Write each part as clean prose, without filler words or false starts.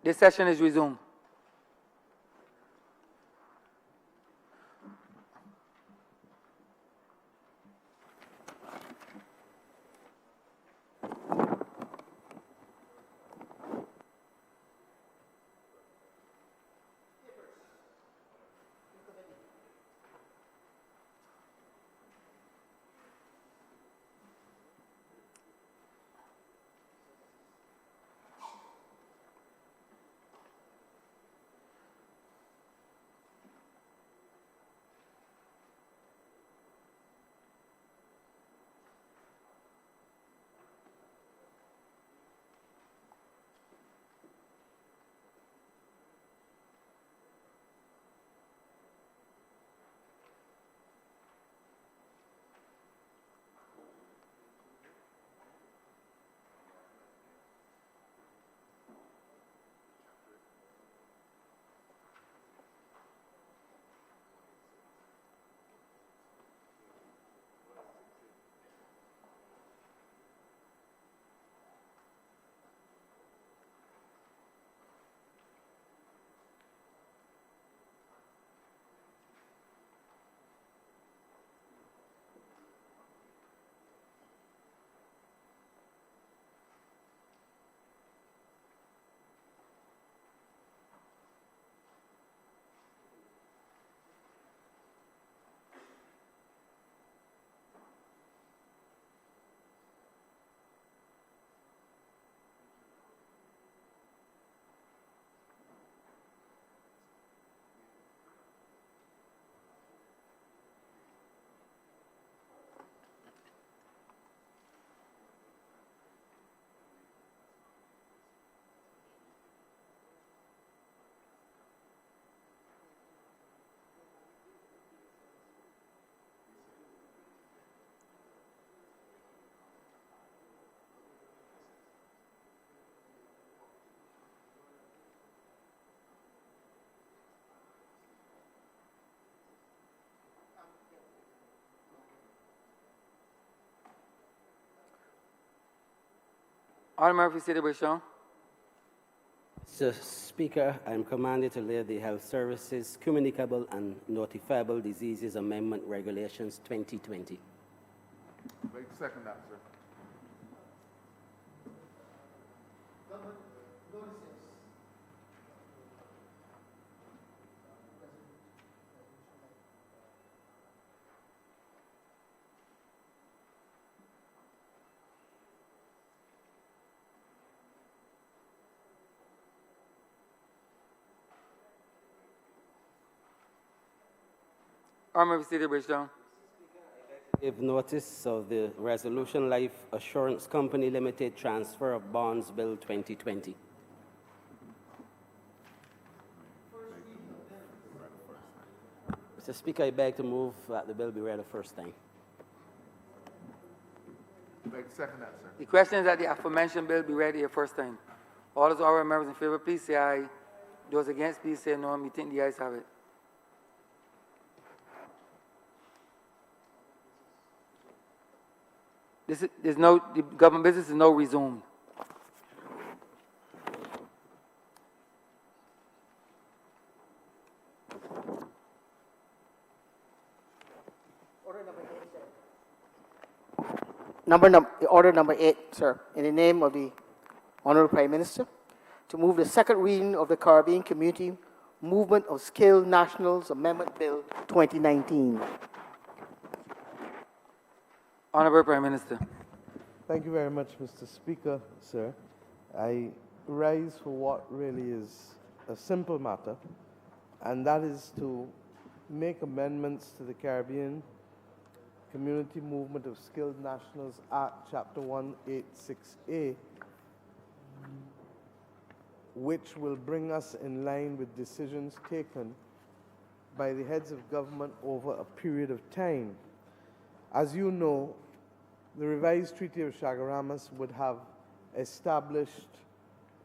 This session is resumed. Honorable Murphy, City Bishop. Mr. Speaker, I am commanded to lay the Health Services Communicable and Notifiable Diseases Amendment Regulations 2020. Second that, sir. Honorable City Bishop. Give notice of the Resolution Life Assurance Company Limited Transfer of Bonds Bill 2020. Mr. Speaker, I beg to move that the bill be read the first time. Second that, sir. The question is that the aforementioned bill be read here first time. All those honorable members in favor, please say aye. Those against, please say no. Me think the ayes have it. The government business is now resumed. Order number 8, sir. In the name of the Honorable Prime Minister, to move the second reading of the Caribbean Community Movement of Skilled Nationals Amendment Bill 2019. Honorable Prime Minister. Thank you very much, Mr. Speaker, sir. I rise for what really is a simple matter, and that is to make amendments to the Caribbean Community Movement of Skilled Nationals Act, Chapter 186A, which will bring us in line with decisions taken by the heads of government over a period of time. As you know, the revised Treaty of Chaguaramas would have established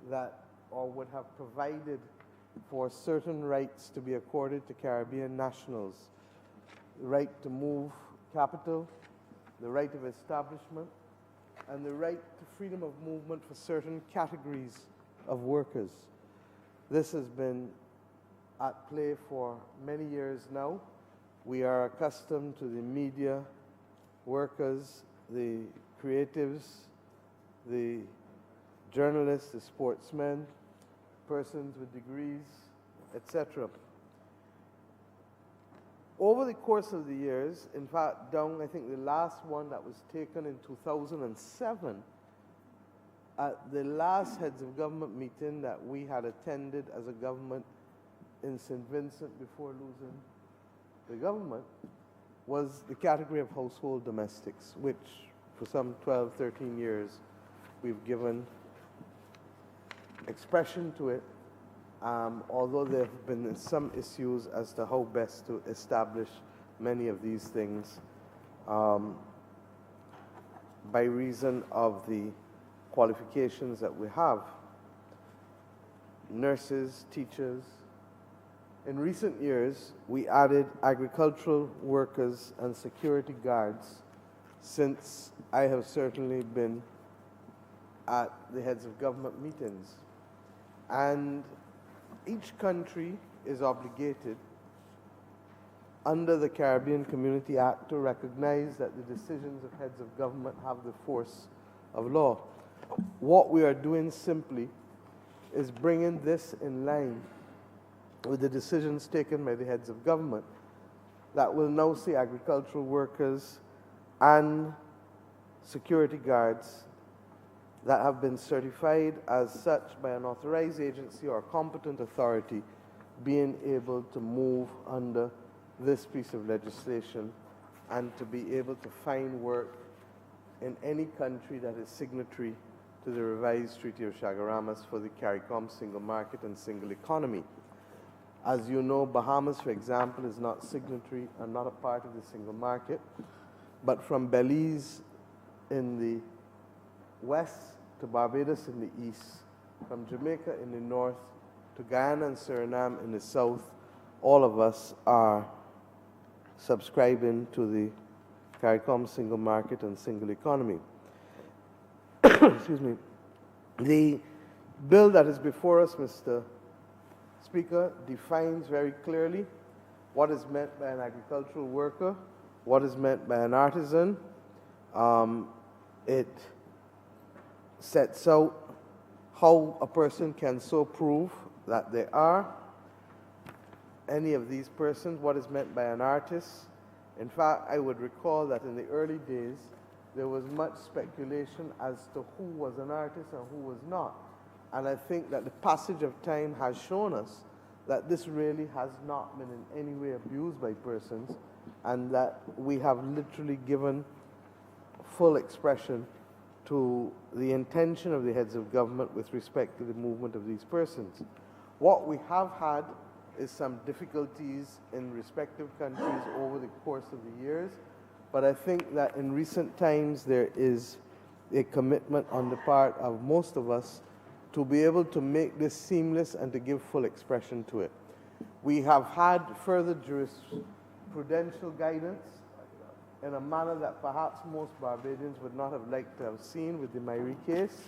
that, or would have provided for certain rights to be accorded to Caribbean nationals: the right to move capital, the right of establishment, and the right to freedom of movement for certain categories of workers. This has been at play for many years now. We are accustomed to the media workers, the creatives, the journalists, the sportsmen, persons with degrees, etc. Over the course of the years, in fact, down, I think the last one that was taken in 2007, at the last heads of government meeting that we had attended as a government in St. Vincent before losing the government, was the category of household domestics, which for some 12, 13 years we've given expression to it, although there have been some issues as to how best to establish many of these things by reason of the qualifications that we have. Nurses, teachers. In recent years, we added agricultural workers and security guards since I have certainly been at the heads of government meetings. And each country is obligated under the Caribbean Community Act to recognize that the decisions of heads of government have the force of law. What we are doing simply is bringing this in line with the decisions taken by the heads of government that will now see agricultural workers and security guards that have been certified as such by an authorized agency or competent authority being able to move under this piece of legislation and to be able to find work in any country that is signatory to the revised Treaty of Chaguaramas for the CARICOM single market and single economy. As you know, Bahamas, for example, is not signatory and not a part of the single market, but from Belize in the west to Barbados in the east, from Jamaica in the north to Guyana and Suriname in the south, all of us are subscribing to the CARICOM single market and single economy. Excuse me. The bill that is before us, Mr. Speaker, defines very clearly what is meant by an agricultural worker, what is meant by an artisan. It sets out how a person can so prove that they are any of these persons, what is meant by an artist. In fact, I would recall that in the early days, there was much speculation as to who was an artist and who was not. And I think that the passage of time has shown us that this really has not been in any way abused by persons, and that we have literally given full expression to the intention of the heads of government with respect to the movement of these persons. What we have had is some difficulties in respective countries over the course of the years, but I think that in recent times there is a commitment on the part of most of us to be able to make this seamless and to give full expression to it. We have had further jurisprudential guidance in a manner that perhaps most Barbadians would not have liked to have seen with the Myrie case,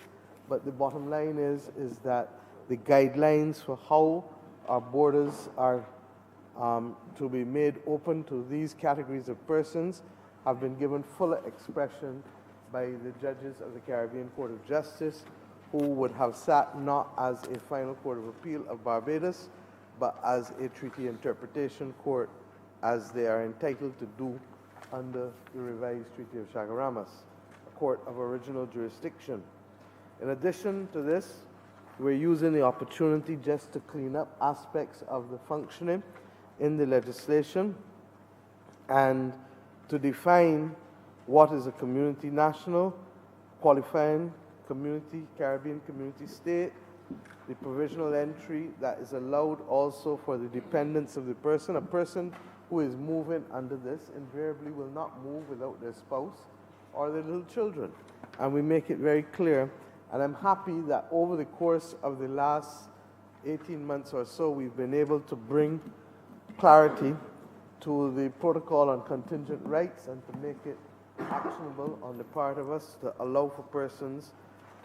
but the bottom line is that the guidelines for how our borders are to be made open to these categories of persons have been given full expression by the judges of the Caribbean Court of Justice, who would have sat not as a final court of appeal of Barbados, but as a treaty interpretation court, as they are entitled to do under the revised Treaty of Chaguaramas, a court of original jurisdiction. In addition to this, we're using the opportunity just to clean up aspects of the functioning in the legislation and to define what is a community national, qualifying community, Caribbean community state, the provisional entry that is allowed also for the dependents of the person. A person who is moving under this invariably will not move without their spouse or their little children. And we make it very clear. And I'm happy that over the course of the last 18 months or so, we've been able to bring clarity to the protocol on contingent rights and to make it actionable on the part of us to allow for persons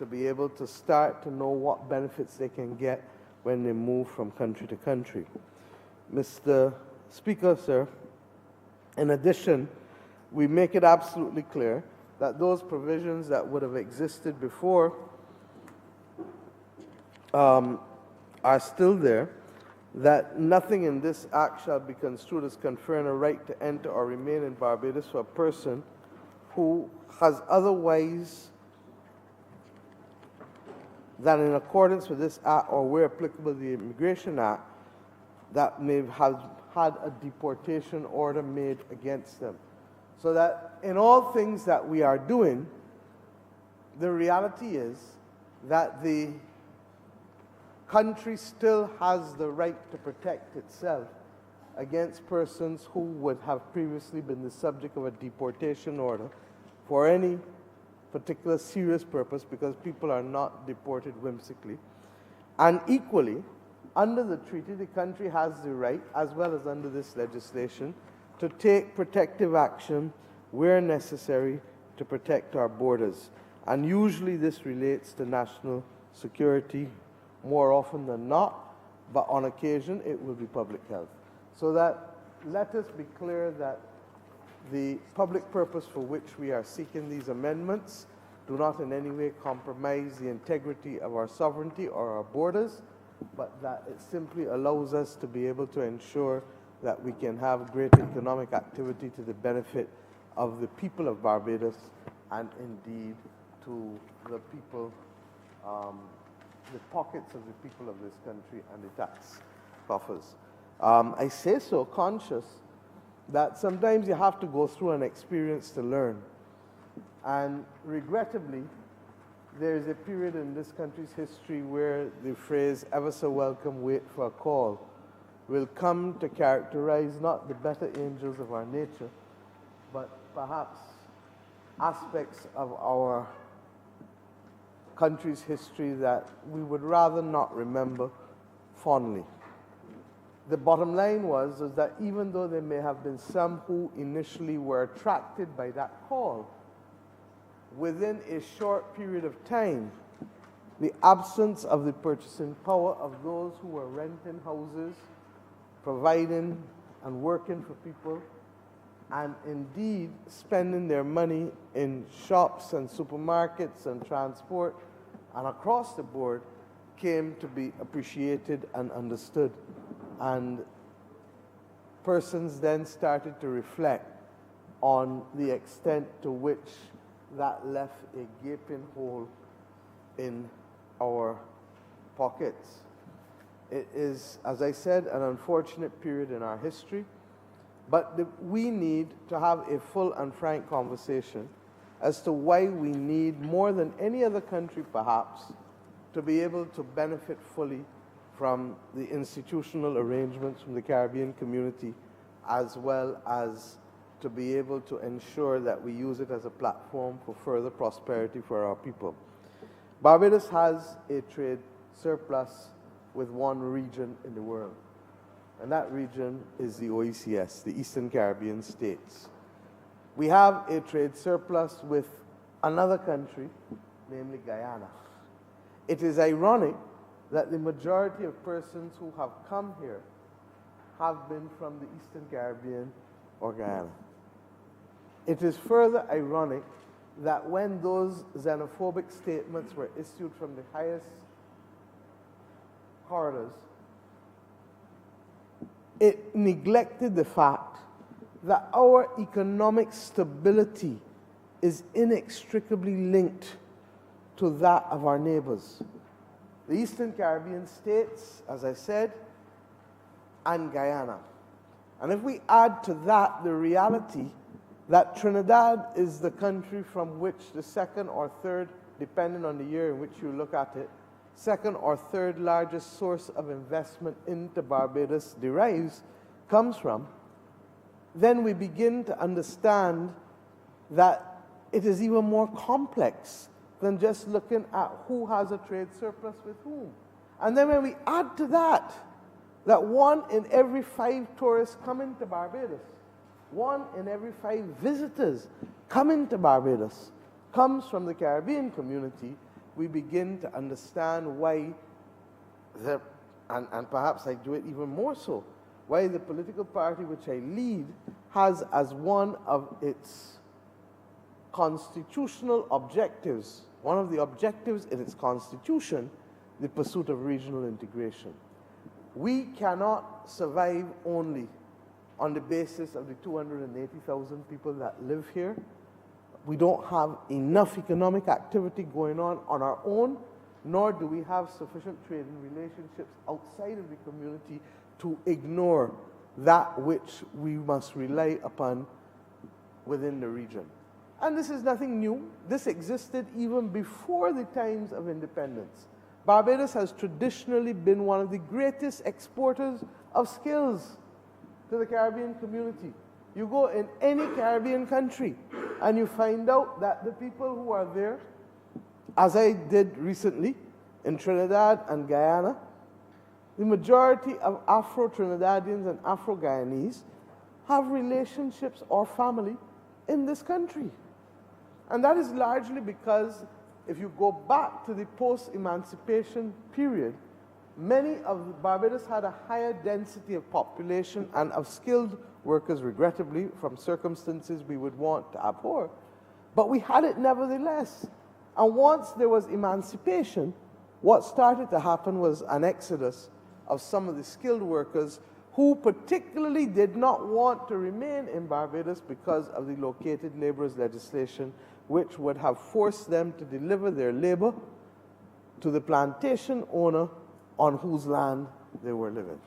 to be able to start to know what benefits they can get when they move from country to country. Mr. Speaker, sir, in addition, we make it absolutely clear that those provisions that would have existed before are still there, that nothing in this act shall be construed as conferring a right to enter or remain in Barbados for a person who has otherwise than in accordance with this act or where applicable the Immigration Act that may have had a deportation order made against them. So that in all things that we are doing, the reality is that the country still has the right to protect itself against persons who would have previously been the subject of a deportation order for any particular serious purpose, because people are not deported whimsically. And equally, under the treaty, the country has the right, as well as under this legislation, to take protective action where necessary to protect our borders. And usually this relates to national security more often than not, but on occasion it will be public health. So that let us be clear that the public purpose for which we are seeking these amendments do not in any way compromise the integrity of our sovereignty or our borders, but that it simply allows us to be able to ensure that we can have greater economic activity to the benefit of the people of Barbados and indeed to the people, the pockets of the people of this country and the tax coffers. I say so conscious that sometimes you have to go through an experience to learn. And regrettably, there is a period in this country's history where the phrase, ever so welcome, wait for a call, will come to characterize not the better angels of our nature, but perhaps aspects of our country's history that we would rather not remember fondly. The bottom line was that even though there may have been some who initially were attracted by that call, within a short period of time, the absence of the purchasing power of those who were renting houses, providing and working for people, and indeed spending their money in shops and supermarkets and transport and across the board came to be appreciated and understood. And persons then started to reflect on the extent to which that left a gaping hole in our pockets. It is, as I said, an unfortunate period in our history, but we need to have a full and frank conversation as to why we need, more than any other country perhaps, to be able to benefit fully from the institutional arrangements from the Caribbean community, as well as to be able to ensure that we use it as a platform for further prosperity for our people. Barbados has a trade surplus with one region in the world, and that region is the OECS, the Eastern Caribbean states. We have a trade surplus with another country, namely Guyana. It is ironic that the majority of persons who have come here have been from the Eastern Caribbean or Guyana. It is further ironic that when those xenophobic statements were issued from the highest corridors, it neglected the fact that our economic stability is inextricably linked to that of our neighbors. The Eastern Caribbean states, as I said, and Guyana. And if we add to that the reality that Trinidad is the country from which the second or third, depending on the year in which you look at it, second or third largest source of investment into Barbados comes from, then we begin to understand that it is even more complex than just looking at who has a trade surplus with whom. And then when we add to that, that 1 in every 5 tourists coming to Barbados, 1 in every 5 visitors coming to Barbados comes from the Caribbean community, we begin to understand why the and perhaps I do it even more so, why the political party which I lead has as one of its constitutional objectives, one of the objectives in its constitution, the pursuit of regional integration. We cannot survive only on the basis of the 280,000 people that live here. We don't have enough economic activity going on our own, nor do we have sufficient trading relationships outside of the community to ignore that which we must rely upon within the region. And this is nothing new. This existed even before the times of independence. Barbados has traditionally been one of the greatest exporters of skills to the Caribbean community. You go in any Caribbean country and you find out that the people who are there, as I did recently in Trinidad and Guyana, the majority of Afro-Trinidadians and Afro-Guyanese have relationships or family in this country. And that is largely because if you go back to the post-emancipation period, many of Barbados had a higher density of population and of skilled workers, regrettably, from circumstances we would want to abhor. But we had it nevertheless. And once there was emancipation, what started to happen was an exodus of some of the skilled workers who particularly did not want to remain in Barbados because of the located laborers legislation, which would have forced them to deliver their labor to the plantation owner on whose land they were living.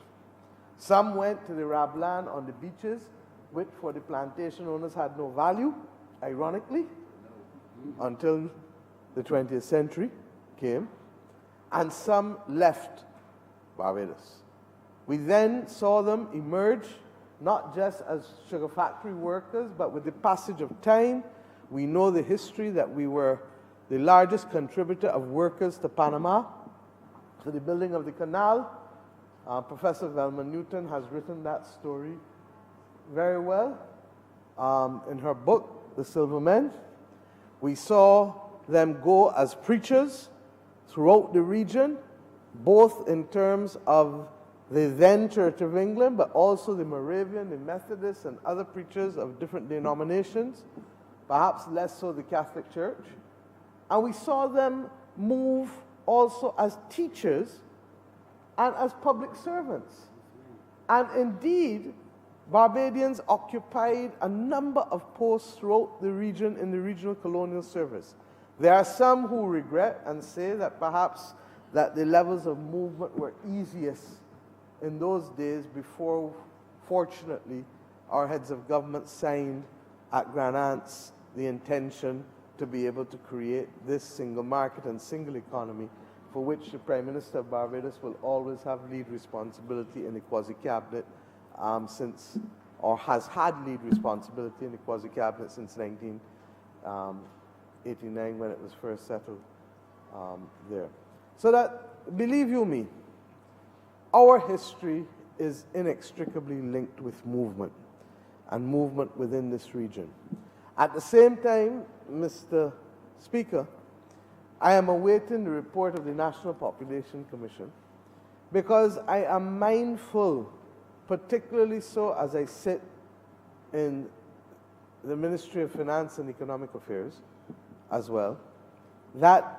Some went to the rabland on the beaches, which for the plantation owners had no value, ironically, until the 20th century came, and some left Barbados. We then saw them emerge, not just as sugar factory workers, but with the passage of time. We know the history that we were the largest contributor of workers to Panama, to the building of the canal. Professor Velma Newton has written that story very well in her book, The Silver Men. We saw them go as preachers throughout the region, both in terms of the then Church of England, but also the Moravian, the Methodist, and other preachers of different denominations, perhaps less so the Catholic Church. And we saw them move also as teachers and as public servants. And indeed, Barbadians occupied a number of posts throughout the region in the regional colonial service. There are some who regret and say that perhaps that the levels of movement were easiest in those days before, fortunately, our heads of government signed at Grand Anse the intention to be able to create this single market and single economy, for which the Prime Minister of Barbados will always have lead responsibility in the Quasi-Cabinet or has had lead responsibility in the Quasi-Cabinet since 1989 when it was first settled there. So that, believe you me, our history is inextricably linked with movement and movement within this region. At the same time, Mr. Speaker, I am awaiting the report of the National Population Commission because I am mindful, particularly so as I sit in the Ministry of Finance and Economic Affairs as well, that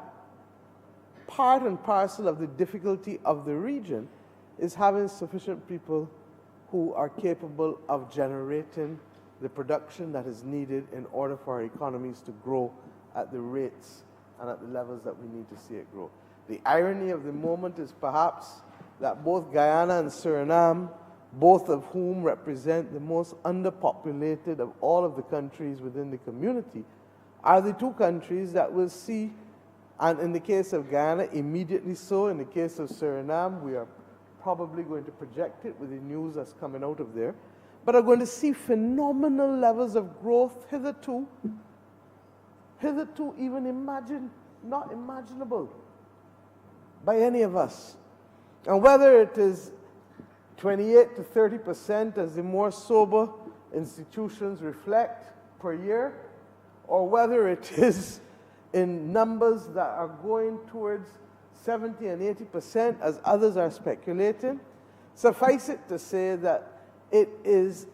part and parcel of the difficulty of the region is having sufficient people who are capable of generating the production that is needed in order for our economies to grow at the rates and at the levels that we need to see it grow. The irony of the moment is perhaps that both Guyana and Suriname, both of whom represent the most underpopulated of all of the countries within the community, are the two countries that will see, and in the case of Guyana, immediately so. In the case of Suriname, we are probably going to project it with the news that's coming out of there, but are going to see phenomenal levels of growth hitherto even not imaginable by any of us. And whether it is 28 to 30% as the more sober institutions reflect per year, or whether it is in numbers that are going towards 70 and 80%, as others are speculating. Suffice it to say that it is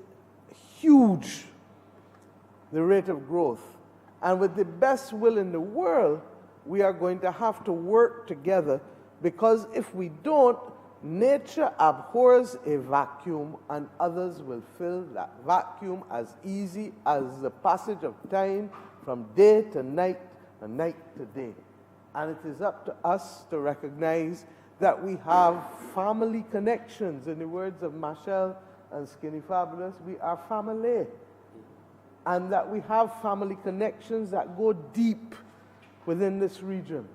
huge, the rate of growth. And with the best will in the world, we are going to have to work together, because if we don't, nature abhors a vacuum, and others will fill that vacuum as easy as the passage of time from day to night and night to day. And it is up to us to recognize that we have family connections. In the words of Machel and Skinny Fabulous, we are family. And that we have family connections that go deep within this region.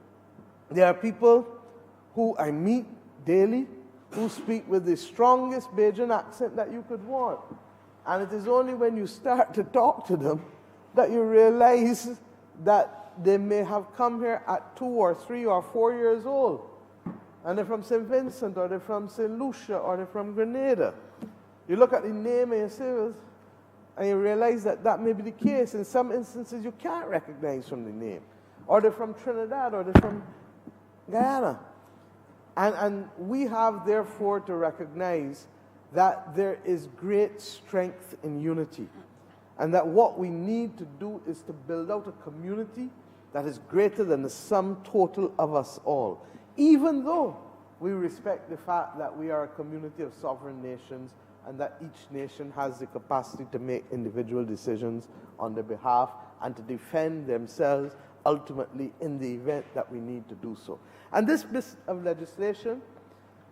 There are people who I meet daily who speak with the strongest Bajan accent that you could want. And it is only when you start to talk to them that you realize that they may have come here at 2 or 3 or 4 years old. And they're from St. Vincent, or they're from St. Lucia, or they're from Grenada. You look at the name and you say, well, and you realize that that may be the case. In some instances, you can't recognize from the name. Or they're from Trinidad, or they're from Guyana. And we have, therefore, to recognize that there is great strength in unity. And that what we need to do is to build out a community that is greater than the sum total of us all. Even though we respect the fact that we are a community of sovereign nations, and that each nation has the capacity to make individual decisions on their behalf and to defend themselves ultimately in the event that we need to do so. And this piece of legislation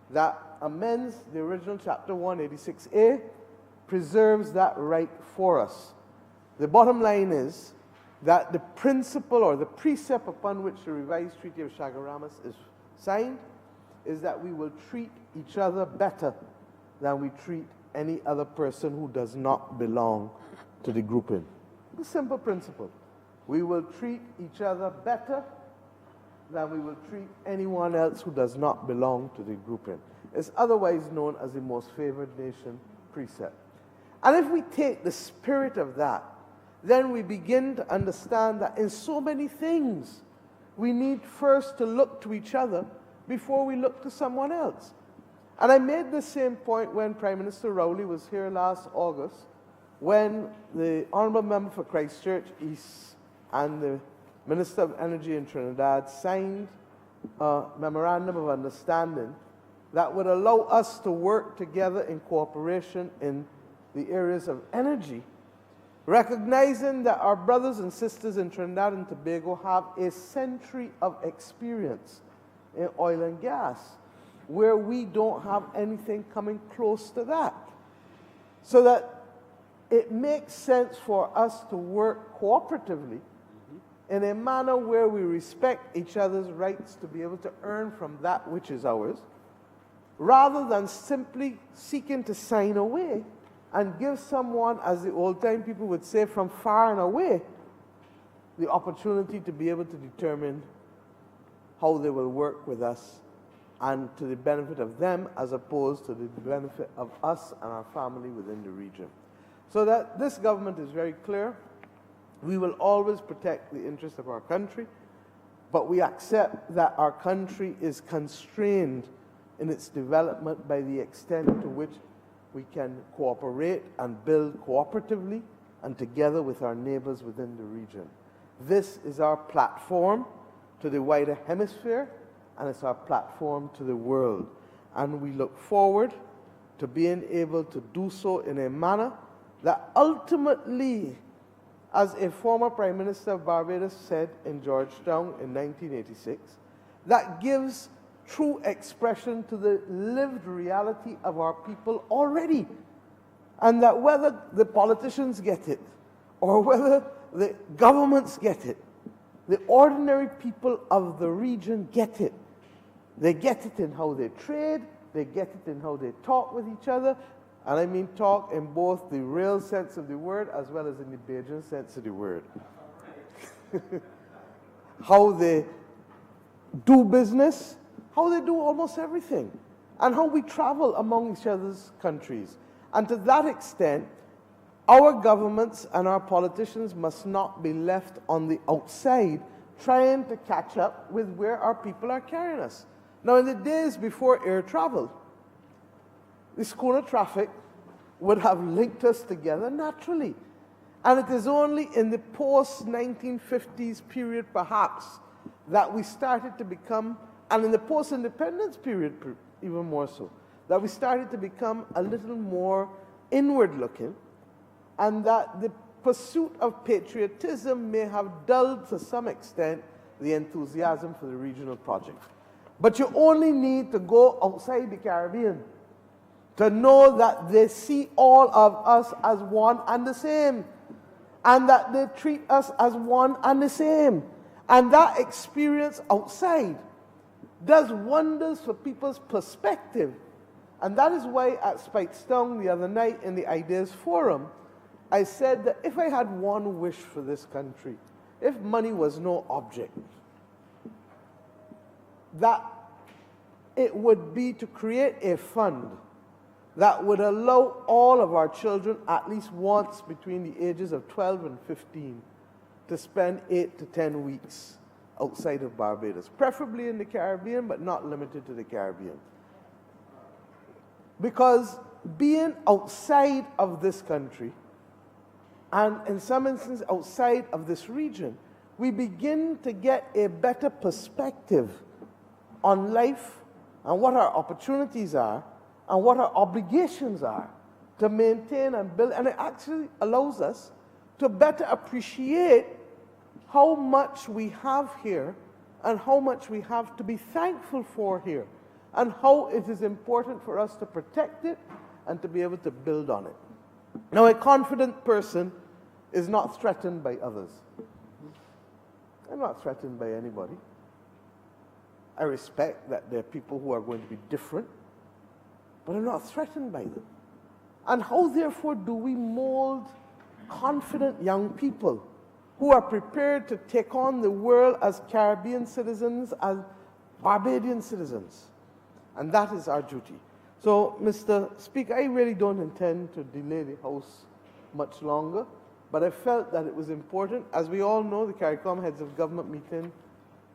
that amends the original Chapter 186A preserves that right for us. The bottom line is that the principle or the precept upon which the revised Treaty of Chaguaramas is signed is that we will treat each other better than we treat any other person who does not belong to the grouping. A simple principle. We will treat each other better than we will treat anyone else who does not belong to the grouping. It's otherwise known as the most favored nation precept. And if we take the spirit of that, then we begin to understand that in so many things, we need first to look to each other before we look to someone else. And I made the same point when Prime Minister Rowley was here last August, when the Honourable Member for Christchurch East and the Minister of Energy in Trinidad signed a memorandum of understanding that would allow us to work together in cooperation in the areas of energy, recognizing that our brothers and sisters in Trinidad and Tobago have a century of experience in oil and gas, where we don't have anything coming close to that. So that it makes sense for us to work cooperatively in a manner where we respect each other's rights to be able to earn from that which is ours, rather than simply seeking to sign away and give someone, as the old-time people would say, from far and away, the opportunity to be able to determine how they will work with us and to the benefit of them as opposed to the benefit of us and our family within the region. So that this government is very clear. We will always protect the interests of our country, but we accept that our country is constrained in its development by the extent to which we can cooperate and build cooperatively and together with our neighbors within the region. This is our platform to the wider hemisphere, and it's our platform to the world. And we look forward to being able to do so in a manner that ultimately, as a former Prime Minister of Barbados said in Georgetown in 1986, that gives true expression to the lived reality of our people already. And that whether the politicians get it or whether the governments get it, the ordinary people of the region get it. They get it in how they trade, they get it in how they talk with each other, and I mean talk in both the real sense of the word as well as in the Bajan sense of the word. How they do business, how they do almost everything, and how we travel among each other's countries. And to that extent, our governments and our politicians must not be left on the outside trying to catch up with where our people are carrying us. Now, in the days before air travel, the schooner traffic would have linked us together naturally. And it is only in the post-1950s period, perhaps, that we started to become, and in the post-independence period even more so, that we started to become a little more inward-looking, and that the pursuit of patriotism may have dulled to some extent the enthusiasm for the regional project. But you only need to go outside the Caribbean to know that they see all of us as one and the same, and that they treat us as one and the same. And that experience outside does wonders for people's perspective. And that is why at Speightstown the other night in the Ideas Forum, I said that if I had one wish for this country, if money was no object, that it would be to create a fund that would allow all of our children at least once between the ages of 12 and 15 to spend 8 to 10 weeks outside of Barbados, preferably in the Caribbean, but not limited to the Caribbean. Because being outside of this country, and in some instances outside of this region, we begin to get a better perspective on life and what our opportunities are and what our obligations are to maintain and build. And it actually allows us to better appreciate how much we have here and how much we have to be thankful for here, and how it is important for us to protect it and to be able to build on it. Now, a confident person is not threatened by others. I'm not threatened by anybody. I respect that there are people who are going to be different, but I'm not threatened by them. And how, therefore, do we mold confident young people who are prepared to take on the world as Caribbean citizens, as Barbadian citizens? And that is our duty. So, Mr. Speaker, I really don't intend to delay the House much longer, but I felt that it was important. As we all know, the CARICOM Heads of Government meeting,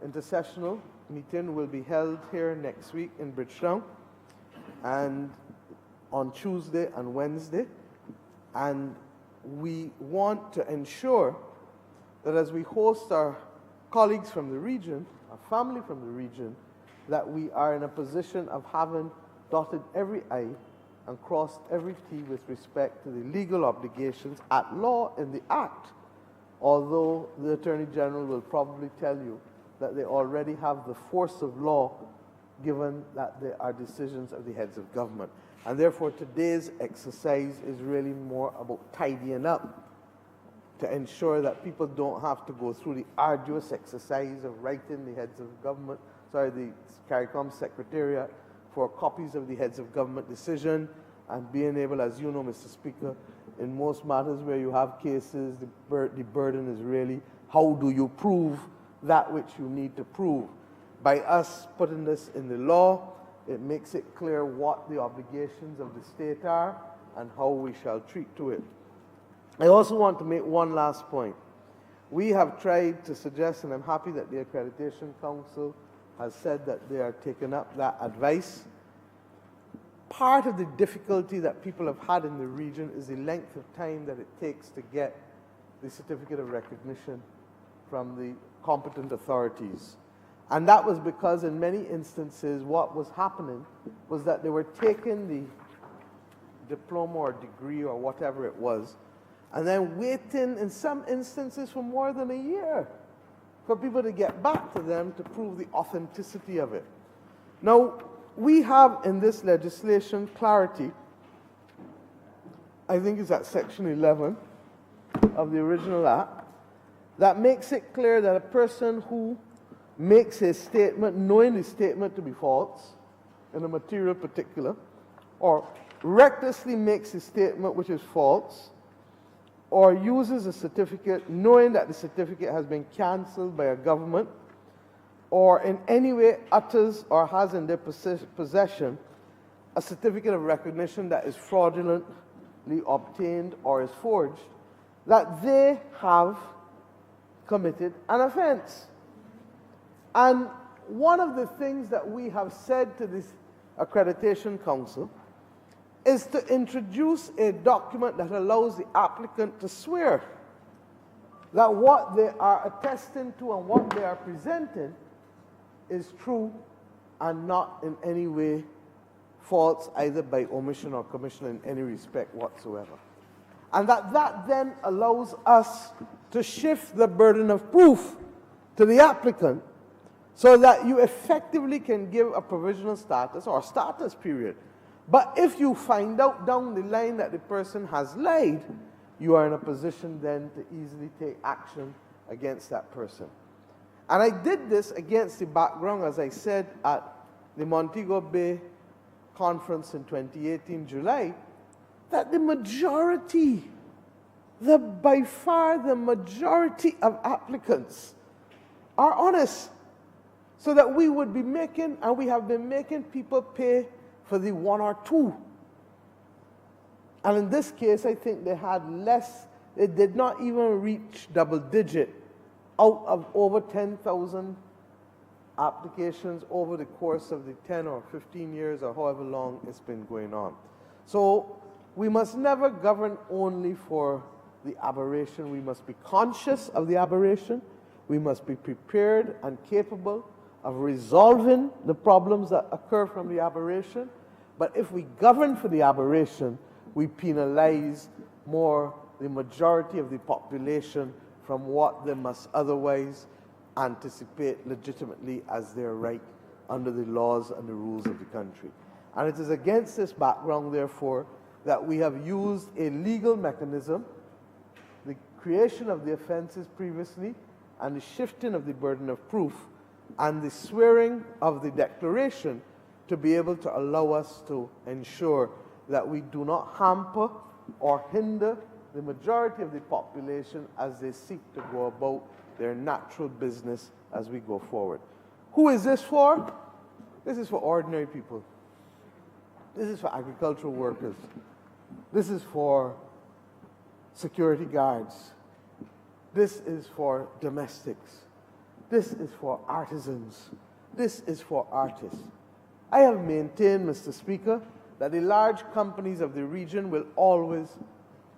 intersessional meeting, will be held here next week in Bridgetown, and on Tuesday and Wednesday. And we want to ensure that as we host our colleagues from the region, our family from the region, that we are in a position of having dotted every I and crossed every T with respect to the legal obligations at law in the Act, although the Attorney General will probably tell you that they already have the force of law, given that they are decisions of the heads of government. And therefore, today's exercise is really more about tidying up to ensure that people don't have to go through the arduous exercise of writing the heads of government, the CARICOM Secretariat for copies of the heads of government decision, and being able, as you know, Mr. Speaker, in most matters where you have cases, the burden is really how do you prove that which you need to prove. By us putting this in the law, it makes it clear what the obligations of the state are and how we shall treat to it. I also want to make one last point. We have tried to suggest, and I'm happy that the Accreditation Council has said that they are taking up that advice. Part of the difficulty that people have had in the region is the length of time that it takes to get the certificate of recognition from the competent authorities. And that was because in many instances what was happening was that they were taking the diploma or degree or whatever it was, and then waiting in some instances for more than a year for people to get back to them to prove the authenticity of it. Now, we have in this legislation clarity, I think it's at section 11 of the original act, that makes it clear that a person who makes a statement knowing the statement to be false in a material particular, or recklessly makes a statement which is false, or uses a certificate knowing that the certificate has been cancelled by a government, or in any way utters or has in their possession a certificate of recognition that is fraudulently obtained or is forged, that they have committed an offense. And one of the things that we have said to this accreditation council is to introduce a document that allows the applicant to swear that what they are attesting to and what they are presenting is true and not in any way false, either by omission or commission in any respect whatsoever. And that then allows us to shift the burden of proof to the applicant so that you effectively can give a provisional status or status period. But if you find out down the line that the person has lied, you are in a position then to easily take action against that person. And I did this against the background, as I said, at the Montego Bay conference in 2018, July, that the majority, by far the majority of applicants are honest, so that we would be making, and we have been making people pay for the one or two. And in this case, I think they had less, they did not even reach double digit out of over 10,000 applications over the course of the 10 or 15 years or however long it's been going on. So we must never govern only for the aberration. We must be conscious of the aberration. We must be prepared and capable of resolving the problems that occur from the aberration. But if we govern for the aberration, we penalize more the majority of the population from what they must otherwise anticipate legitimately as their right under the laws and the rules of the country. And it is against this background, therefore, that we have used a legal mechanism, the creation of the offenses previously, and the shifting of the burden of proof, and the swearing of the declaration to be able to allow us to ensure that we do not hamper or hinder the majority of the population as they seek to go about their natural business as we go forward. Who is this for? This is for ordinary people. This is for agricultural workers. This is for security guards. This is for domestics. This is for artisans. This is for artists. I have maintained, Mr. Speaker, that the large companies of the region will always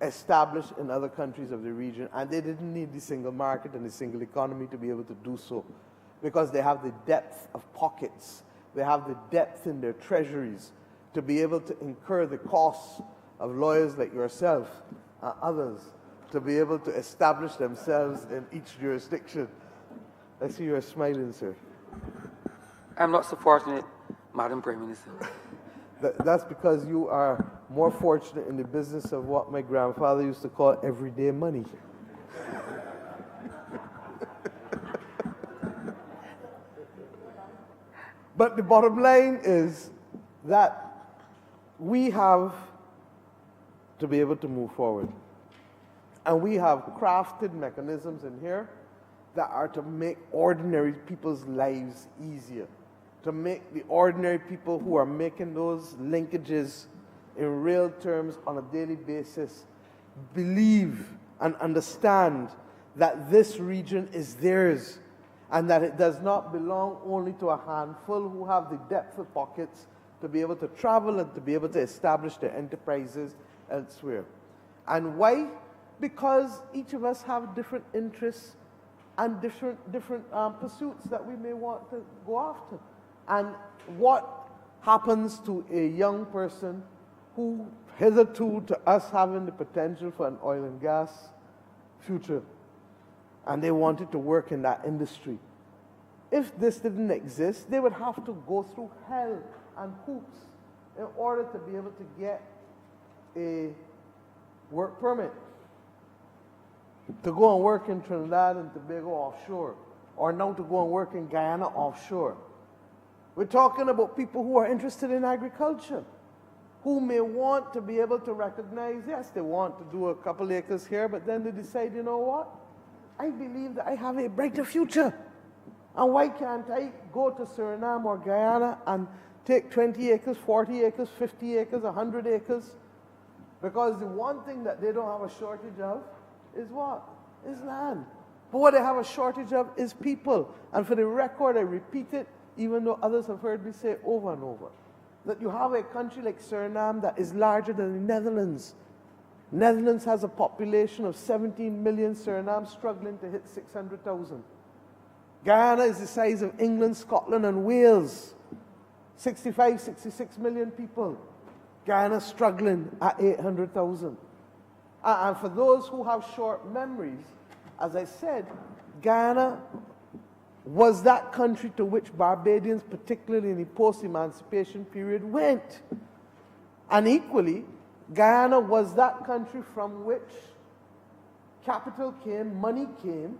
establish in other countries of the region, and they didn't need the single market and the single economy to be able to do so, because they have the depth of pockets, they have the depth in their treasuries to be able to incur the costs of lawyers like yourself and others to be able to establish themselves in each jurisdiction. I see you are smiling, sir. I'm not so fortunate, Madam Prime Minister. That's because you are more fortunate in the business of what my grandfather used to call everyday money. But the bottom line is that we have to be able to move forward. And we have crafted mechanisms in here that are to make ordinary people's lives easier, to make the ordinary people who are making those linkages in real terms on a daily basis believe and understand that this region is theirs and that it does not belong only to a handful who have the depth of pockets to be able to travel and to be able to establish their enterprises elsewhere. And why? Because each of us have different interests and different pursuits that we may want to go after. And what happens to a young person who hitherto to us having the potential for an oil and gas future, and they wanted to work in that industry? If this didn't exist, they would have to go through hell and hoops in order to be able to get a work permit to go and work in Trinidad and Tobago offshore, or now to go and work in Guyana offshore. We're talking about people who are interested in agriculture, who may want to be able to recognize, yes, they want to do a couple acres here, but then they decide, you know what? I believe that I have a brighter future. And why can't I go to Suriname or Guyana and take 20 acres, 40 acres, 50 acres, 100 acres? Because the one thing that they don't have a shortage of is what? Is land. But what they have a shortage of is people. And for the record, I repeat it, even though others have heard me say over and over, that you have a country like Suriname that is larger than the Netherlands. Netherlands has a population of 17 million, Suriname struggling to hit 600,000. Guyana is the size of England, Scotland, and Wales. 65, 66 million people. Guyana struggling at 800,000. And for those who have short memories, as I said, Guyana was that country to which Barbadians, particularly in the post-emancipation period, went. And equally, Guyana was that country from which capital came, money came,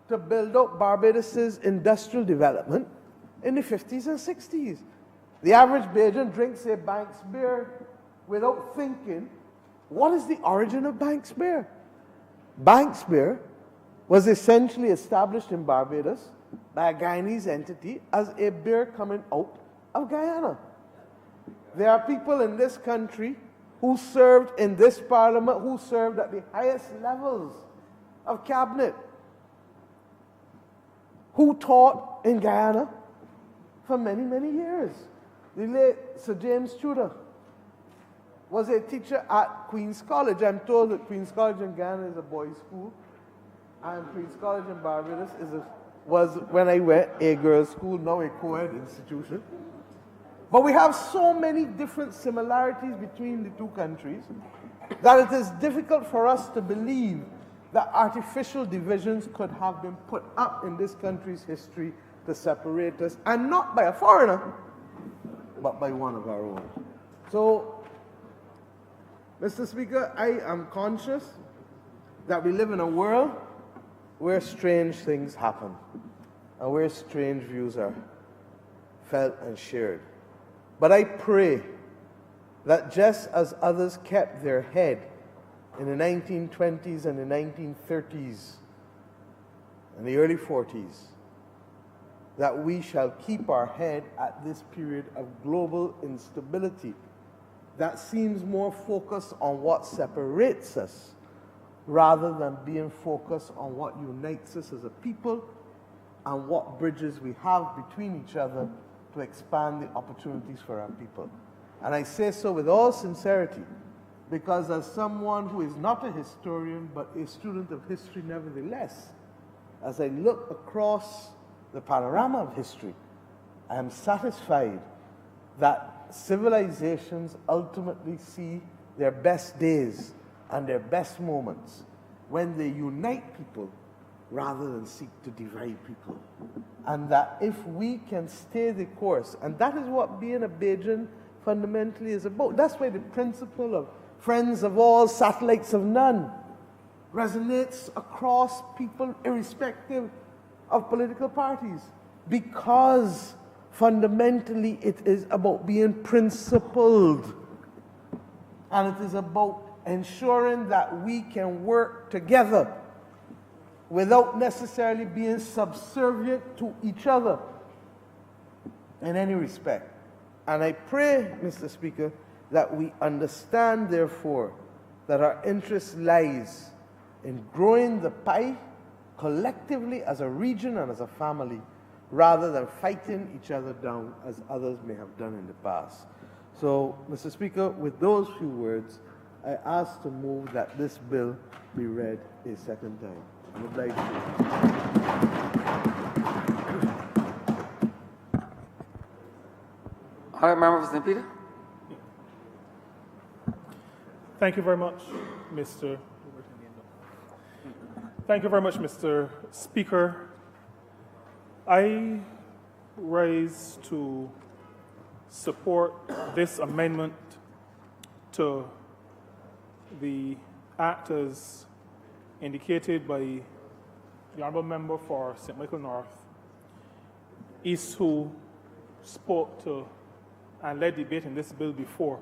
to build up Barbados's industrial development in the 50s and 60s. The average Bajan drinks a Banks beer without thinking, what is the origin of Banks beer? Banks beer was essentially established in Barbados by a Guyanese entity as a beer coming out of Guyana. There are people in this country who served in this parliament, who served at the highest levels of cabinet, who taught in Guyana for many, many years. The late Sir James Tudor was a teacher at Queen's College. I'm told that Queen's College in Guyana is a boys' school, and Queen's College in Barbados was, when I went, a girls' school, now a co-ed institution. But we have so many different similarities between the two countries that it is difficult for us to believe that artificial divisions could have been put up in this country's history to separate us, and not by a foreigner, but by one of our own. So, Mr. Speaker, I am conscious that we live in a world where strange things happen and where strange views are felt and shared. But I pray that just as others kept their head in the 1920s and the 1930s and the early 40s, that we shall keep our head at this period of global instability that seems more focused on what separates us rather than being focused on what unites us as a people and what bridges we have between each other to expand the opportunities for our people. And I say so with all sincerity, because as someone who is not a historian but a student of history nevertheless, as I look across the panorama of history, I am satisfied that civilizations ultimately see their best days and their best moments when they unite people rather than seek to divide people. And that if we can stay the course, and that is what being a Bajan fundamentally is about. That's why the principle of friends of all, satellites of none resonates across people irrespective of political parties, because fundamentally it is about being principled, and it is about ensuring that we can work together without necessarily being subservient to each other in any respect. And I pray, Mr. Speaker, that we understand, therefore, that our interest lies in growing the pie collectively as a region and as a family, rather than fighting each other down as others may have done in the past. So, Mr. Speaker, with those few words, I ask to move that this bill be read a second time. I would like to. Honourable Member for St. Peter. Thank you very much, Mr. Speaker. I rise to support this amendment to the Act as indicated by the Honourable Member for St. Michael North East, who spoke to and led debate in this bill before.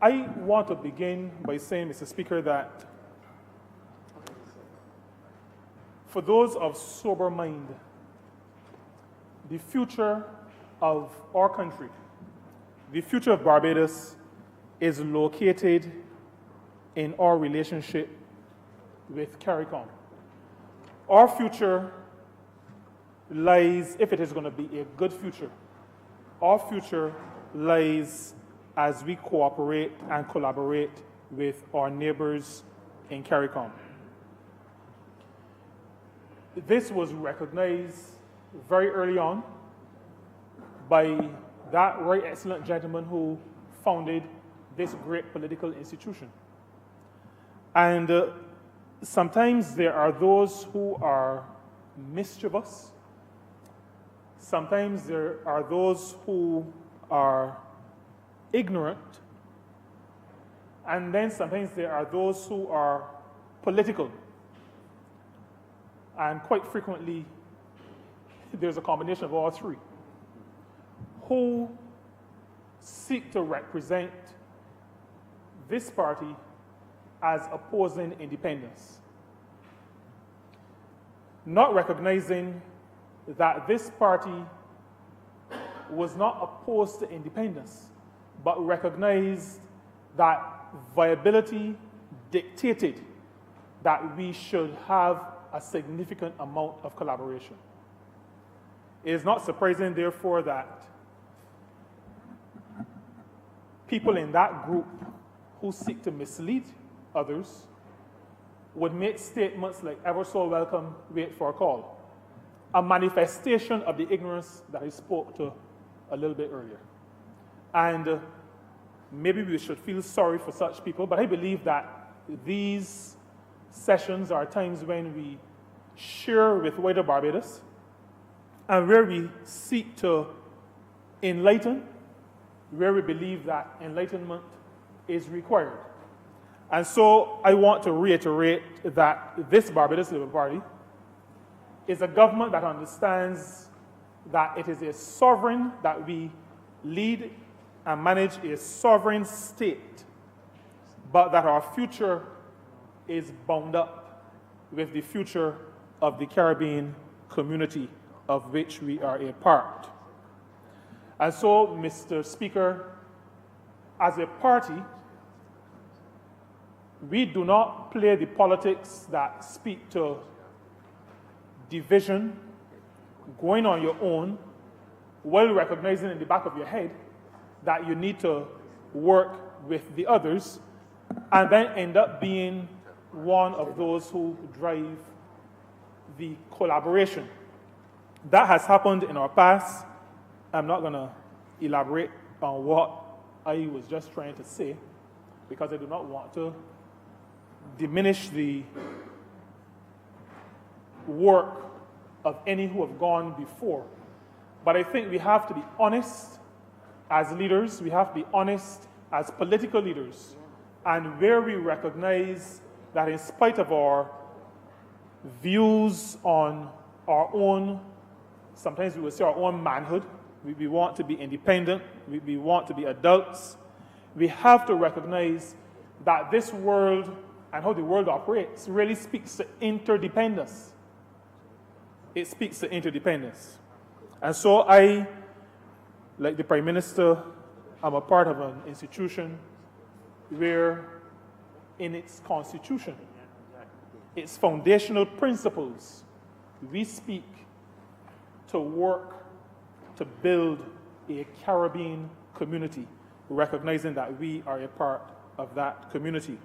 I want to begin by saying, Mr. Speaker, that for those of sober mind, the future of our country, the future of Barbados, is located in our relationship with CARICOM. Our future lies, if it is going to be a good future, our future lies as we cooperate and collaborate with our neighbors in CARICOM. This was recognized very early on by that right excellent gentleman who founded this great political institution. And sometimes there are those who are mischievous. Sometimes there are those who are ignorant. And then sometimes there are those who are political. And quite frequently, there's a combination of all three, who seek to represent this party as opposing independence, not recognizing that this party was not opposed to independence, but recognized that viability dictated that we should have a significant amount of collaboration. It is not surprising, therefore, that people in that group who seek to mislead others would make statements like, ever so welcome, wait for a call, a manifestation of the ignorance that I spoke to a little bit earlier. And maybe we should feel sorry for such people, but I believe that these sessions are times when we share with wider Barbados and where we seek to enlighten, where we believe that enlightenment is required. And so I want to reiterate that this Barbados Labour Party is a government that understands that it is a sovereign, that we lead and manage a sovereign state, but that our future is bound up with the future of the Caribbean community of which we are a part. And so, Mr. Speaker, as a party, we do not play the politics that speak to division, going on your own, while recognizing in the back of your head that you need to work with the others, and then end up being one of those who drive the collaboration. That has happened in our past. I'm not going to elaborate on what I was just trying to say, because I do not want to diminish the work of any who have gone before. But I think we have to be honest as leaders, we have to be honest as political leaders, and where we recognize that in spite of our views on our own, sometimes we will say our own manhood, we want to be independent, we want to be adults, we have to recognize that this world and how the world operates really speaks to interdependence. It speaks to interdependence. And so I, like the Prime Minister, am a part of an institution where in its constitution, its foundational principles, we speak to work to build a Caribbean community, recognizing that we are a part of that community.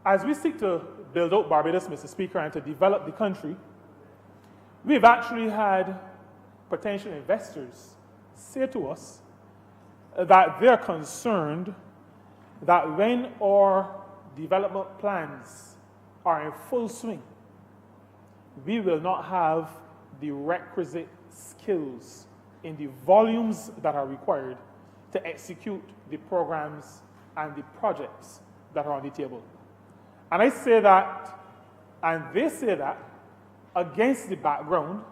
As we seek to build out Barbados, Mr. Speaker, and to develop the country, we've actually had potential investors say to us that they're concerned that when our development plans are in full swing, we will not have the requisite skills in the volumes that are required to execute the programs and the projects that are on the table. And I say that, and they say that, against the background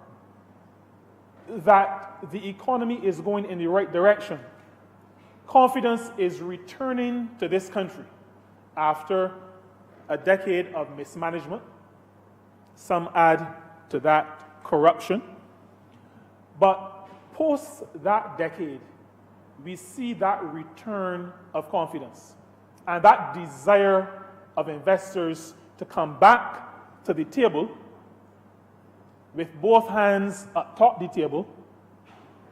that the economy is going in the right direction. Confidence is returning to this country after a decade of mismanagement. Some add to that corruption. But post that decade, we see that return of confidence and that desire of investors to come back to the table with both hands atop the table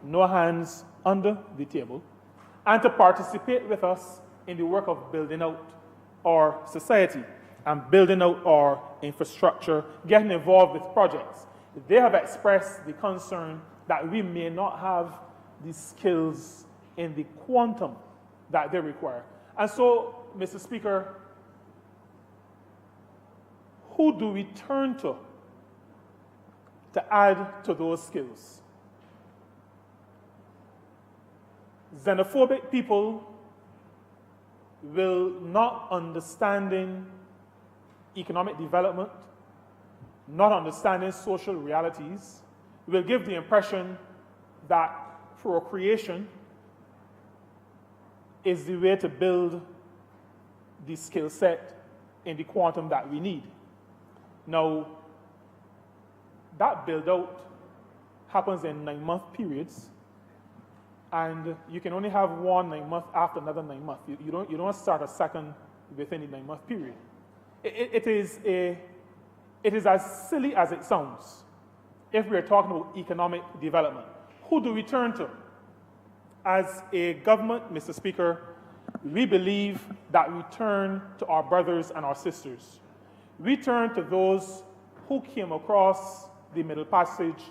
no hands under the table, and to participate with us in the work of building out our society and building out our infrastructure, getting involved with projects. They have expressed the concern that we may not have the skills in the quantum that they require. And so, Mr. Speaker, who do we turn to add to those skills? Xenophobic people will not understanding economic development, not understanding social realities, will give the impression that procreation is the way to build the skill set in the quantum that we need. Now, that build-out happens in 9-month periods, and you can only have one 9-month after another 9 months. You don't start a second within the 9-month period. It is as silly as it sounds if we're talking about economic development. Who do we turn to? As a government, Mr. Speaker, we believe that we turn to our brothers and our sisters. We turn to those who came across the Middle Passage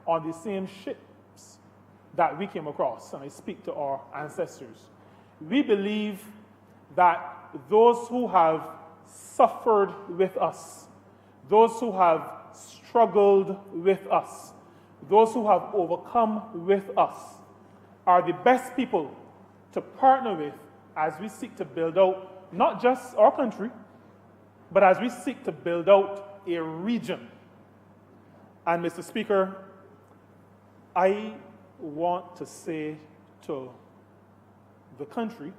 on the same ships that we came across, and I speak to our ancestors. We believe that those who have suffered with us, those who have struggled with us, those who have overcome with us, are the best people to partner with as we seek to build out not just our country, but as we seek to build out a region. And Mr. Speaker, I want to say to the country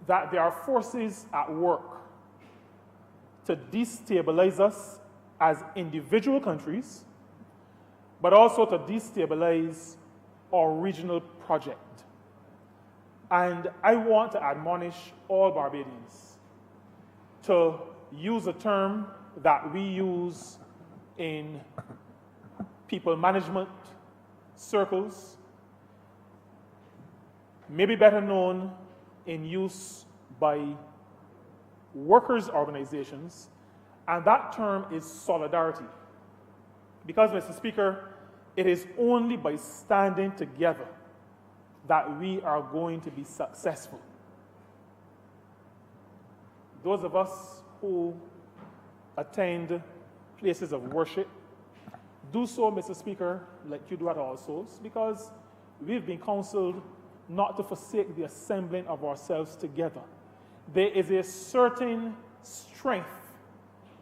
that there are forces at work to destabilize us as individual countries, but also to destabilize our regional project. And I want to admonish all Barbadians to use a term that we use in people management circles, maybe better known in use by workers' organizations, and that term is solidarity. Because, Mr. Speaker, it is only by standing together that we are going to be successful. Those of us who attend places of worship do so, Mr. Speaker, like you do at All Souls, because we've been counseled not to forsake the assembling of ourselves together. There is a certain strength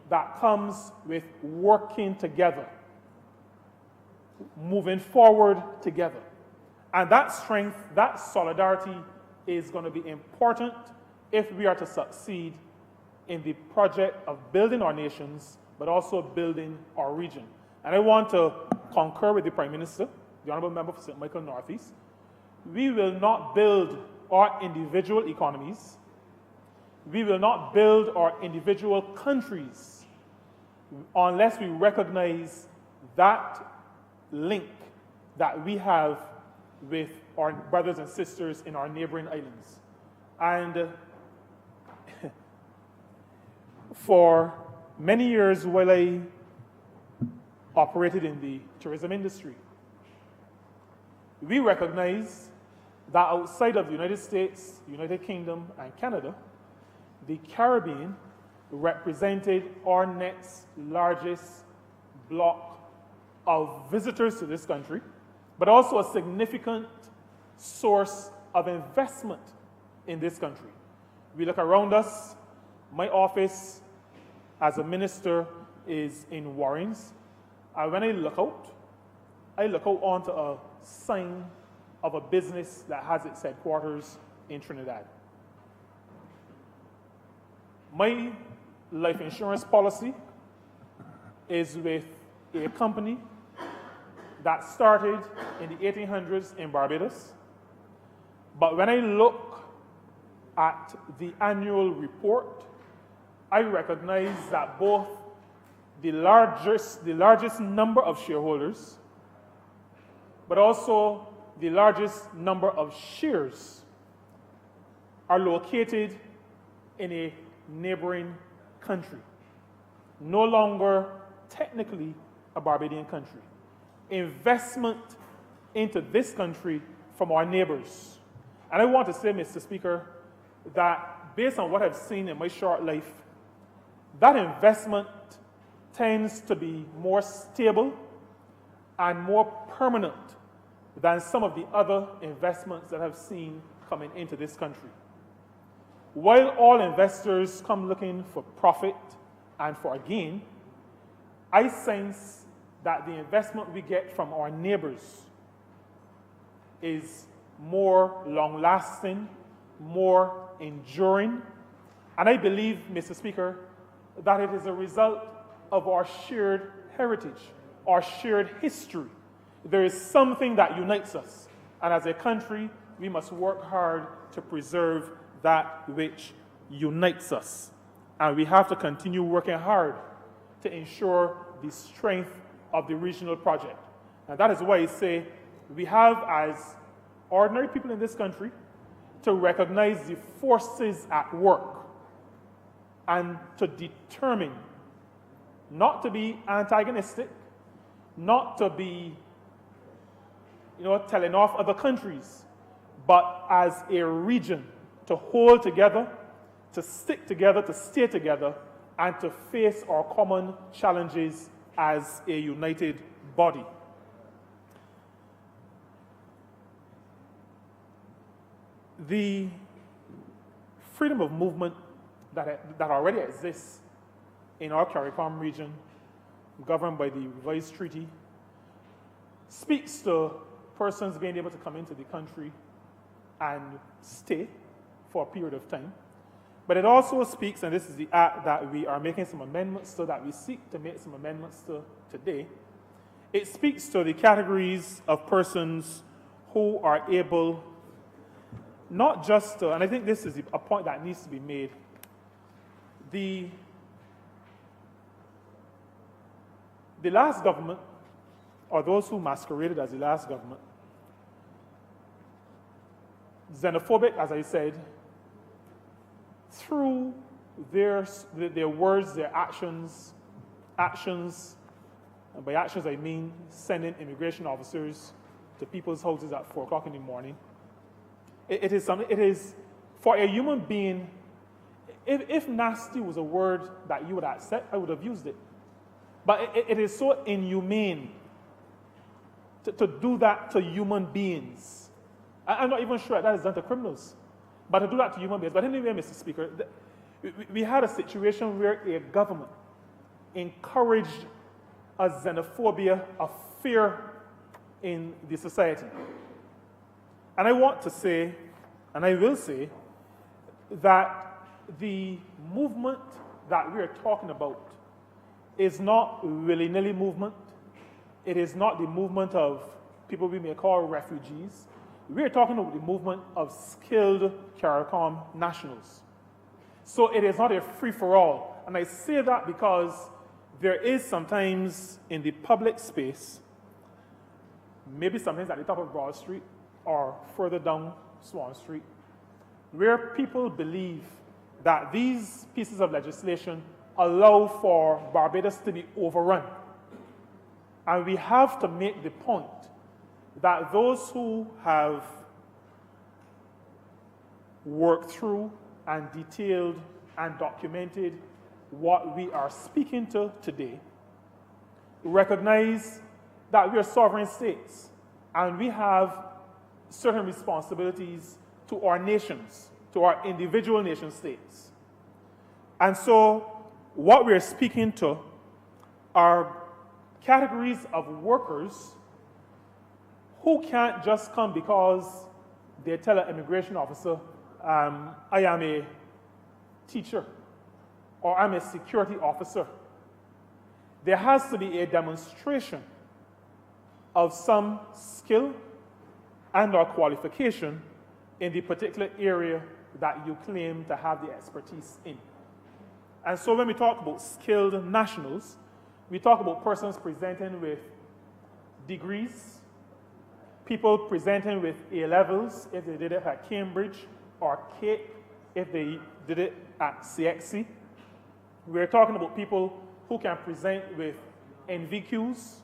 that comes with working together, moving forward together. And that strength, that solidarity is going to be important if we are to succeed in the project of building our nations, but also building our region. And I want to concur with the Prime Minister, the Honourable Member for St. Michael Northeast. We will not build our individual economies. We will not build our individual countries unless we recognize that link that we have with our brothers and sisters in our neighboring islands. And for many years while I operated in the tourism industry, we recognize that outside of the United States, United Kingdom, and Canada, the Caribbean represented our next largest block of visitors to this country, but also a significant source of investment in this country. We look around us. My office as a minister is in Warrens. And when I look out onto a sign of a business that has its headquarters in Trinidad. My life insurance policy is with a company that started in the 1800s in Barbados. But when I look at the annual report, I recognize that both the largest number of shareholders but also the largest number of shares are located in a neighboring country, no longer technically a Barbadian country. Investment into this country from our neighbors. And I want to say, Mr. Speaker, that based on what I've seen in my short life, that investment tends to be more stable and more permanent than some of the other investments that I've seen coming into this country. While all investors come looking for profit and for a gain, I sense that the investment we get from our neighbors is more long-lasting, more enduring, and I believe, Mr. Speaker, that it is a result of our shared heritage, our shared history. There is something that unites us, and as a country, we must work hard to preserve that which unites us. And we have to continue working hard to ensure the strength of the regional project. And that is why I say we have, as ordinary people in this country, to recognize the forces at work and to determine not to be antagonistic, not to be telling off other countries, but as a region to hold together, to stick together, to stay together, and to face our common challenges as a united body. The freedom of movement that already exists in our CARICOM region, governed by the revised treaty, speaks to persons being able to come into the country and stay for a period of time. But it also speaks, and this is the act that we are making some amendments to, that we seek to make some amendments to today. It speaks to the categories of persons who are able not just to, and I think this is a point that needs to be made, the last government, or those who masqueraded as the last government, xenophobic, as I said, through their words, their actions, and by actions I mean sending immigration officers to people's houses at 4 o'clock in the morning. It is for a human being, if nasty was a word that you would accept, I would have used it. But it is so inhumane to do that to human beings. I'm not even sure that is done to criminals, but to do that to human beings. But anyway, Mr. Speaker, we had a situation where a government encouraged a xenophobia, a fear in the society. And I want to say, and I will say, that the movement that we are talking about is not willy-nilly movement. It is not the movement of people we may call refugees. We are talking about the movement of skilled CARICOM nationals. So it is not a free-for-all. And I say that because there is sometimes in the public space, maybe sometimes at the top of Broad Street or further down Swan Street, where people believe that these pieces of legislation allow for Barbados to be overrun. And we have to make the point that those who have worked through and detailed and documented what we are speaking to today recognize that we are sovereign states and we have certain responsibilities to our nations, to our individual nation states. And so what we are speaking to are categories of workers who can't just come because they tell an immigration officer, I am a teacher or I'm a security officer. There has to be a demonstration of some skill and or qualification in the particular area that you claim to have the expertise in. And so when we talk about skilled nationals, we talk about persons presenting with degrees, people presenting with A levels if they did it at Cambridge, or CAPE if they did it at CXC. We're talking about people who can present with NVQs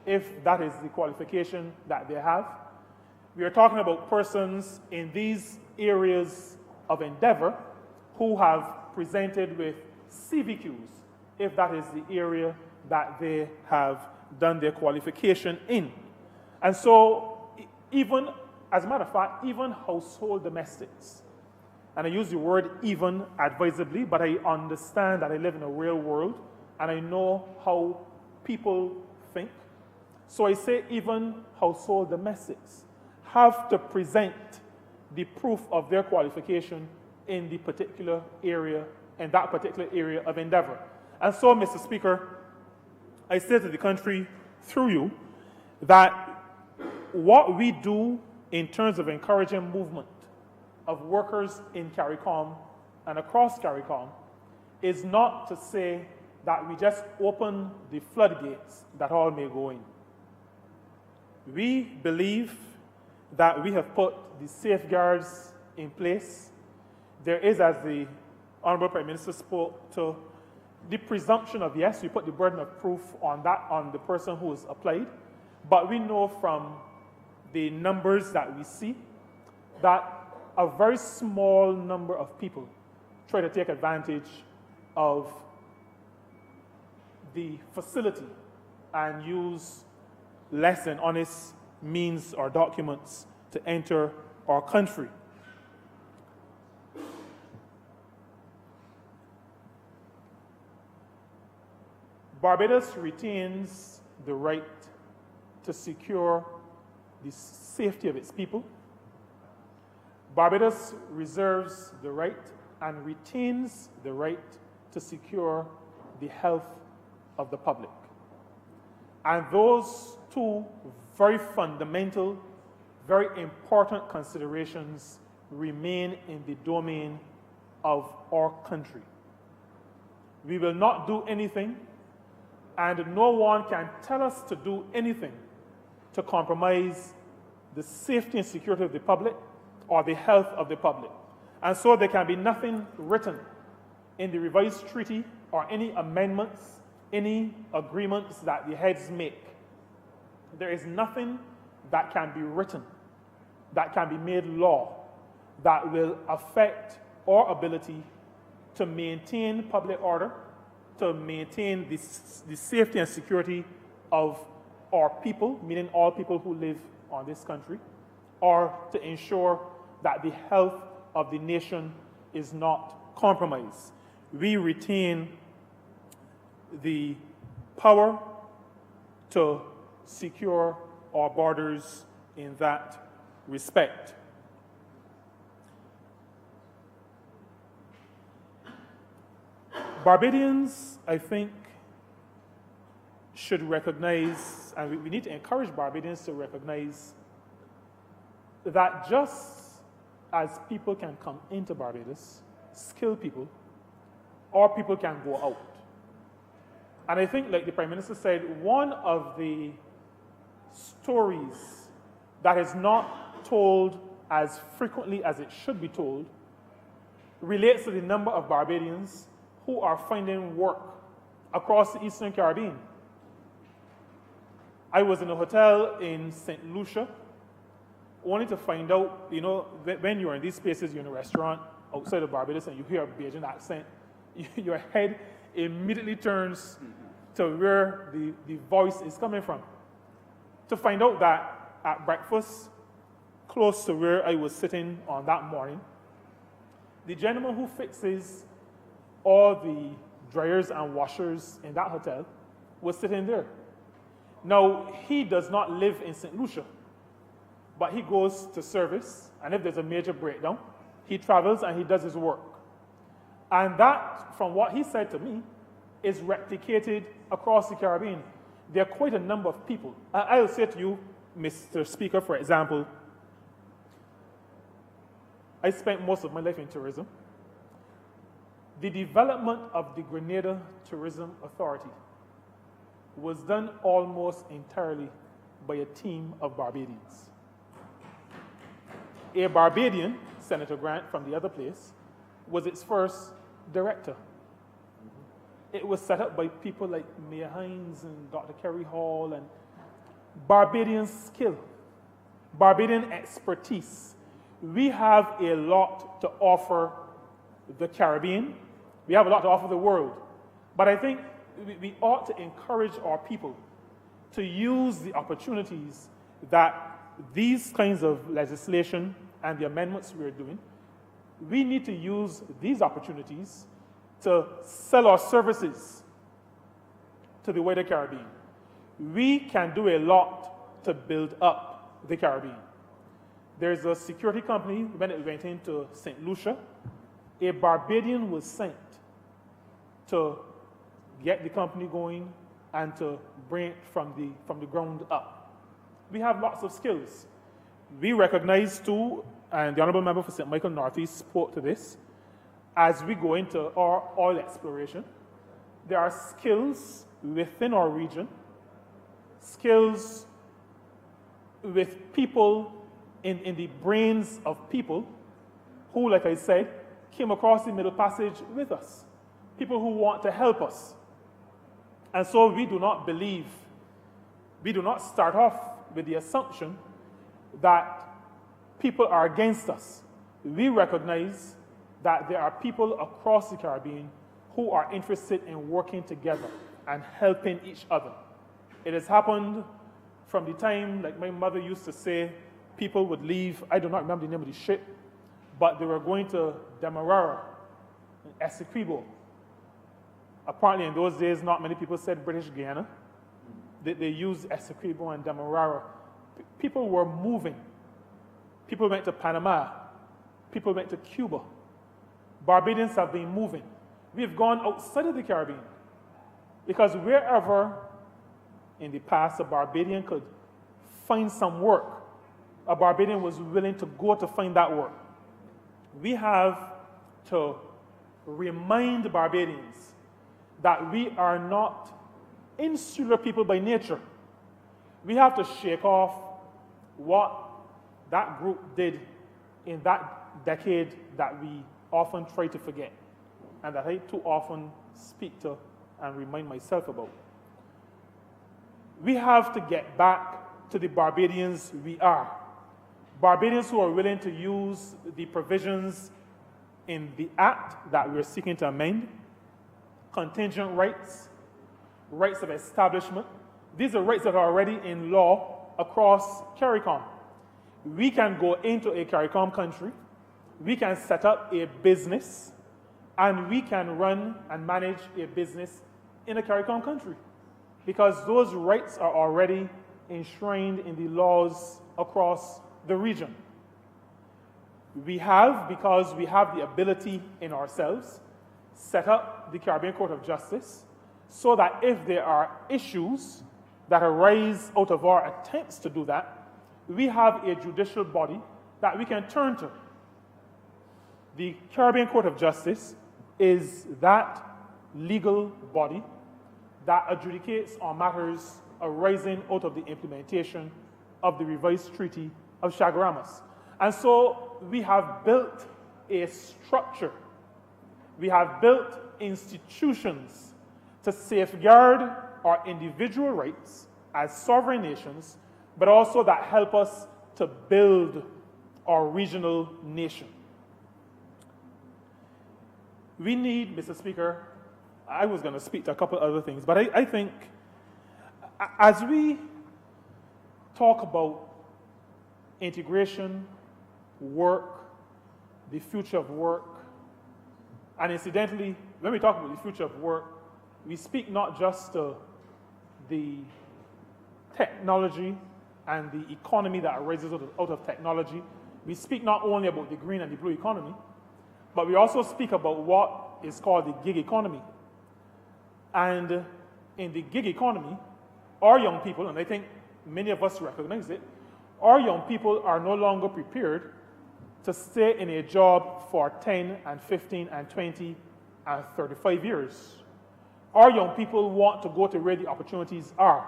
if that is the qualification that they have. We are talking about persons in these areas of endeavor who have presented with CVQs if that is the area that they have done their qualification in. And so even, as a matter of fact, even household domestics, and I use the word even advisedly, but I understand that I live in a real world and I know how people think. So I say even household domestics have to present the proof of their qualification in the particular area, in that particular area of endeavor. And so, Mr. Speaker, I say to the country through you that what we do in terms of encouraging movement of workers in CARICOM and across CARICOM is not to say that we just open the floodgates that all may go in. We believe that we have put the safeguards in place. There is, as the Honorable Prime Minister spoke to, the presumption of yes, we put the burden of proof on that, on the person who has applied, but we know from the numbers that we see that a very small number of people try to take advantage of the facility and use less than honest means or documents to enter our country. Barbados retains the right to secure the safety of its people. Barbados reserves the right and retains the right to secure the health of the public. And those two very fundamental, very important considerations remain in the domain of our country. We will not do anything, and no one can tell us to do anything to compromise the safety and security of the public or the health of the public. And so there can be nothing written in the revised treaty or any amendments, any agreements that the heads make. There is nothing that can be written, that can be made law, that will affect our ability to maintain public order, to maintain the safety and security of our people, meaning all people who live on this country, or to ensure that the health of the nation is not compromised. We retain the power to secure our borders in that respect. Barbadians, I think, should recognize, and we need to encourage Barbadians to recognize that just as people can come into Barbados, skilled people, or people can go out. And I think, like the Prime Minister said, one of the stories that is not told as frequently as it should be told relates to the number of Barbadians who are finding work across the Eastern Caribbean. I was in a hotel in St. Lucia, only to find out, you know, when you're in these places, you're in a restaurant outside of Barbados and you hear a Bajan accent, your head immediately turns to where the voice is coming from. To find out that at breakfast, close to where I was sitting on that morning, the gentleman who fixes all the dryers and washers in that hotel was sitting there. Now, he does not live in St. Lucia, but he goes to service, and if there's a major breakdown, he travels and he does his work. And that, from what he said to me, is replicated across the Caribbean. There are quite a number of people. I'll say to you, Mr. Speaker, for example, I spent most of my life in tourism. The development of the Grenada Tourism Authority was done almost entirely by a team of Barbadians. A Barbadian, Senator Grant from the other place, was its first director. It was set up by people like Mayor Hines and Dr. Kerry Hall, and Barbadian skill, Barbadian expertise. We have a lot to offer the Caribbean. We have a lot to offer the world. But I think we ought to encourage our people to use the opportunities that these kinds of legislation and the amendments we're doing, we need to use these opportunities to sell our services to the wider Caribbean. We can do a lot to build up the Caribbean. There's a security company, when it went into St. Lucia, a Barbadian was sent to get the company going and to bring it from the ground up. We have lots of skills. We recognize too, and the Honorable Member for St. Michael Northeast spoke to this, as we go into our oil exploration, there are skills within our region, skills with people in the brains of people who, like I said, came across the Middle Passage with us, people who want to help us. And so we do not start off with the assumption that people are against us. We recognize that there are people across the Caribbean who are interested in working together and helping each other. It has happened from the time, like my mother used to say, people would leave, I do not remember the name of the ship, but they were going to Demerara, Essequibo. Apparently in those days, not many people said British Guiana. They used Essequibo and Demerara. People were moving. People went to Panama. People went to Cuba. Barbadians have been moving. We've gone outside of the Caribbean because wherever in the past a Barbadian could find some work, a Barbadian was willing to go to find that work. We have to remind Barbadians that we are not insular people by nature. We have to shake off what that group did in that decade that we often try to forget and that I too often speak to and remind myself about. We have to get back to the Barbadians we are. Barbadians who are willing to use the provisions in the act that we're seeking to amend, contingent rights, rights of establishment. These are rights that are already in law across CARICOM. We can go into a CARICOM country, we can set up a business, and we can run and manage a business in a CARICOM country because those rights are already enshrined in the laws across the region. We have, because we have the ability in ourselves, set up the Caribbean Court of Justice so that if there are issues that arise out of our attempts to do that, we have a judicial body that we can turn to. The Caribbean Court of Justice is that legal body that adjudicates on matters arising out of the implementation of the revised Treaty of Chaguaramas. And so we have built a structure, we have built institutions to safeguard our individual rights as sovereign nations, but also that help us to build our regional nation. We need, Mr. Speaker, I was going to speak to a couple other things, but I think as we talk about integration, work, the future of work, and incidentally, when we talk about the future of work, we speak not just to the technology and the economy that arises out of technology. We speak not only about the green and the blue economy, but we also speak about what is called the gig economy. And in the gig economy, our young people, and I think many of us recognize it, our young people are no longer prepared to stay in a job for 10 and 15 and 20 and 35 years. Our young people want to go to where the opportunities are.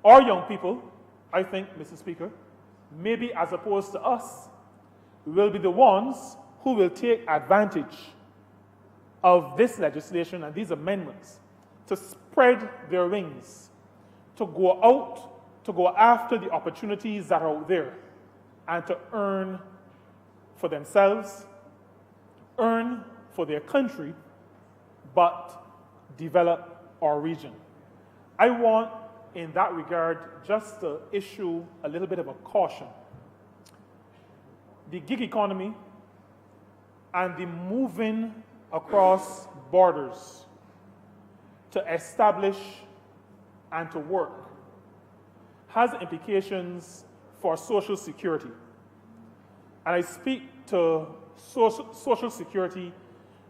Our young people I think, Mr. Speaker, maybe as opposed to us, will be the ones who will take advantage of this legislation and these amendments to spread their wings, to go out, to go after the opportunities that are out there, and to earn for themselves, earn for their country, but develop our region. I want, in that regard, just to issue a little bit of a caution. The gig economy and the moving across borders to establish and to work has implications for social security. And I speak to social security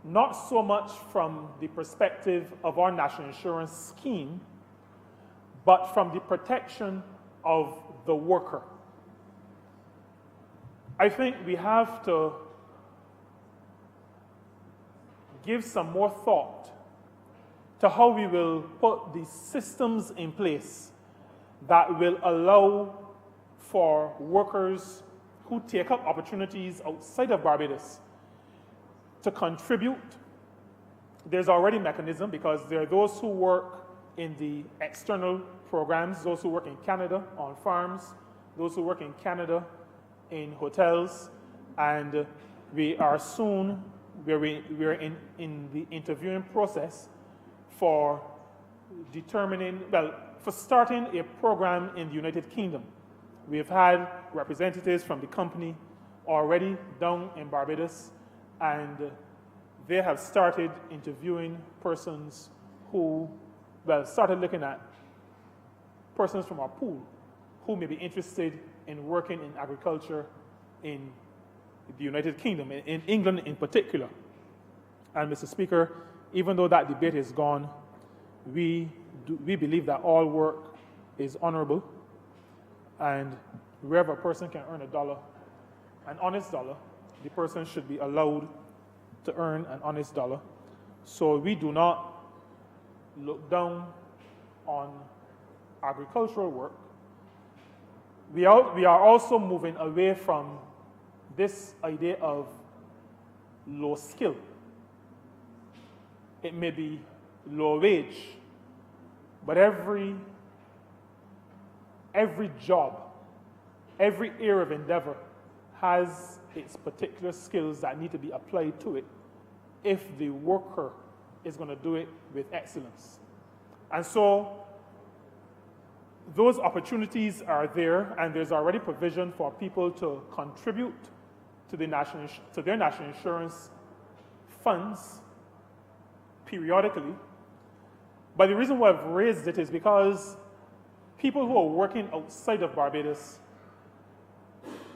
not so much from the perspective of our national insurance scheme, but from the protection of the worker. I think we have to give some more thought to how we will put the systems in place that will allow for workers who take up opportunities outside of Barbados to contribute. There's already a mechanism because there are those who work in the external programs, those who work in Canada on farms, those who work in Canada in hotels, and we are soon, we're in the interviewing process for determining, well, for starting a program in the United Kingdom. We have had representatives from the company already down in Barbados, and they have started interviewing persons who, well, started looking at persons from our pool who may be interested in working in agriculture in the United Kingdom, in England in particular. And Mr. Speaker, even though that debate is gone, we believe that all work is honorable, and wherever a person can earn a dollar, an honest dollar, the person should be allowed to earn an honest dollar. So we do not look down on agricultural work. We are also moving away from this idea of low skill. It may be low wage, but every job, every area of endeavor has its particular skills that need to be applied to it if the worker is going to do it with excellence. And so those opportunities are there, and there's already provision for people to contribute to their national insurance funds periodically. But the reason why I've raised it is because people who are working outside of Barbados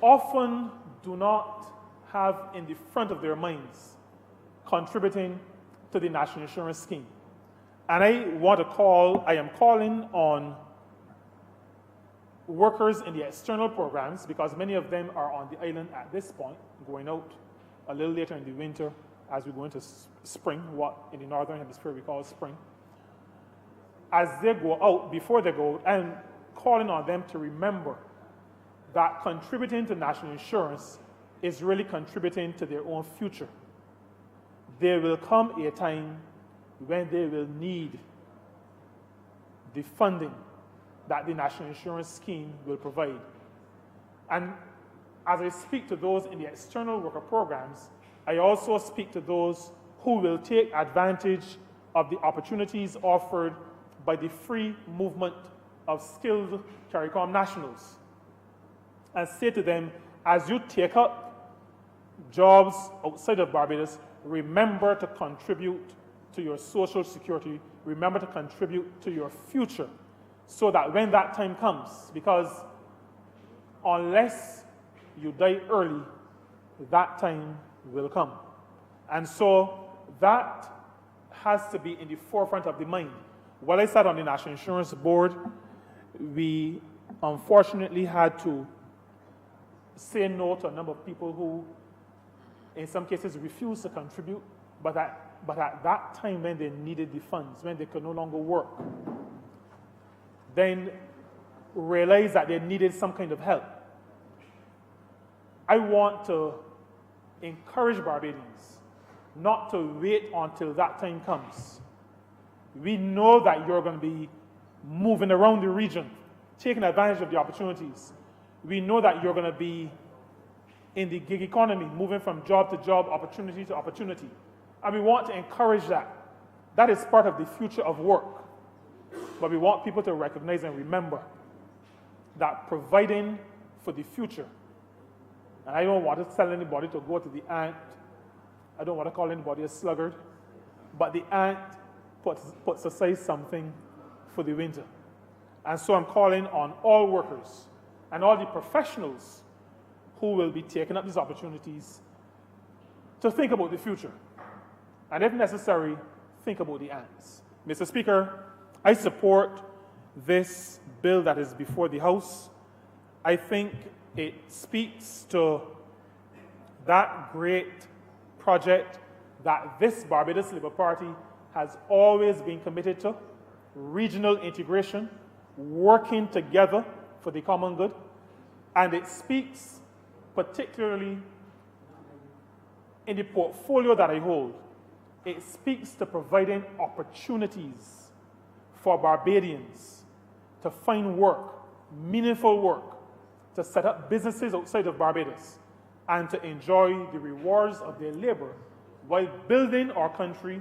often do not have in the front of their minds contributing to the national insurance scheme. And I am calling on workers in the external programs, because many of them are on the island at this point, going out a little later in the winter as we go into spring, what in the northern hemisphere we call spring. As they go out, before they go out, I'm calling on them to remember that contributing to national insurance is really contributing to their own future. There will come a time when they will need the funding that the national insurance scheme will provide. And as I speak to those in the external worker programs, I also speak to those who will take advantage of the opportunities offered by the free movement of skilled CARICOM nationals, and say to them, as you take up jobs outside of Barbados, remember to contribute to your social security, remember to contribute to your future, so that when that time comes, because unless you die early, that time will come. And so that has to be in the forefront of the mind. While I sat on the National Insurance Board, we unfortunately had to say no to a number of people who, in some cases, refused to contribute, but at that time when they needed the funds, when they could no longer work, then realized that they needed some kind of help. I want to encourage Barbadians not to wait until that time comes. We know that you're going to be moving around the region, taking advantage of the opportunities. We know that you're going to be in the gig economy, moving from job to job, opportunity to opportunity. And we want to encourage that. That is part of the future of work. But we want people to recognize and remember that providing for the future, and I don't want to tell anybody to go to the ant, I don't want to call anybody a sluggard, but the ant puts aside something for the winter. And so I'm calling on all workers and all the professionals who will be taking up these opportunities to think about the future. And if necessary, think about the ants. Mr. Speaker, I support this bill that is before the House. I think it speaks to that great project that this Barbados Labour Party has always been committed to, regional integration, working together for the common good, and it speaks particularly in the portfolio that I hold, it speaks to providing opportunities for Barbadians to find work, meaningful work, to set up businesses outside of Barbados, and to enjoy the rewards of their labor while building our country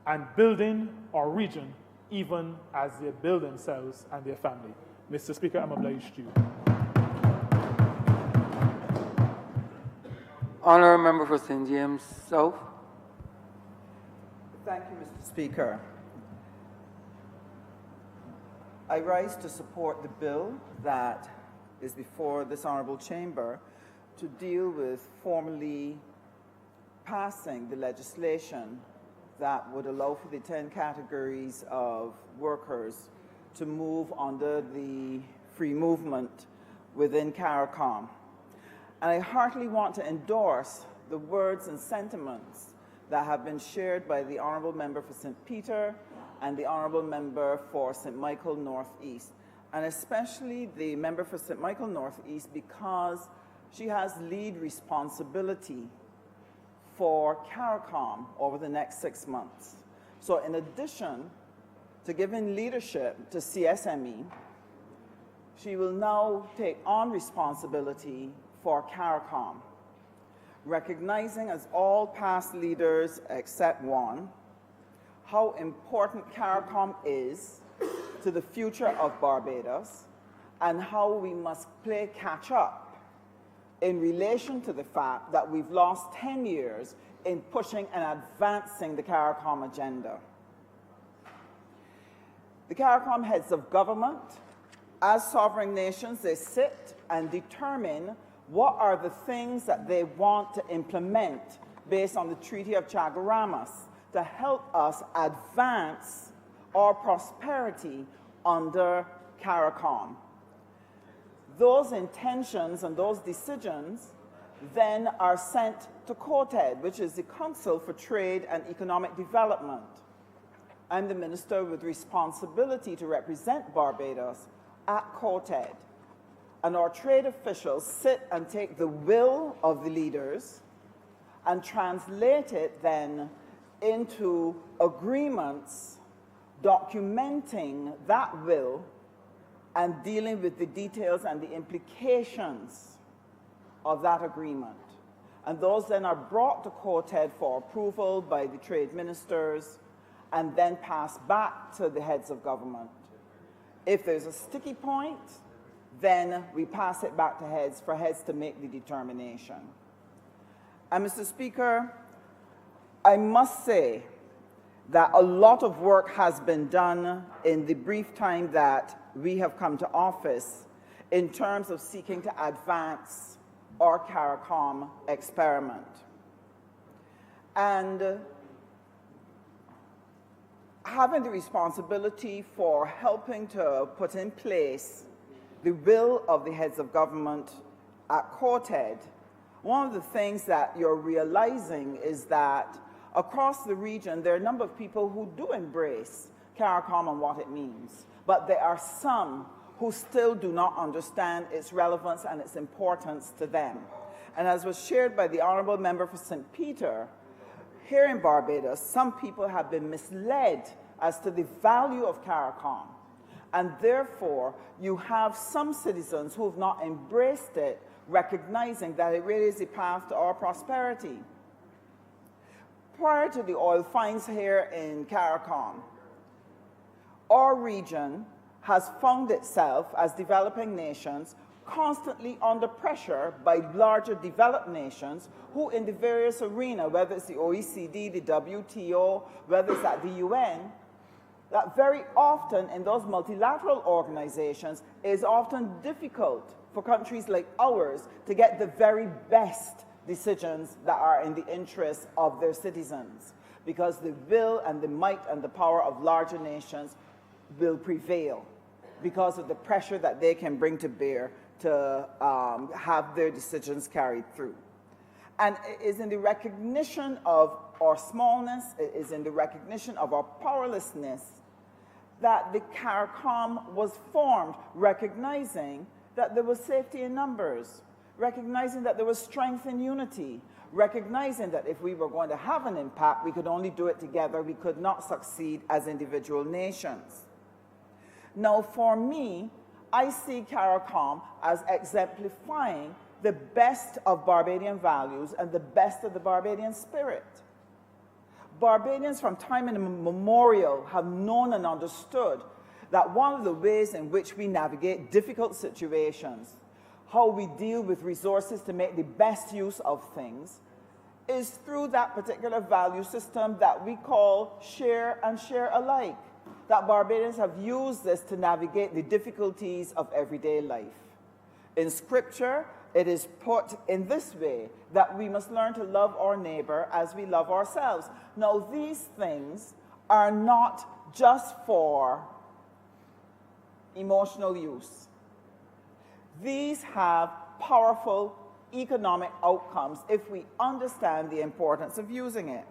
and building our region, even as they build themselves and their family. Mr. Speaker, I'm obliged to you. Honourable Member for St. James South. Thank you, Mr. Speaker. I rise to support the bill that is before this honourable chamber to deal with formally passing the legislation that would allow for the 10 categories of workers to move under the free movement within CARICOM. And I heartily want to endorse the words and sentiments that have been shared by the Honourable Member for St. Peter and the Honourable Member for St. Michael North East, and especially the Member for St. Michael North East because she has lead responsibility for CARICOM over the next 6 months. So in addition to giving leadership to CSME, she will now take on responsibility for CARICOM, recognizing, as all past leaders except one, how important CARICOM is to the future of Barbados and how we must play catch-up in relation to the fact that we've lost 10 years in pushing and advancing the CARICOM agenda. The CARICOM heads of government, as sovereign nations, they sit and determine what are the things that they want to implement based on the Treaty of Chaguaramas to help us advance our prosperity under CARICOM. Those intentions and those decisions then are sent to COTED, which is the Council for Trade and Economic Development. I'm the minister with responsibility to represent Barbados at COTED. And our trade officials sit and take the will of the leaders and translate it then into agreements documenting that will and dealing with the details and the implications of that agreement. And those then are brought to COTED for approval by the trade ministers and then passed back to the heads of government. If there's a sticky point, then we pass it back to heads for heads to make the determination. And Mr. Speaker, I must say that a lot of work has been done in the brief time that we have come to office in terms of seeking to advance our CARICOM experiment. And having the responsibility for helping to put in place the will of the heads of government at COTED, one of the things that you're realizing is that across the region, there are a number of people who do embrace CARICOM and what it means. But there are some who still do not understand its relevance and its importance to them. And as was shared by the Honourable Member for St. Peter, here in Barbados, some people have been misled as to the value of CARICOM. And therefore, you have some citizens who have not embraced it, recognizing that it really is a path to our prosperity. Prior to the oil finds here in CARICOM, our region has found itself as developing nations constantly under pressure by larger developed nations who in the various arena, whether it's the OECD, the WTO, whether it's at the UN, that very often in those multilateral organizations is often difficult for countries like ours to get the very best decisions that are in the interest of their citizens, because the will and the might and the power of larger nations will prevail because of the pressure that they can bring to bear to have their decisions carried through. And it is in the recognition of our smallness, it is in the recognition of our powerlessness that the CARICOM was formed, recognizing that there was safety in numbers, recognizing that there was strength in unity, recognizing that if we were going to have an impact, we could only do it together. We could not succeed as individual nations. Now, for me, I see CARICOM as exemplifying the best of Barbadian values and the best of the Barbadian spirit. Barbadians from time immemorial have known and understood that one of the ways in which we navigate difficult situations, how we deal with resources to make the best use of things, is through that particular value system that we call share and share alike. That Barbadians have used this to navigate the difficulties of everyday life. In Scripture, it is put in this way, that we must learn to love our neighbor as we love ourselves. Now, these things are not just for emotional use. These have powerful economic outcomes if we understand the importance of using it.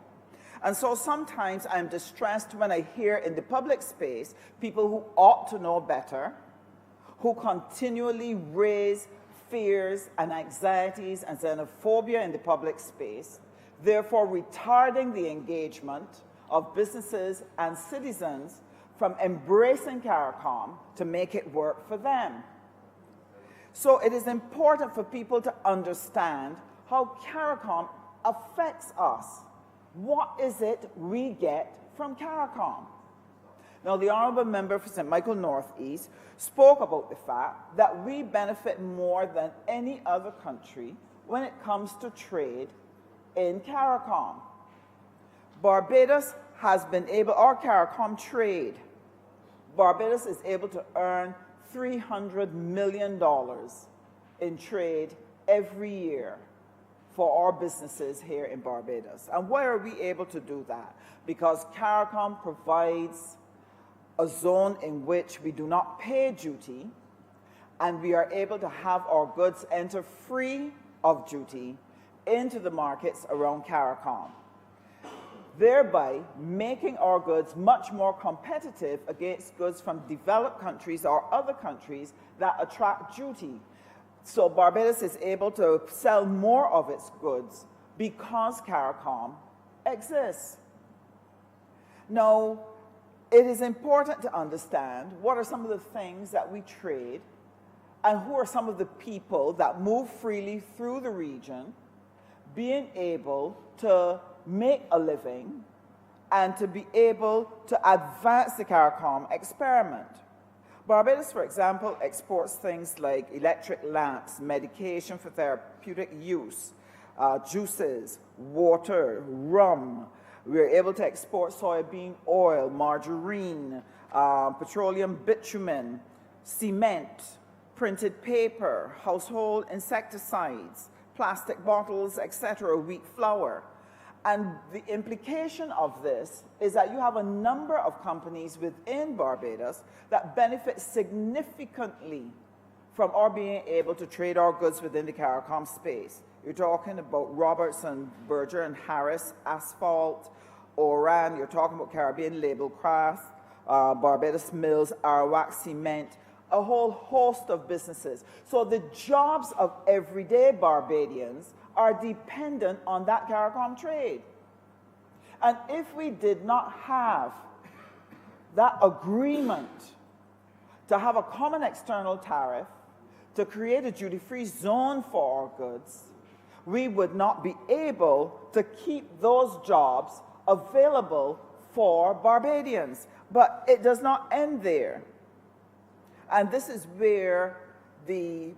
And so sometimes I'm distressed when I hear in the public space people who ought to know better, who continually raise fears and anxieties and xenophobia in the public space, therefore retarding the engagement of businesses and citizens from embracing CARICOM to make it work for them. So it is important for people to understand how CARICOM affects us. What is it we get from CARICOM? Now, the Honourable Member for St. Michael Northeast spoke about the fact that we benefit more than any other country when it comes to trade in CARICOM. Barbados has been able, our CARICOM trade, Barbados is able to earn $300 million in trade every year for our businesses here in Barbados. And why are we able to do that? Because CARICOM provides a zone in which we do not pay duty, and we are able to have our goods enter free of duty into the markets around CARICOM, thereby making our goods much more competitive against goods from developed countries or other countries that attract duty. So Barbados is able to sell more of its goods because CARICOM exists. Now, it is important to understand what are some of the things that we trade and who are some of the people that move freely through the region, being able to make a living and to be able to advance the CARICOM experiment. Barbados, for example, exports things like electric lamps, medication for therapeutic use, juices, water, rum. We're able to export soybean oil, margarine, petroleum bitumen, cement, printed paper, household insecticides, plastic bottles, etc., wheat flour. And the implication of this is that you have a number of companies within Barbados that benefit significantly from our being able to trade our goods within the CARICOM space. You're talking about Robertson, Berger and Harris, Asphalt, Oran, you're talking about Caribbean Label Craft, Barbados Mills, Arawak Cement, a whole host of businesses. So the jobs of everyday Barbadians are dependent on that CARICOM trade. And if we did not have that agreement to have a common external tariff, to create a duty-free zone for our goods, we would not be able to keep those jobs available for Barbadians. But it does not end there. And this is where the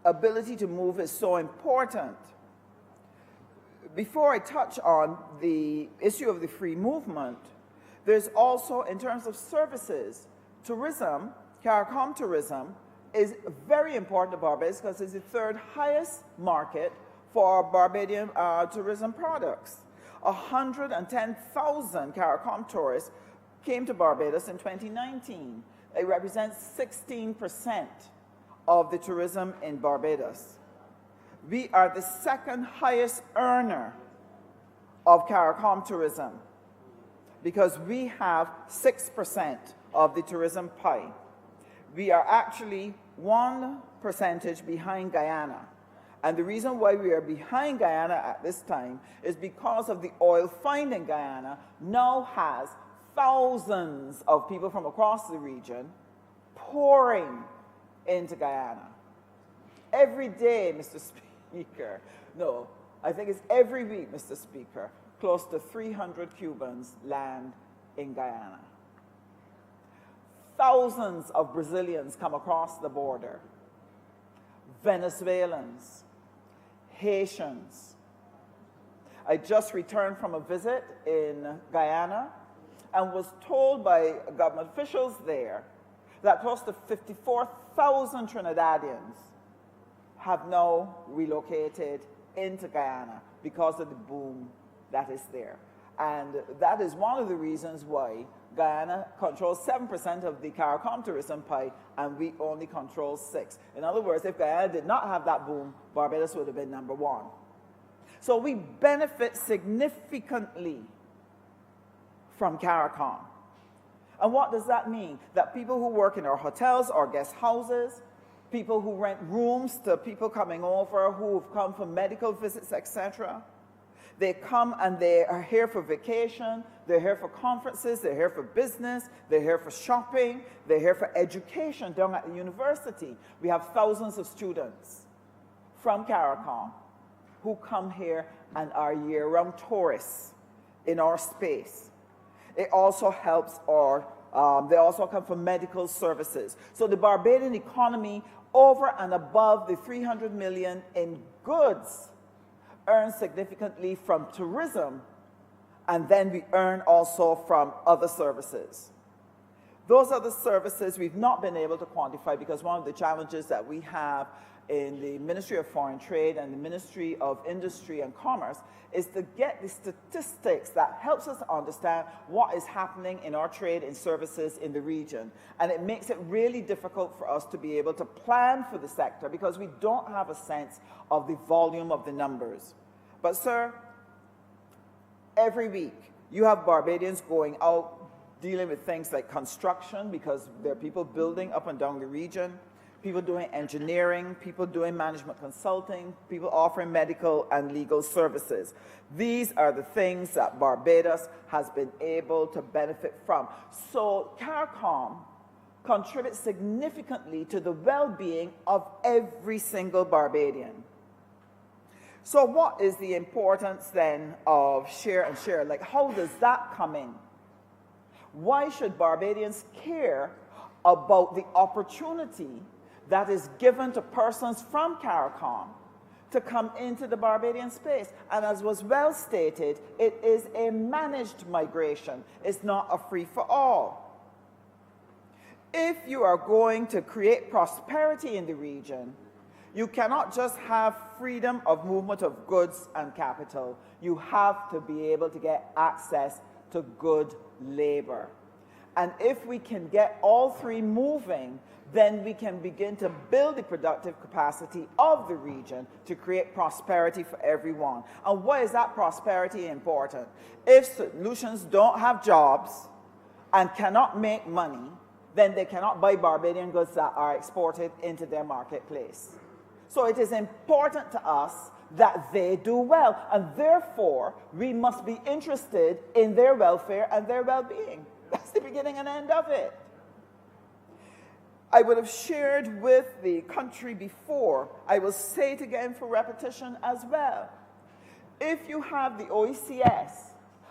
ability to move is so important. Before I touch on the issue of the free movement, there's also, in terms of services, tourism, CARICOM tourism, is very important to Barbados because it's the third highest market for Barbadian tourism products. 110,000 CARICOM tourists came to Barbados in 2019. It represents 16% of the tourism in Barbados. We are the second highest earner of CARICOM tourism because we have 6% of the tourism pie. We are actually 1% behind Guyana. And the reason why we are behind Guyana at this time is because of the oil find in Guyana now has thousands of people from across the region pouring into Guyana. Every day, Mr. Speaker, no, I think it's every week, Mr. Speaker, close to 300 Cubans land in Guyana. Thousands of Brazilians come across the border. Venezuelans, Haitians. I just returned from a visit in Guyana and was told by government officials there that close to 54,000 Trinidadians have now relocated into Guyana because of the boom that is there. And that is one of the reasons why Guyana controls 7% of the CARICOM tourism pie, and we only control 6%. In other words, if Guyana did not have that boom, Barbados would have been number 1. So we benefit significantly from CARICOM. And what does that mean? That people who work in our hotels or guest houses, people who rent rooms to people coming over who have come for medical visits, etc., they come and they are here for vacation, they're here for conferences, they're here for business, they're here for shopping, they're here for education down at the university. We have thousands of students from CARICOM who come here and are year-round tourists in our space. It also helps our, they also come for medical services. So the Barbadian economy, over and above the 300 million in goods, earn significantly from tourism, and then we earn also from other services. Those other services we've not been able to quantify because one of the challenges that we have in the Ministry of Foreign Trade and the Ministry of Industry and Commerce is to get the statistics that helps us to understand what is happening in our trade and services in the region. And it makes it really difficult for us to be able to plan for the sector because we don't have a sense of the volume of the numbers. But sir, every week you have Barbadians going out dealing with things like construction because there are people building up and down the region, people doing engineering, people doing management consulting, people offering medical and legal services. These are the things that Barbados has been able to benefit from. So CARICOM contributes significantly to the well-being of every single Barbadian. So what is the importance then of share and share? Like, how does that come in? Why should Barbadians care about the opportunity that is given to persons from CARICOM to come into the Barbadian space? And as was well stated, it is a managed migration. It's not a free-for-all. If you are going to create prosperity in the region, you cannot just have freedom of movement of goods and capital. You have to be able to get access to good labor. And if we can get all three moving, then we can begin to build the productive capacity of the region to create prosperity for everyone. And why is that prosperity important? If solutions don't have jobs and cannot make money, then they cannot buy Barbadian goods that are exported into their marketplace. So it is important to us that they do well, and therefore we must be interested in their welfare and their well-being. That's the beginning and end of it. I would have shared with the country before. I will say it again for repetition as well. If you have the OECS,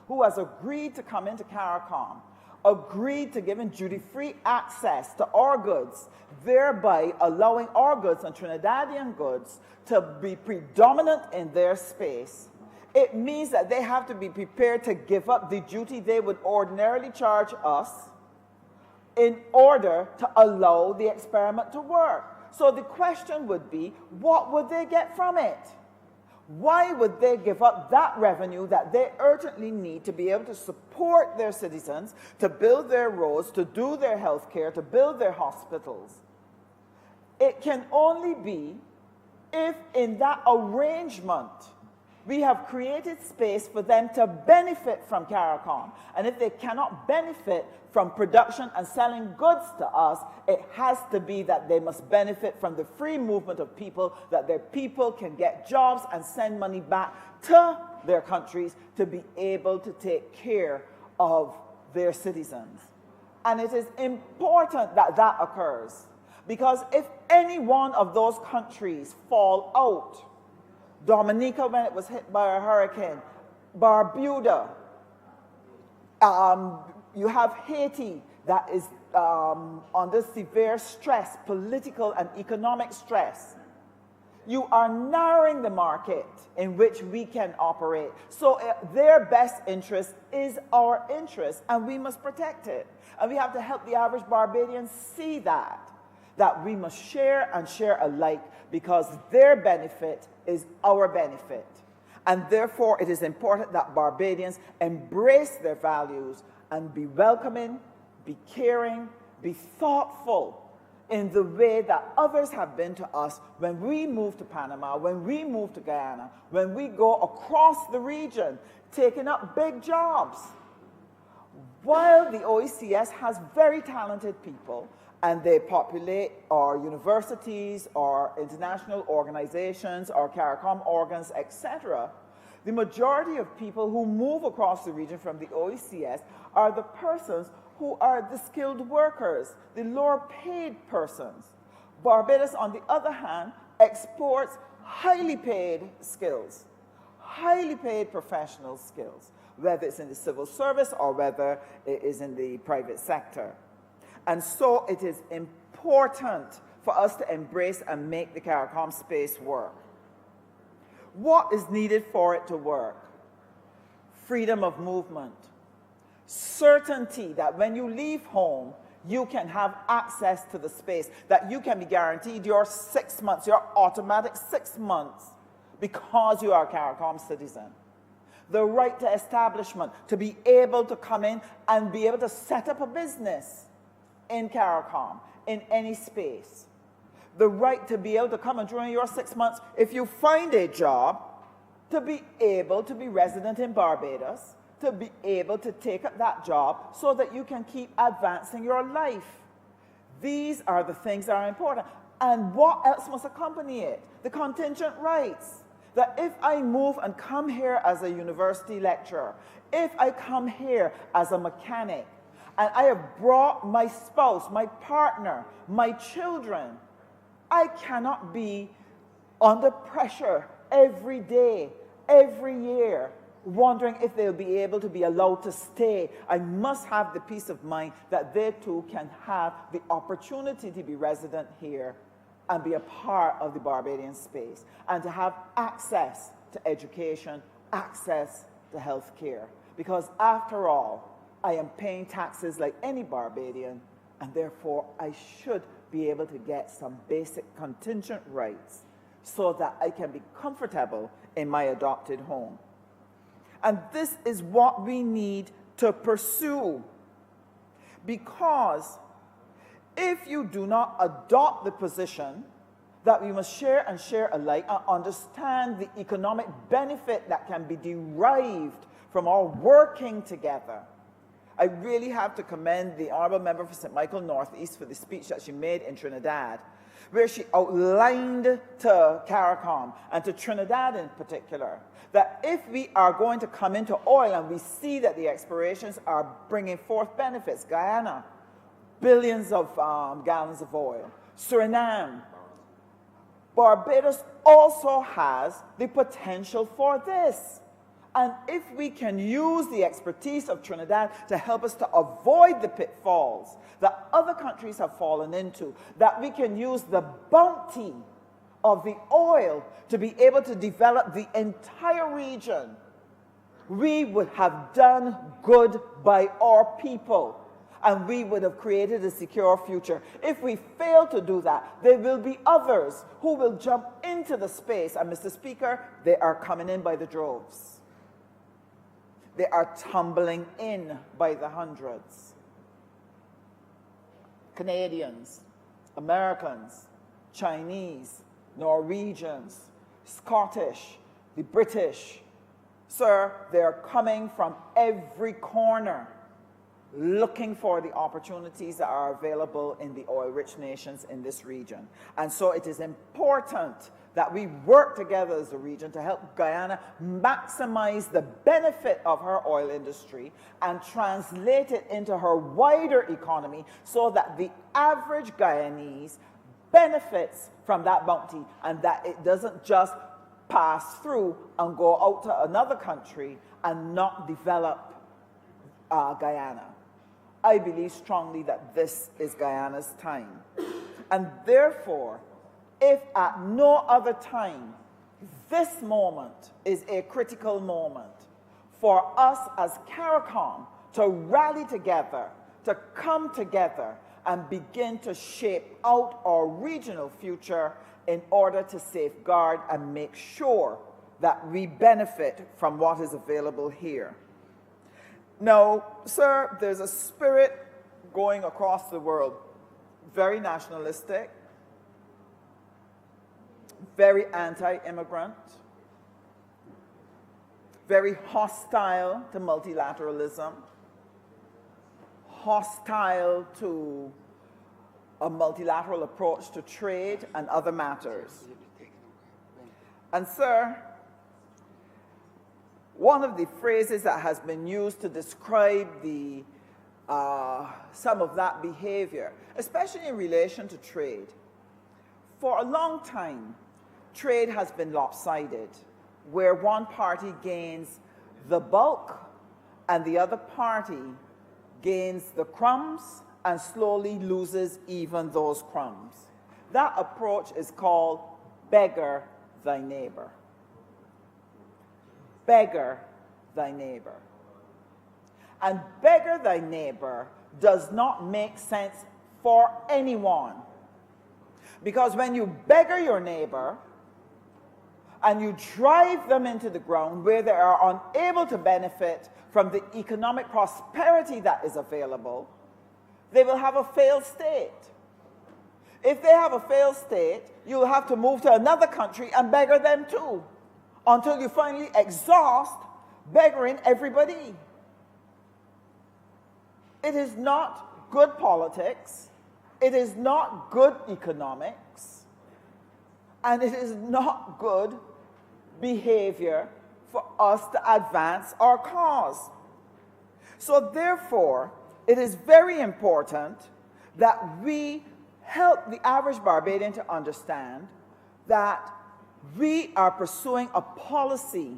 who has agreed to come into CARICOM, agreed to giving duty-free access to our goods, thereby allowing our goods and Trinidadian goods to be predominant in their space, it means that they have to be prepared to give up the duty they would ordinarily charge us in order to allow the experiment to work. So the question would be, what would they get from it? Why would they give up that revenue that they urgently need to be able to support their citizens, to build their roads, to do their health care, to build their hospitals? It can only be if in that arrangement we have created space for them to benefit from CARICOM. And if they cannot benefit from production and selling goods to us, it has to be that they must benefit from the free movement of people, that their people can get jobs and send money back to their countries to be able to take care of their citizens. And it is important that that occurs, because if any one of those countries fall out, Dominica when it was hit by a hurricane, Barbuda, you have Haiti that is under severe stress, political and economic stress. You are narrowing the market in which we can operate. So their best interest is our interest, and we must protect it. And we have to help the average Barbadian see that we must share and share alike, because their benefit is our benefit. And therefore, it is important that Barbadians embrace their values and be welcoming, be caring, be thoughtful in the way that others have been to us when we move to Panama, when we move to Guyana, when we go across the region, taking up big jobs. While the OECS has very talented people, and they populate our universities, our international organizations, our CARICOM organs, etc., the majority of people who move across the region from the OECS are the persons who are the skilled workers, the lower paid persons. Barbados, on the other hand, exports highly paid skills, highly paid professional skills, whether it's in the civil service or whether it is in the private sector. And so it is important for us to embrace and make the CARICOM space work. What is needed for it to work? Freedom of movement. Certainty that when you leave home, you can have access to the space, that you can be guaranteed your 6 months, your automatic 6 months, because you are a CARICOM citizen. The right to establishment, to be able to come in and be able to set up a business in CARICOM, in any space. The right to be able to come and during your 6 months, if you find a job, to be able to be resident in Barbados, to be able to take up that job so that you can keep advancing your life. These are the things that are important. And what else must accompany it? The contingent rights. That if I move and come here as a university lecturer, if I come here as a mechanic, and I have brought my spouse, my partner, my children, I cannot be under pressure every day, every year, wondering if they'll be able to be allowed to stay. I must have the peace of mind that they too can have the opportunity to be resident here and be a part of the Barbadian space, and to have access to education, access to health care. Because after all, I am paying taxes like any Barbadian, and therefore I should be able to get some basic contingent rights so that I can be comfortable in my adopted home. And this is what we need to pursue, because if you do not adopt the position that we must share and share alike and understand the economic benefit that can be derived from our working together, I really have to commend the Honourable Member for St. Michael Northeast for the speech that she made in Trinidad, where she outlined to CARICOM and to Trinidad in particular, that if we are going to come into oil and we see that the explorations are bringing forth benefits, Guyana, billions of gallons of oil, Suriname, Barbados also has the potential for this. And if we can use the expertise of Trinidad to help us to avoid the pitfalls that other countries have fallen into, that we can use the bounty of the oil to be able to develop the entire region, we would have done good by our people, and we would have created a secure future. If we fail to do that, there will be others who will jump into the space. And Mr. Speaker, they are coming in by the droves. They are tumbling in by the hundreds. Canadians, Americans, Chinese, Norwegians, Scottish, the British. Sir, they are coming from every corner looking for the opportunities that are available in the oil-rich nations in this region. And so it is important that we work together as a region to help Guyana maximize the benefit of her oil industry and translate it into her wider economy so that the average Guyanese benefits from that bounty and that it doesn't just pass through and go out to another country and not develop Guyana. I believe strongly that this is Guyana's time. And therefore, if at no other time, this moment is a critical moment for us as CARICOM to rally together, to come together and begin to shape out our regional future in order to safeguard and make sure that we benefit from what is available here. Now, sir, there's a spirit going across the world, very nationalistic, very anti-immigrant, very hostile to multilateralism, hostile to a multilateral approach to trade and other matters. And sir, one of the phrases that has been used to describe some of that behavior, especially in relation to trade, for a long time, trade has been lopsided, where one party gains the bulk and the other party gains the crumbs and slowly loses even those crumbs. That approach is called beggar thy neighbor. Beggar thy neighbor. And beggar thy neighbor does not make sense for anyone. Because when you beggar your neighbor and you drive them into the ground where they are unable to benefit from the economic prosperity that is available, they will have a failed state. If they have a failed state, you'll have to move to another country and beggar them too, until you finally exhaust beggaring everybody. It is not good politics, it is not good economics, and it is not good behavior for us to advance our cause. So therefore, it is very important that we help the average Barbadian to understand that we are pursuing a policy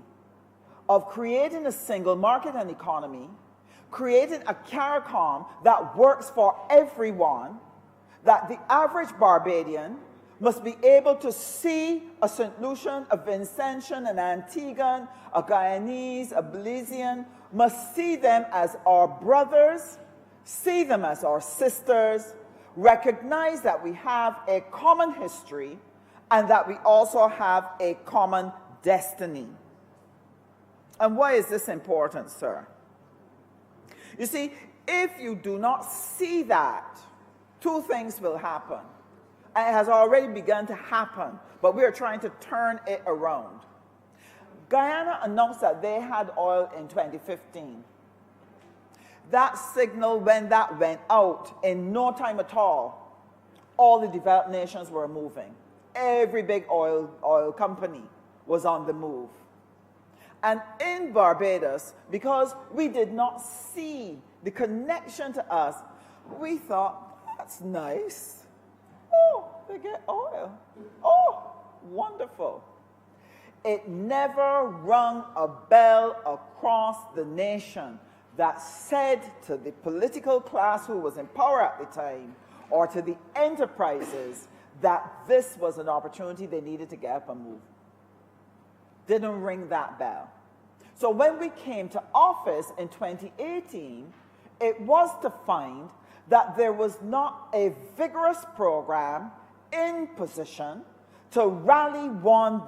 of creating a single market and economy, creating a CARICOM that works for everyone, that the average Barbadian must be able to see a St. Lucian, a Vincentian, an Antiguan, a Guyanese, a Belizean, must see them as our brothers, see them as our sisters, recognize that we have a common history and that we also have a common destiny. And why is this important, sir? You see, if you do not see that, two things will happen. And it has already begun to happen, but we are trying to turn it around. Guyana announced that they had oil in 2015. That signal, when that went out, in no time at all the developed nations were moving. Every big oil company was on the move. And in Barbados, because we did not see the connection to us, we thought, that's nice. Oh, they get oil. Oh, wonderful. It never rung a bell across the nation that said to the political class who was in power at the time, or to the enterprises, that this was an opportunity they needed to get up and move. Didn't ring that bell. So when we came to office in 2018, it was to find that there was not a vigorous program in position to rally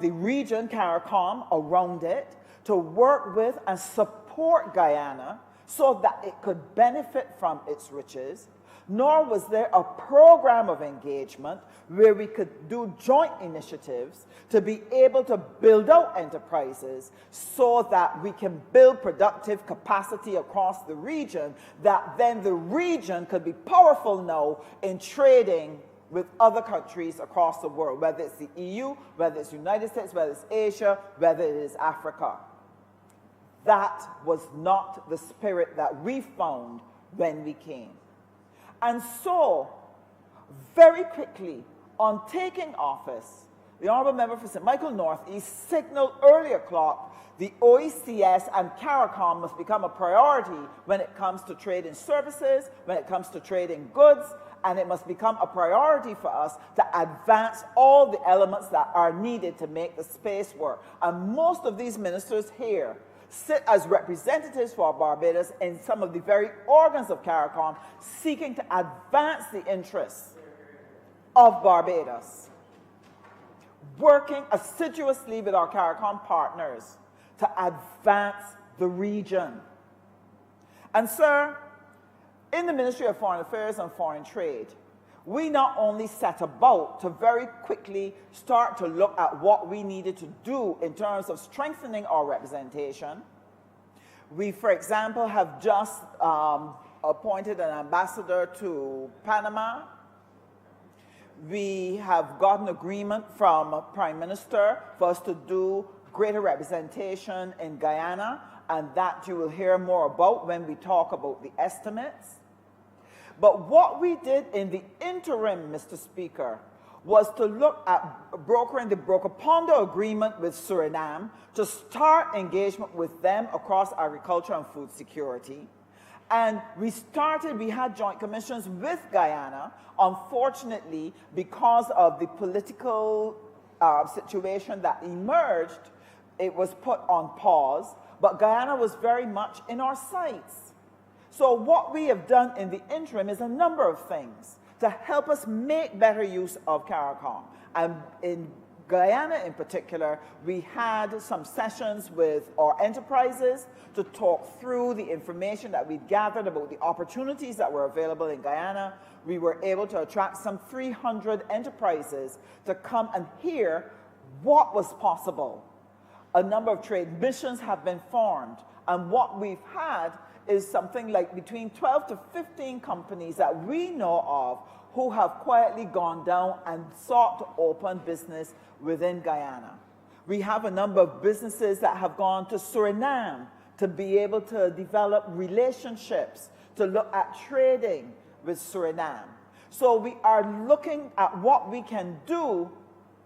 the region, CARICOM, around it, to work with and support Guyana so that it could benefit from its riches, nor was there a program of engagement where we could do joint initiatives to be able to build out enterprises so that we can build productive capacity across the region, that then the region could be powerful now in trading with other countries across the world, whether it's the EU, whether it's the United States, whether it's Asia, whether it is Africa. That was not the spirit that we found when we came. And so, very quickly, on taking office, the Honourable Member for St. Michael Northeast signaled earlier o'clock the OECS and CARICOM must become a priority when it comes to trade in services, when it comes to trade in goods, and it must become a priority for us to advance all the elements that are needed to make the space work. And most of these ministers here sit as representatives for Barbados in some of the very organs of CARICOM, seeking to advance the interests of Barbados, working assiduously with our CARICOM partners to advance the region. And sir, in the Ministry of Foreign Affairs and Foreign Trade, we not only set about to very quickly start to look at what we needed to do in terms of strengthening our representation. We, for example, have just appointed an ambassador to Panama. We have gotten agreement from Prime Minister for us to do greater representation in Guyana, and that you will hear more about when we talk about the estimates. But what we did in the interim, Mr. Speaker, was to look at brokering the Broker Pondo agreement with Suriname to start engagement with them across agriculture and food security. And we had joint commissions with Guyana. Unfortunately, because of the political situation that emerged, it was put on pause, but Guyana was very much in our sights. So what we have done in the interim is a number of things to help us make better use of CARICOM. And in Guyana in particular, we had some sessions with our enterprises to talk through the information that we'd gathered about the opportunities that were available in Guyana. We were able to attract some 300 enterprises to come and hear what was possible. A number of trade missions have been formed, and what we've had is something like between 12 to 15 companies that we know of who have quietly gone down and sought to open business within Guyana. We have a number of businesses that have gone to Suriname to be able to develop relationships, to look at trading with Suriname. So we are looking at what we can do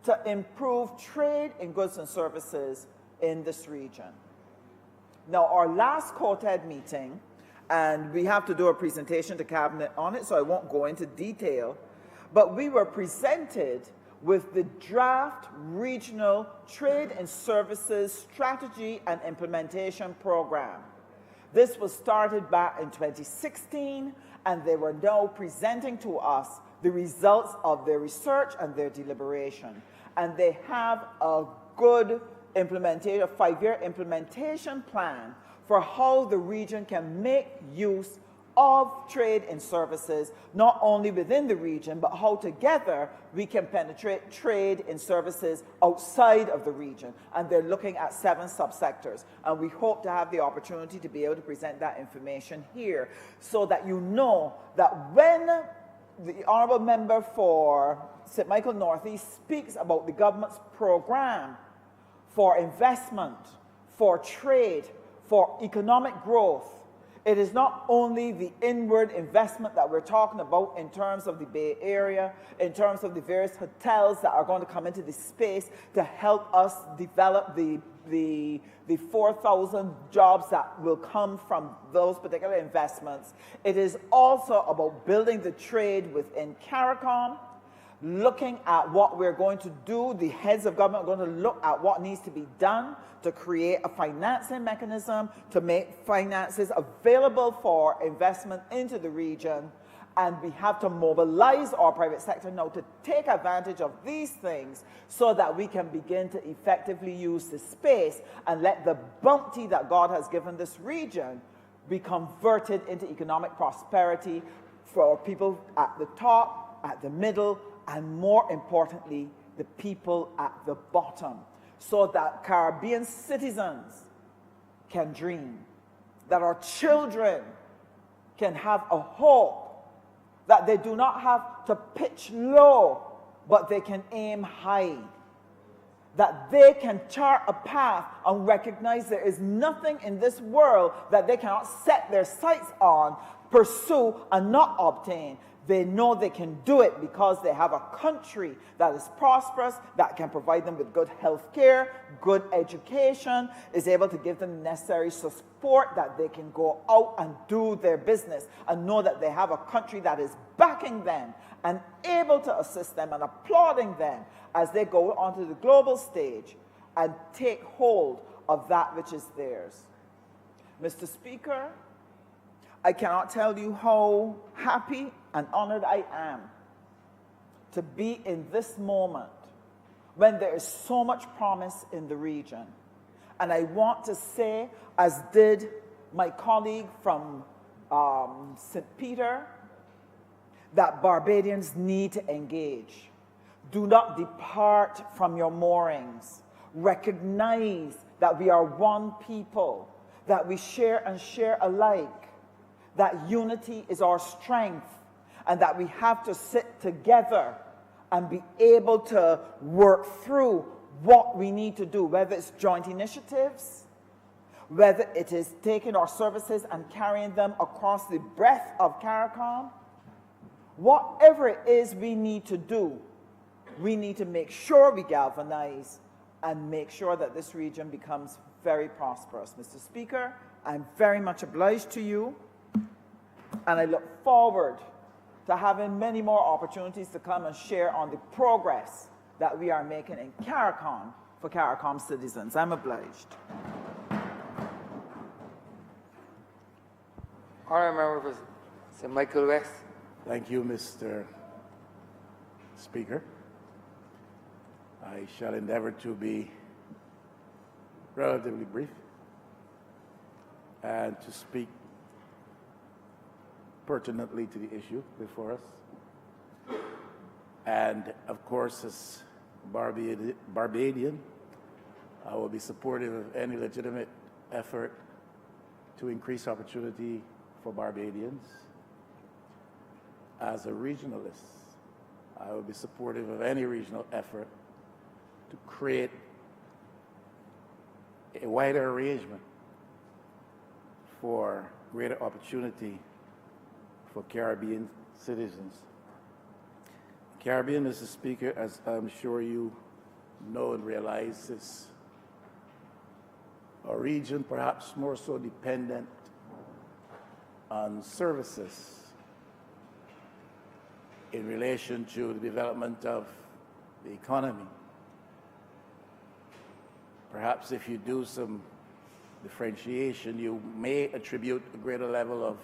to improve trade in goods and services in this region. Now, our last COTED meeting, and we have to do a presentation to Cabinet on it, so I won't go into detail, but we were presented with the draft Regional Trade and Services Strategy and Implementation Program. This was started back in 2016, and they were now presenting to us the results of their research and their deliberation. And they have a good implementation, a 5-year implementation plan for how the region can make use of trade in services, not only within the region, but how together we can penetrate trade in services outside of the region. And they're looking at 7 subsectors. And we hope to have the opportunity to be able to present that information here so that you know that when the Honourable Member for St. Michael Northeast speaks about the government's program for investment, for trade, for economic growth, it is not only the inward investment that we're talking about in terms of the Bay Area, in terms of the various hotels that are going to come into the space to help us develop the 4,000 jobs that will come from those particular investments. It is also about building the trade within CARICOM, looking at what we're going to do. The heads of government are going to look at what needs to be done to create a financing mechanism, to make finances available for investment into the region. And we have to mobilize our private sector now to take advantage of these things so that we can begin to effectively use the space and let the bounty that God has given this region be converted into economic prosperity for people at the top, at the middle, and more importantly, the people at the bottom, so that Caribbean citizens can dream, that our children can have a hope, that they do not have to pitch low, but they can aim high, that they can chart a path and recognize there is nothing in this world that they cannot set their sights on, pursue, and not obtain. They know they can do it because they have a country that is prosperous, that can provide them with good health care, good education, is able to give them the necessary support that they can go out and do their business and know that they have a country that is backing them and able to assist them and applauding them as they go onto the global stage and take hold of that which is theirs. Mr. Speaker, I cannot tell you how happy and honored I am to be in this moment when there is so much promise in the region. And I want to say, as did my colleague from St. Peter, that Barbadians need to engage. Do not depart from your moorings. Recognize that we are one people, that we share and share alike, that unity is our strength, and that we have to sit together and be able to work through what we need to do, whether it's joint initiatives, whether it is taking our services and carrying them across the breadth of CARICOM. Whatever it is we need to do, we need to make sure we galvanize and make sure that this region becomes very prosperous. Mr. Speaker, I'm very much obliged to you, and I look forward to having many more opportunities to come and share on the progress that we are making in CARICOM for CARICOM citizens. I'm obliged. Honourable Member for St. Michael West. Thank you, Mr. Speaker. I shall endeavor to be relatively brief and to speak pertinently to the issue before us. And of course, as Barbadian, I will be supportive of any legitimate effort to increase opportunity for Barbadians. As a regionalist, I will be supportive of any regional effort to create a wider arrangement for greater opportunity for Caribbean citizens. Caribbean, Mr. Speaker, as I'm sure you know and realize, is a region perhaps more so dependent on services in relation to the development of the economy. Perhaps if you do some differentiation, you may attribute a greater level of,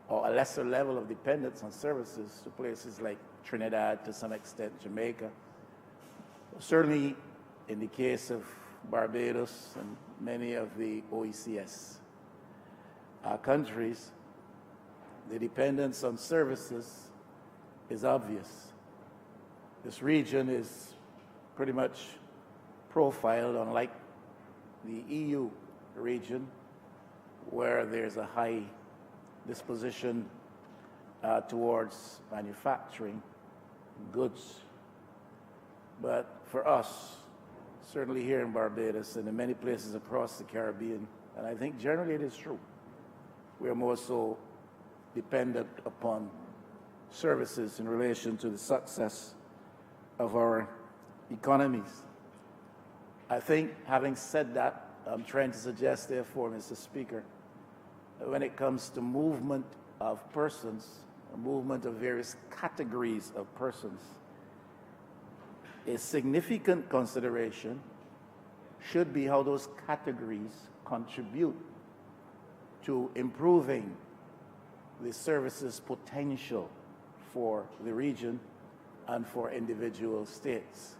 or a lesser level of dependence on services to places like Trinidad, to some extent Jamaica. Certainly in the case of Barbados and many of the OECS countries, the dependence on services is obvious. This region is pretty much profiled unlike the EU region, where there's a high disposition towards manufacturing goods. But for us, certainly here in Barbados and in many places across the Caribbean, and I think generally it is true, we are more so dependent upon services in relation to the success of our economies. I think, having said that, I'm trying to suggest, therefore, Mr. Speaker, that when it comes to movement of persons, a movement of various categories of persons, a significant consideration should be how those categories contribute to improving the services potential for the region and for individual states.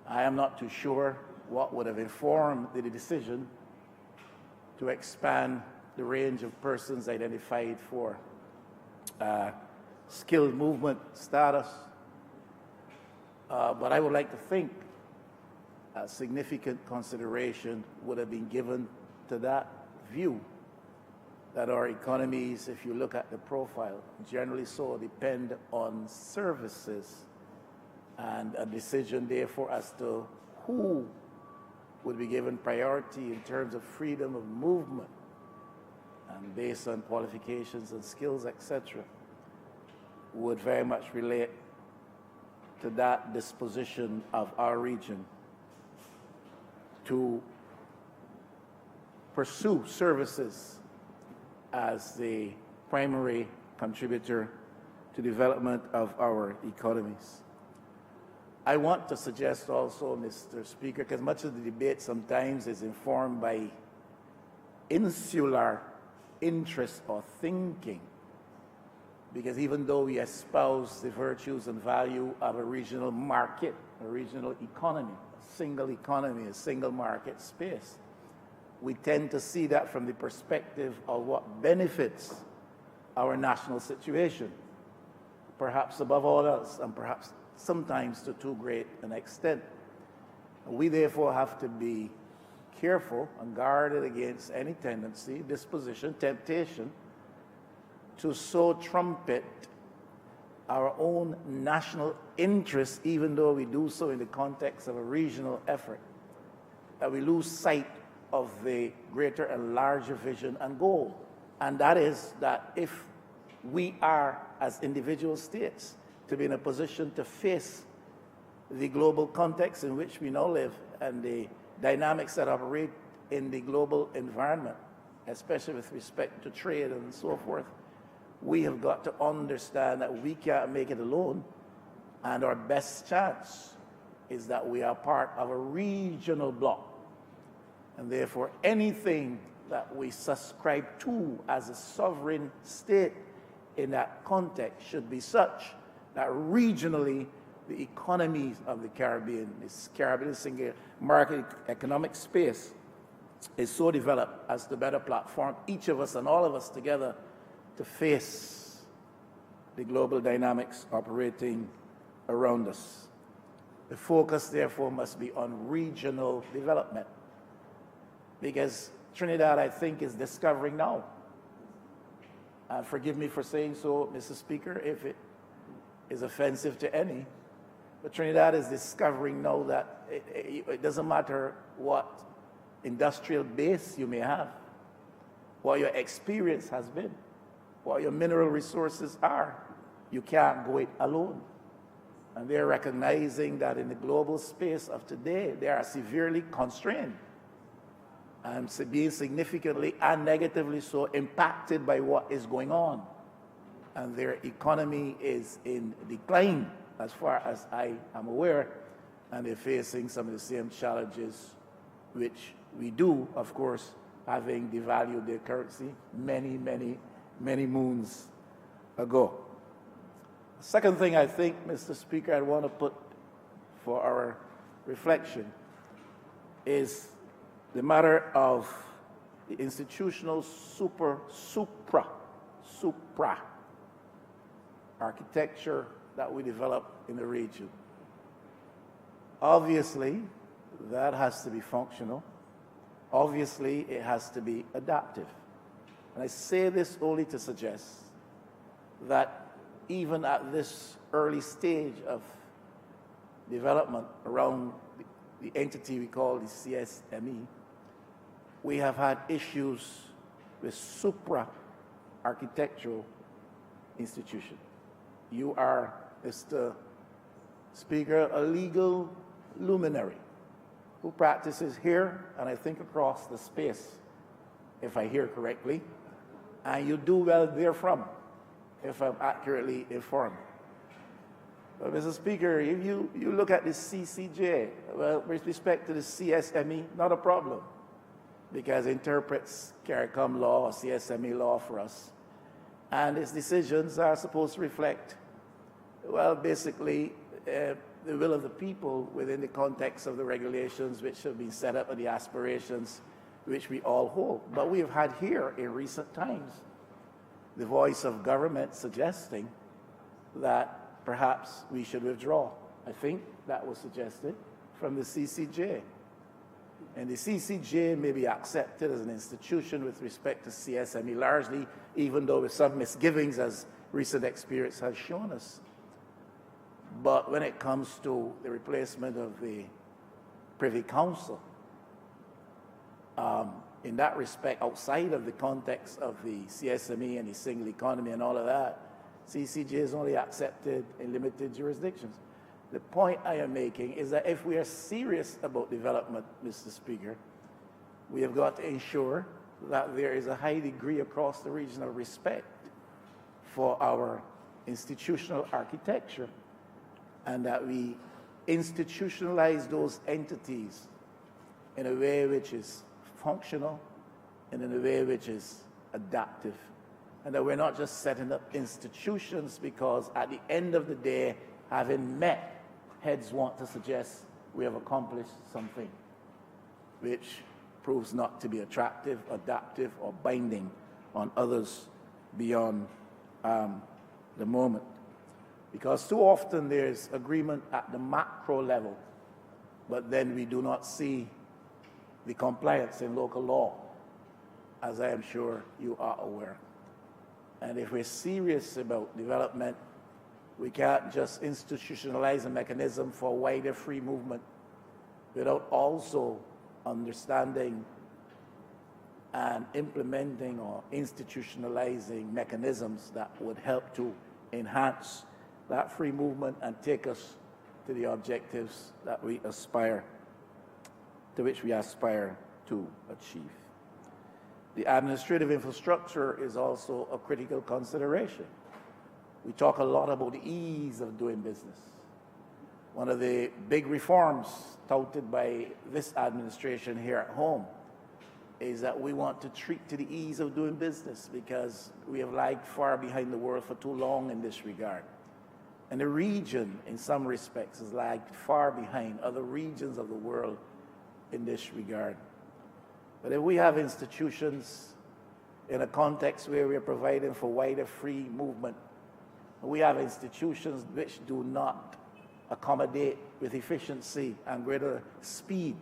I am not too sure what would have informed the decision to expand the range of persons identified for skilled movement status. But I would like to think a significant consideration would have been given to that view, that our economies, if you look at the profile, generally so depend on services, and a decision therefore as to who would be given priority in terms of freedom of movement and based on qualifications and skills, etc., would very much relate to that disposition of our region to pursue services as the primary contributor to development of our economies. I want to suggest also, Mr. Speaker, because much of the debate sometimes is informed by insular interest or thinking, because even though we espouse the virtues and value of a regional market, a regional economy, a single market space, we tend to see that from the perspective of what benefits our national situation, perhaps above all else, and perhaps sometimes to too great an extent. We therefore have to be careful and guarded against any tendency, disposition, temptation to so trumpet our own national interest, even though we do so in the context of a regional effort, that we lose sight of the greater and larger vision and goal. And that is that if we are, as individual states, to be in a position to face the global context in which we now live and the dynamics that operate in the global environment, especially with respect to trade and so forth, we have got to understand that we can't make it alone, and our best chance is that we are part of a regional bloc. And therefore, anything that we subscribe to as a sovereign state in that context should be such that regionally the economies of the Caribbean, this Caribbean single market economic space, is so developed as to better platform each of us and all of us together to face the global dynamics operating around us. The focus, therefore, must be on regional development, because Trinidad, I think, is discovering now, and forgive me for saying so, Mr. Speaker, if it is offensive to any, but Trinidad is discovering now that it doesn't matter what industrial base you may have, what your experience has been, what your mineral resources are, you can't go it alone. And they're recognizing that in the global space of today, they are severely constrained and being significantly and negatively so impacted by what is going on. And their economy is in decline, as far as I am aware, and they're facing some of the same challenges which we do, of course, having devalued their currency many, many, many moons ago. Second thing I think, Mr. Speaker, I want to put for our reflection is the matter of the institutional supra architecture that we develop in the region. Obviously, that has to be functional. Obviously, it has to be adaptive. And I say this only to suggest that even at this early stage of development around the entity we call the CSME, we have had issues with supra-architectural institutions. You are, Mr. Speaker, a legal luminary who practices here and I think across the space, if I hear correctly, and you do well therefrom, if I'm accurately informed. But Mr. Speaker, if you look at the CCJ, well, with respect to the CSME, not a problem, because it interprets CARICOM law or CSME law for us. And its decisions are supposed to reflect, well, basically, the will of the people within the context of the regulations which have been set up and the aspirations which we all hold. But we have had here in recent times the voice of government suggesting that perhaps we should withdraw. I think that was suggested from the CCJ. And the CCJ may be accepted as an institution with respect to CSME largely, even though with some misgivings as recent experience has shown us. But when it comes to the replacement of the Privy Council, in that respect, outside of the context of the CSME and the single economy and all of that, CCJ is only accepted in limited jurisdictions. The point I am making is that if we are serious about development, Mr. Speaker, we have got to ensure that there is a high degree across the region of respect for our institutional architecture and that we institutionalize those entities in a way which is functional and in a way which is adaptive. And that we're not just setting up institutions because at the end of the day, having met, heads want to suggest we have accomplished something which proves not to be attractive, adaptive, or binding on others beyond the moment. Because too often there's agreement at the macro level, but then we do not see the compliance in local law, as I am sure you are aware. And if we're serious about development, we can't just institutionalize a mechanism for wider free movement without also understanding and implementing or institutionalizing mechanisms that would help to enhance that free movement and take us to the objectives that we aspire, to which we aspire to achieve. The administrative infrastructure is also a critical consideration. We talk a lot about the ease of doing business. One of the big reforms touted by this administration here at home is that we want to treat to the ease of doing business because we have lagged far behind the world for too long in this regard. And the region, in some respects, has lagged far behind other regions of the world in this regard. But if we have institutions in a context where we are providing for wider free movement, we have institutions which do not accommodate with efficiency and greater speed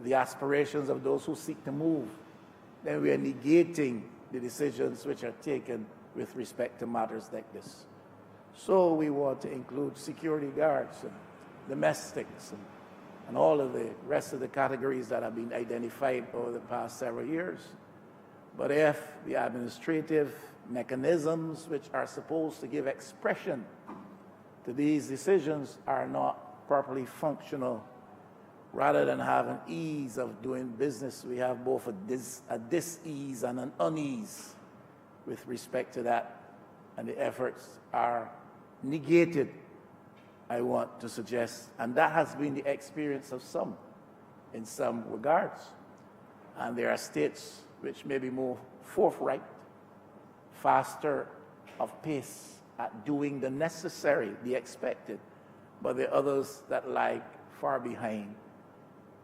the aspirations of those who seek to move, then we are negating the decisions which are taken with respect to matters like this. So we want to include security guards and domestics and all of the rest of the categories that have been identified over the past several years. But if the administrative mechanisms which are supposed to give expression to these decisions are not properly functional, rather than have an ease of doing business, we have both a dis-ease and an unease with respect to that, and the efforts are negated, I want to suggest. And that has been the experience of some, in some regards. And there are states which may be more forthright, faster of pace at doing the necessary, the expected, but there are others that lag far behind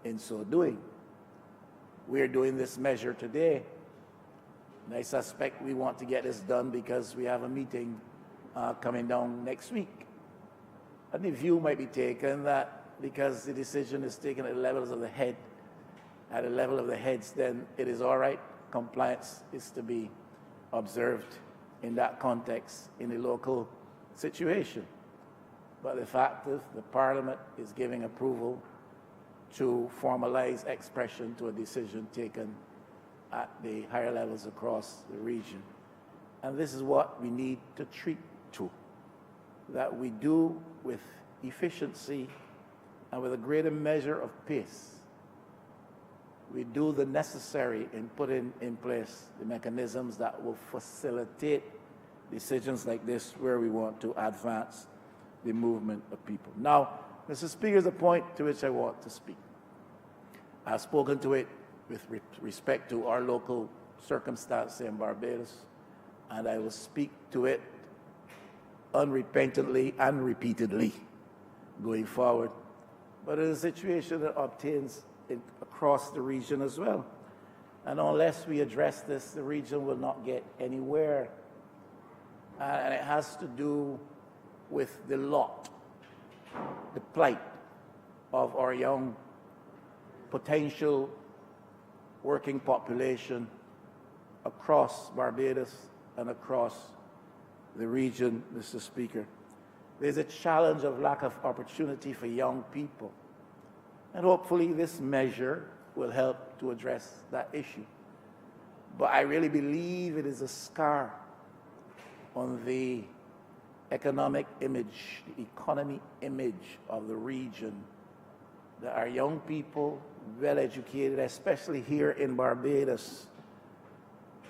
in so doing. We're doing this measure today And I suspect we want to get this done because we have a meeting coming down next week. And the view might be taken that because the decision is taken at the levels of the head, at the level of the heads, then it is all right. Compliance is to be observed in that context, in the local situation. But the fact is, the Parliament is giving approval to formalize expression to a decision taken at the higher levels across the region. And this is what we need to treat to, that we do with efficiency and with a greater measure of pace. We do the necessary in putting in place the mechanisms that will facilitate decisions like this where we want to advance the movement of people. Now, Mr. Speaker, is a point to which I want to speak. I've spoken to it with respect to our local circumstance in Barbados, and I will speak to it unrepentantly and repeatedly going forward. But it is a situation that obtains across the region as well. And unless we address this, the region will not get anywhere. And it has to do with the lot, the plight of our young potential working population across Barbados and across the region, Mr. Speaker. There's a challenge of lack of opportunity for young people. And hopefully this measure will help to address that issue. But I really believe it is a scar on the economic image, the economy image of the region, that our young people, well educated, especially here in Barbados,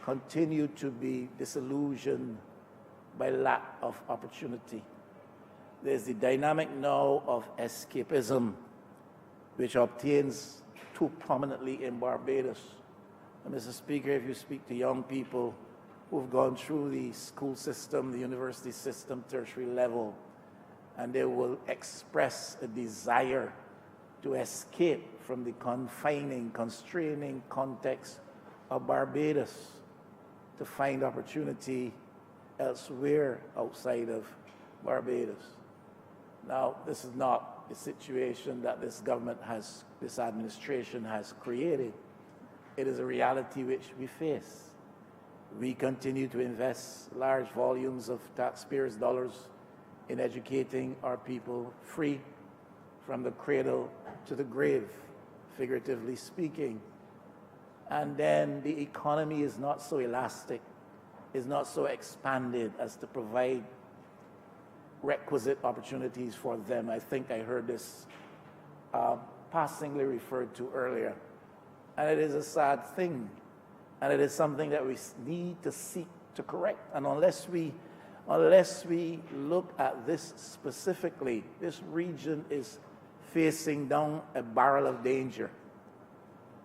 continue to be disillusioned by lack of opportunity. There's the dynamic now of escapism, which obtains too prominently in Barbados. And Mr. Speaker, if you speak to young people who've gone through the school system, the university system, tertiary level, and they will express a desire to escape from the confining, constraining context of Barbados, to find opportunity elsewhere outside of Barbados. Now, this is not a situation that this government has, this administration has created. It is a reality which we face. We continue to invest large volumes of taxpayers' dollars in educating our people free from the cradle to the grave, figuratively speaking. And then the economy is not so elastic, is not so expanded as to provide requisite opportunities for them. I think I heard this passingly referred to earlier. And it is a sad thing. And it is something that we need to seek to correct. And unless we look at this specifically, this region is facing down a barrel of danger,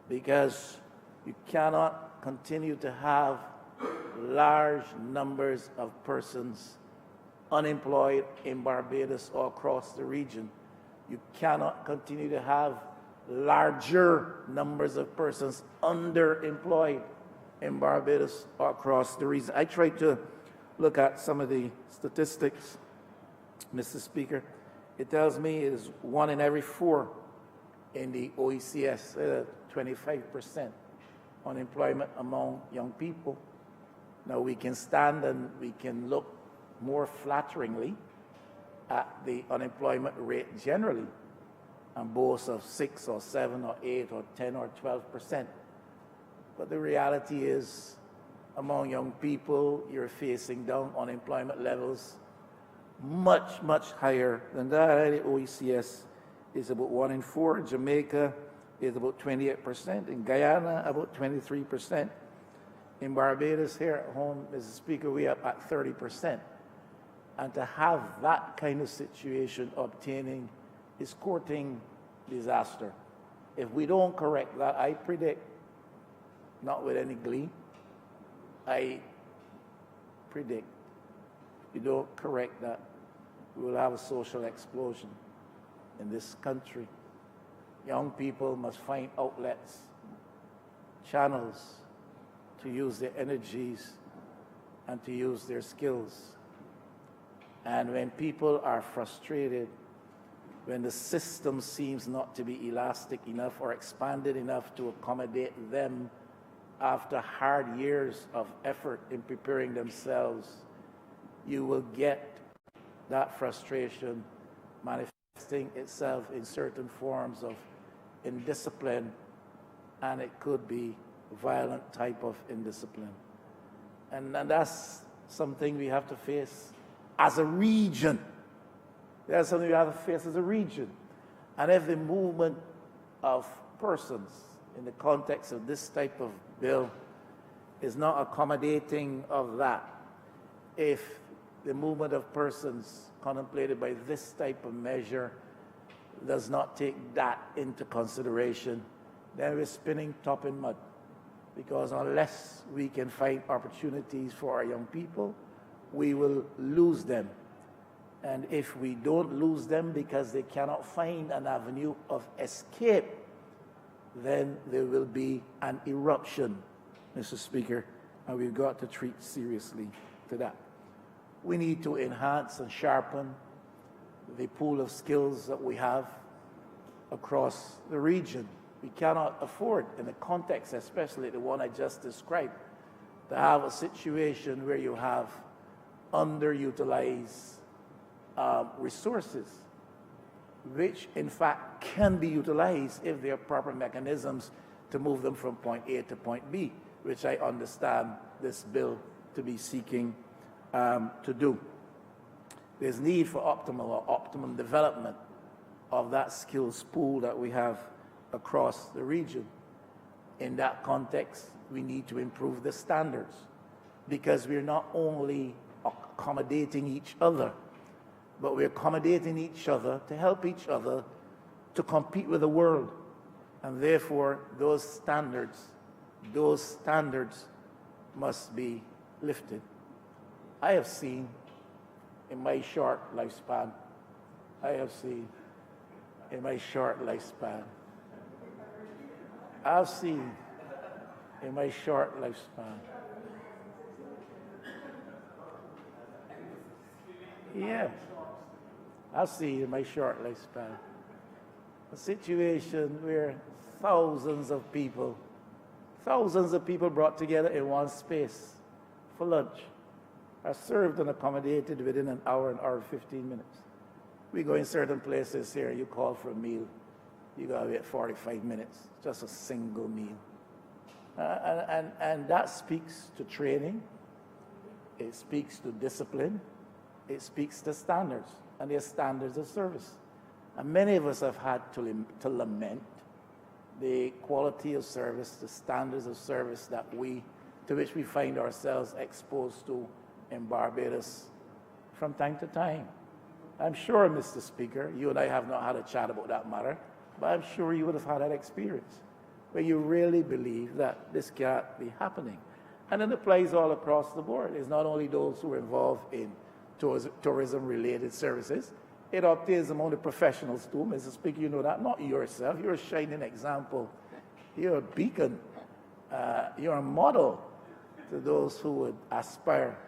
because you cannot continue to have large numbers of persons unemployed in Barbados or across the region. You cannot continue to have larger numbers of persons underemployed in Barbados or across the region. I tried to look at some of the statistics, Mr. Speaker. It tells me it is 1 in every 4 in the OECS, 25% unemployment among young people. Now we can stand and we can look more flatteringly at the unemployment rate generally and boast of 6 or 7 or 8 or 10 or 12%. But the reality is, among young people, you're facing down unemployment levels much, much higher than that. The OECS is about 1 in 4. Jamaica is about 28%. In Guyana, about 23%. In Barbados, here at home, Mr. Speaker, we are at 30%. And to have that kind of situation obtaining is courting disaster. If we don't correct that, I predict, not with any glee, I predict, if we don't correct that, we will have a social explosion in this country. Young people must find outlets, channels to use their energies and to use their skills. And when people are frustrated, when the system seems not to be elastic enough or expanded enough to accommodate them after hard years of effort in preparing themselves, you will get that frustration manifesting itself in certain forms of indiscipline, and it could be violent type of indiscipline. And that's something we have to face as a region. That's something we have to face as a region. And if the movement of persons in the context of this type of bill is not accommodating of that, if the movement of persons contemplated by this type of measure does not take that into consideration, then we're spinning top in mud. Because unless we can find opportunities for our young people, we will lose them. And if we don't lose them because they cannot find an avenue of escape, then there will be an eruption, Mr. Speaker, and we've got to treat seriously to that. We need to enhance and sharpen the pool of skills that we have across the region. We cannot afford, in the context especially the one I just described, to have a situation where you have underutilized resources, which in fact can be utilized if there are proper mechanisms to move them from point A to point B, which I understand this bill to be seeking to do. There's need for optimum development of that skills pool that we have across the region. In that context, we need to improve the standards, because we're not only accommodating each other, but we're accommodating each other to help each other to compete with the world. And therefore, those standards must be lifted. I have seen in my short lifespan, I've seen in my short lifespan, a situation where thousands of people brought together in one space for lunch are served and accommodated within an hour and 15 minutes. We go in certain places here, you call for a meal, you gotta wait 45 minutes, just a single meal. And that speaks to training, it speaks to discipline, it speaks to standards, and their standards of service. And many of us have had to lament the quality of service, the standards of service to which we find ourselves exposed to in Barbados from time to time. I'm sure, Mr. Speaker, you and I have not had a chat about that matter, but I'm sure you would have had that experience where you really believe that this can't be happening. And it applies all across the board. It's not only those who are involved in tourism-related services, it obtains among the professionals too. Mr. Speaker, you know that, not yourself. You're a shining example. You're a beacon. You're a model to those who would aspire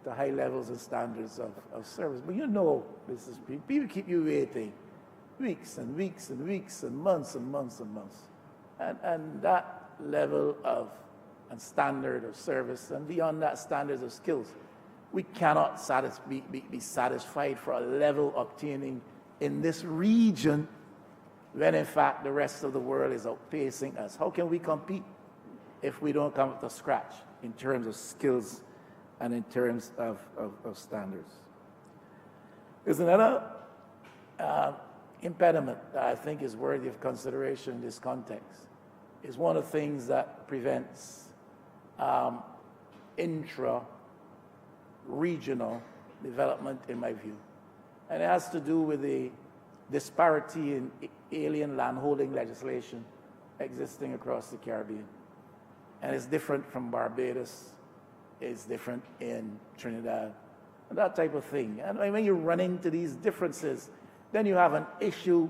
to high levels and standards of service. But you know, Mr. Speaker, people keep you waiting weeks and weeks and weeks and months and months and months. And that level of and standard of service, and beyond that, standards of skills, we cannot be satisfied for a level obtaining in this region when in fact the rest of the world is outpacing us. How can we compete if we don't come up to scratch in terms of skills and in terms of standards? There's another impediment that I think is worthy of consideration in this context. It's one of the things that prevents intra-regional development, in my view. And it has to do with the disparity in alien landholding legislation existing across the Caribbean. And it's different from Barbados, it's different in Trinidad, and that type of thing. And when you run into these differences, then you have an issue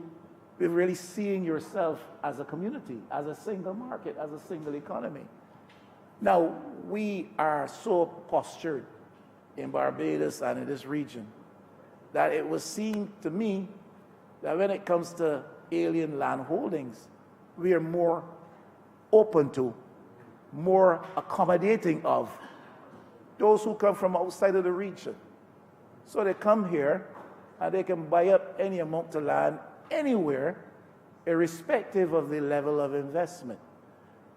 with really seeing yourself as a community, as a single market, as a single economy. Now, we are so postured in Barbados and in this region that it was seen to me that when it comes to alien land holdings, we are more open to, more accommodating of those who come from outside of the region. So they come here and they can buy up any amount of land anywhere, irrespective of the level of investment.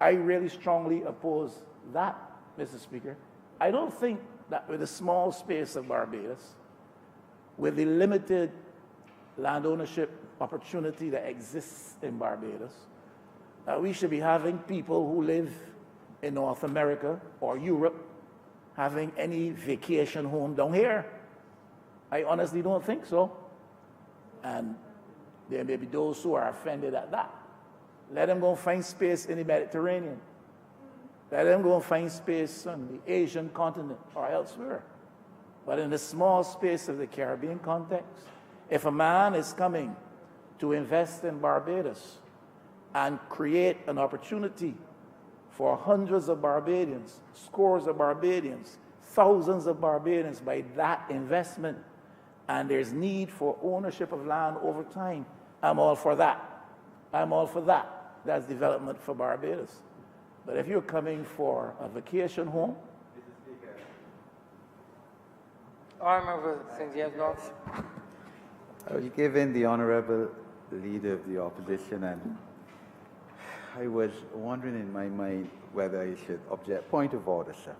I really strongly oppose that, Mr. Speaker. I don't think that with the small space of Barbados, with the limited land ownership opportunity that exists in Barbados, that we should be having people who live in North America or Europe having any vacation home down here. I honestly don't think so. And there may be those who are offended at that. Let them go and find space in the Mediterranean. Let them go and find space on the Asian continent or elsewhere. But in the small space of the Caribbean context, if a man is coming to invest in Barbados and create an opportunity for hundreds of Barbadians, scores of Barbadians, thousands of Barbadians by that investment, and there's need for ownership of land over time, I'm all for that. I'm all for that. That's development for Barbados. But if you're coming for a vacation home, All Member St. James North. I was given the Honorable Leader of the Opposition, and I was wondering in my mind whether I should object. Point of order, sir.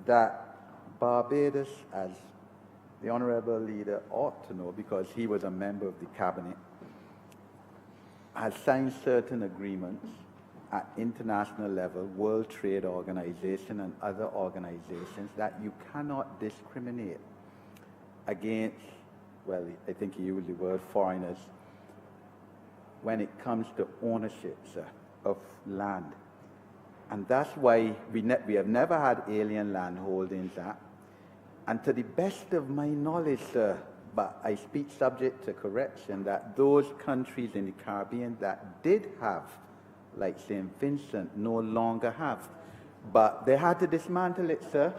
That Barbados, as the Honorable Leader ought to know, because he was a member of the Cabinet, has signed certain agreements at international level, World Trade Organization and other organizations, that you cannot discriminate against, well, I think he used the word foreigners, when it comes to ownership, sir, of land. And that's why we have never had Alien Land Holdings Act. And to the best of my knowledge, sir, but I speak subject to correction, that those countries in the Caribbean that did have, like St. Vincent, no longer have. But they had to dismantle it, sir,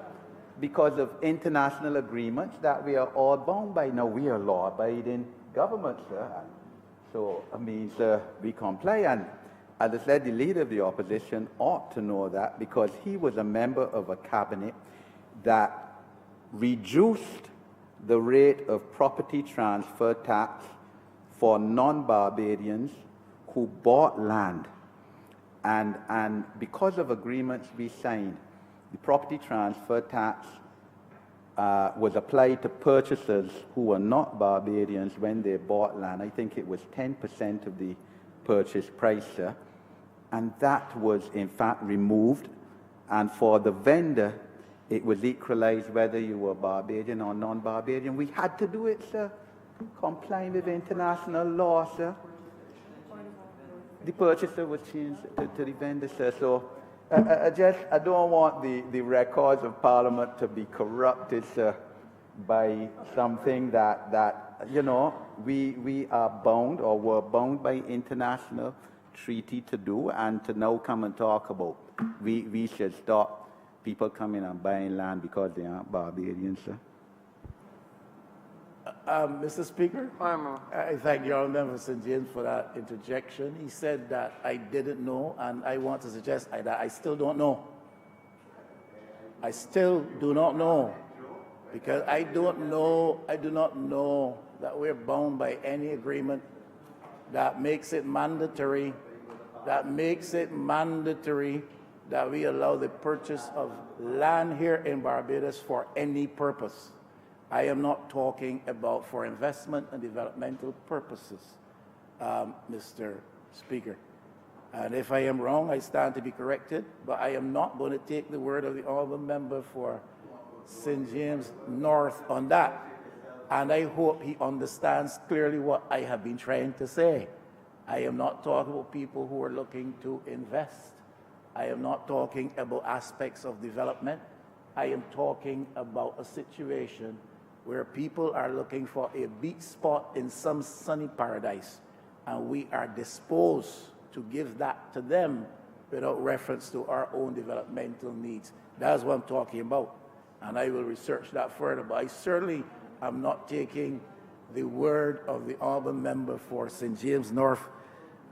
because of international agreements that we are all bound by. Now, we are law-abiding government, sir. So, I mean, sir, we comply. And as I said, the Leader of the Opposition ought to know that, because he was a member of a cabinet that reduced the rate of property transfer tax for non-Barbadians who bought land. And because of agreements we signed, the property transfer tax was applied to purchasers who were not Barbadians when they bought land. I think it was 10% of the purchase price, sir. And that was, in fact, removed. And for the vendor, it was equalized whether you were Barbadian or non-Barbadian. We had to do it, sir, complying with international law, sir. The purchaser was changed to the vendor, sir. So I don't want the records of Parliament to be corrupted, sir, by something that you know, we are bound or were bound by international treaty to do, and to now come and talk about we should stop people coming and buying land because they aren't Barbadians, sir. Mr. Speaker, All Member. I thank the Honourable Member St. James for that interjection. He said that I didn't know, and I want to suggest that I still don't know. I still do not know, because I do not know that we're bound by any agreement that makes it mandatory, that we allow the purchase of land here in Barbados for any purpose. I am not talking about for investment and developmental purposes, Mr. Speaker. And if I am wrong, I stand to be corrected, but I am not going to take the word of the Honourable Member for St. James North on that. And I hope he understands clearly what I have been trying to say. I am not talking about people who are looking to invest. I am not talking about aspects of development. I am talking about a situation where people are looking for a beach spot in some sunny paradise, and we are disposed to give that to them without reference to our own developmental needs. That's what I'm talking about. And I will research that further. But I certainly am not taking the word of the honorable member for St. James North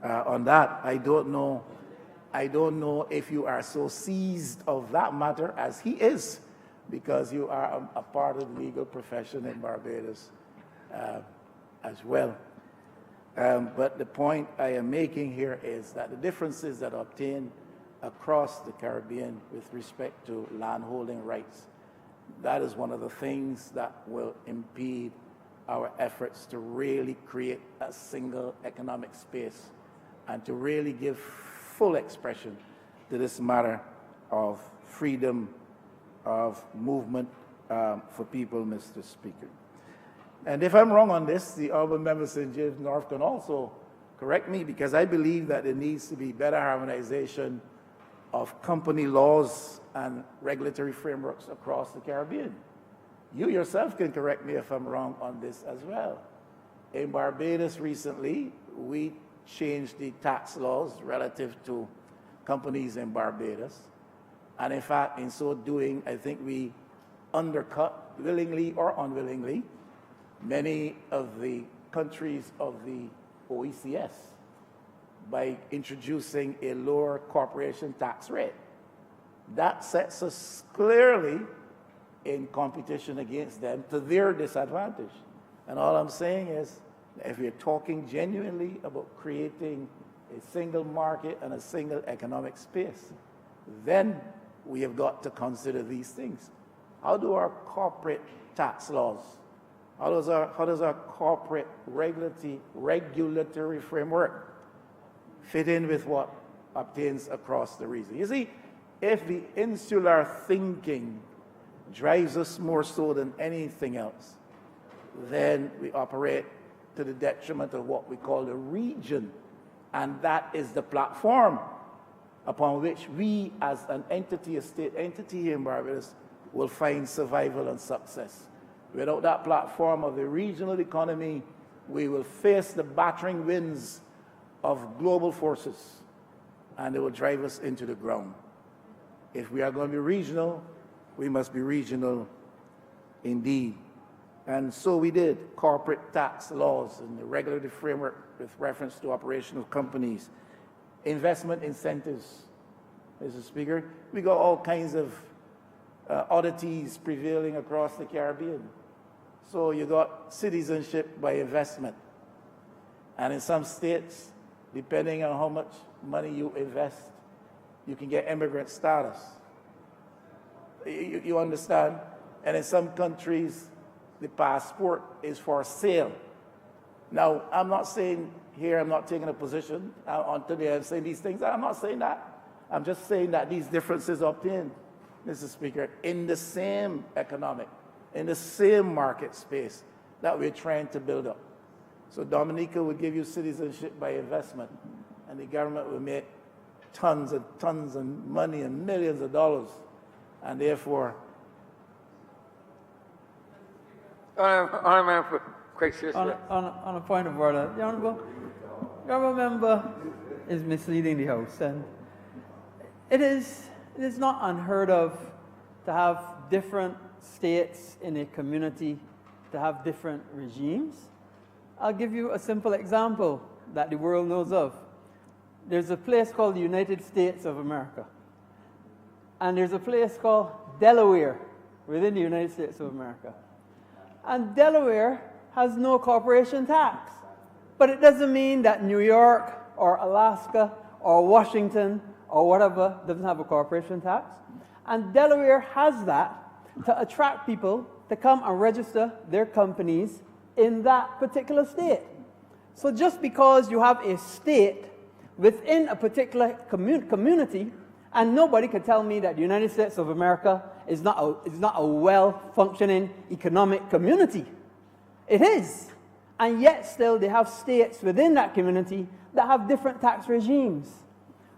on that. I don't know if you are so seized of that matter as he is, because you are a part of the legal profession in Barbados as well. But the point I am making here is that the differences that are obtained across the Caribbean with respect to landholding rights, that is one of the things that will impede our efforts to really create a single economic space and to really give full expression to this matter of freedom of movement for people, Mr. Speaker. And if I'm wrong on this, the honorable member of St. James North can also correct me, because I believe that there needs to be better harmonization of company laws and regulatory frameworks across the Caribbean. You yourself can correct me if I'm wrong on this as well. In Barbados recently, we changed the tax laws relative to companies in Barbados. And in fact, in so doing, I think we undercut, willingly or unwillingly, many of the countries of the OECS by introducing a lower corporation tax rate. That sets us clearly in competition against them to their disadvantage. And all I'm saying is, if you're talking genuinely about creating a single market and a single economic space, then we have got to consider these things. How do our corporate tax laws, how does our corporate regulatory framework fit in with what obtains across the region? You see, if the insular thinking drives us more so than anything else, then we operate to the detriment of what we call the region. And that is the platform upon which we as an entity, a state entity here in Barbados, will find survival and success. Without that platform of the regional economy, we will face the battering winds of global forces, and they will drive us into the ground. If we are going to be regional, we must be regional indeed. And so we did. Corporate tax laws and the regulatory framework with reference to operational companies. Investment incentives, Mr. Speaker. We got all kinds of oddities prevailing across the Caribbean. So you got citizenship by investment. And in some states, depending on how much money you invest, you can get immigrant status. You understand? And in some countries, the passport is for sale. Now, I'm not saying here, I'm not taking a position on today, I'm saying these things. I'm not saying that. I'm just saying that these differences obtained, Mr. Speaker, in the same economic, in the same market space that we're trying to build up. So Dominica would give you citizenship by investment, and the government would make tons and tons of money and millions of dollars, and therefore, Honourable Member for Craig Sears. On a point of order, the honourable member is misleading the House, and it is not unheard of to have different states in a community to have different regimes. I'll give you a simple example that the world knows of. There's a place called the United States of America, and there's a place called Delaware within the United States of America. And Delaware has no corporation tax. But it doesn't mean that New York or Alaska or Washington or whatever doesn't have a corporation tax. And Delaware has that to attract people to come and register their companies in that particular state. So just because you have a state within a particular community, and nobody can tell me that the United States of America is not a well-functioning economic community. It is. And yet still they have states within that community that have different tax regimes.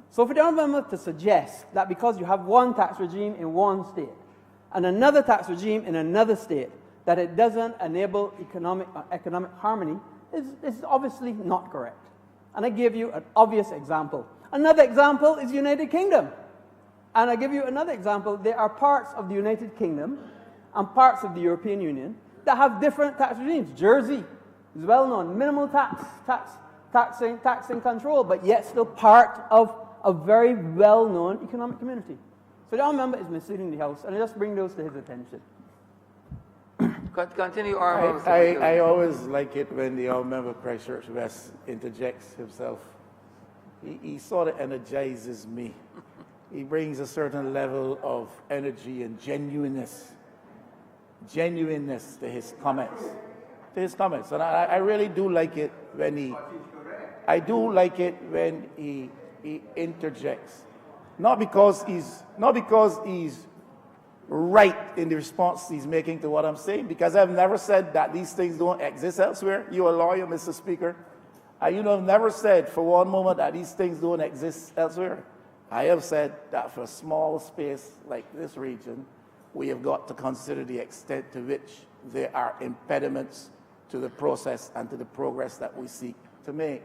So for the honourable member to suggest that because you have one tax regime in one state and another tax regime in another state, that it doesn't enable economic harmony is obviously not correct. And I give you an obvious example. Another example is United Kingdom. And I'll give you another example. There are parts of the United Kingdom and parts of the European Union that have different tax regimes. Jersey is well known, minimal taxing control, but yet still part of a very well-known economic community. So the honourable member is misleading the House, and I just bring those to his attention. Continue, honourable member. I always like it when the honourable member Christchurch West interjects himself. He sort of energizes me. He brings a certain level of energy and genuineness to his comments. And I really do like it when he interjects. Not because he's right in the response he's making to what I'm saying, because I've never said that these things don't exist elsewhere. You're a lawyer, Mr. Speaker. You know, I've never said for one moment that these things don't exist elsewhere. I have said that for a small space like this region, we have got to consider the extent to which there are impediments to the process and to the progress that we seek to make.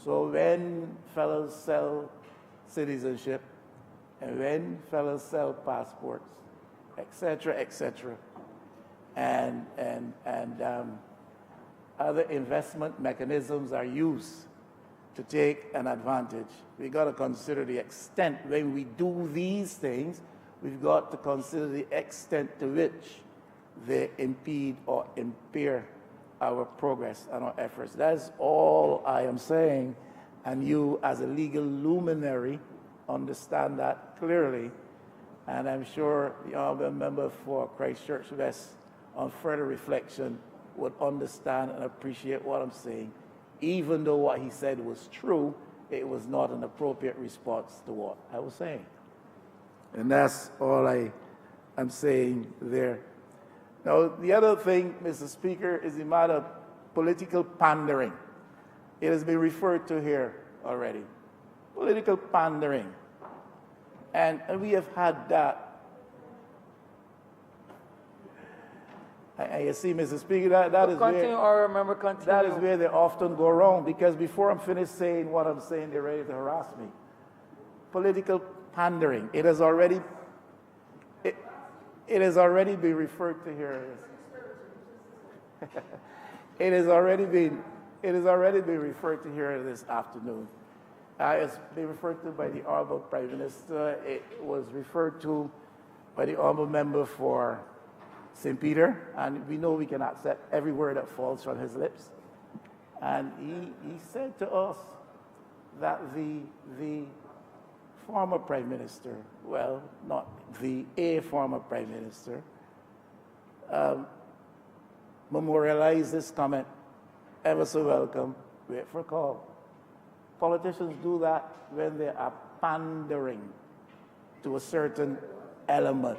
So when fellows sell citizenship, and when fellows sell passports, etc., and other investment mechanisms are used to take an advantage, we got to consider the extent. When we do these things, we've got to consider the extent to which they impede or impair our progress and our efforts. That's all I am saying, and you as a legal luminary understand that clearly, and I'm sure the honourable member for Christchurch West on further reflection would understand and appreciate what I'm saying. Even though what he said was true, it was not an appropriate response to what I was saying. And that's all I am saying there. Now, the other thing, Mr. Speaker, is the matter of political pandering. It has been referred to here already. Political pandering. And we have had that. You see, Mr. Speaker, that is Continue, honourable member, continue. that is where they often go wrong, because before I'm finished saying what I'm saying, they're ready to harass me. Political pandering. It has already been referred to here. It has already been referred to here this afternoon. It's been referred to by the Honourable Prime Minister. It was referred to by the Honourable Member for St. Peter, and we know we can accept every word that falls from his lips. And he said to us that the former Prime Minister, well, not a former Prime Minister, memorialized this comment, ever so welcome, wait for a call. Politicians do that when they are pandering to a certain element,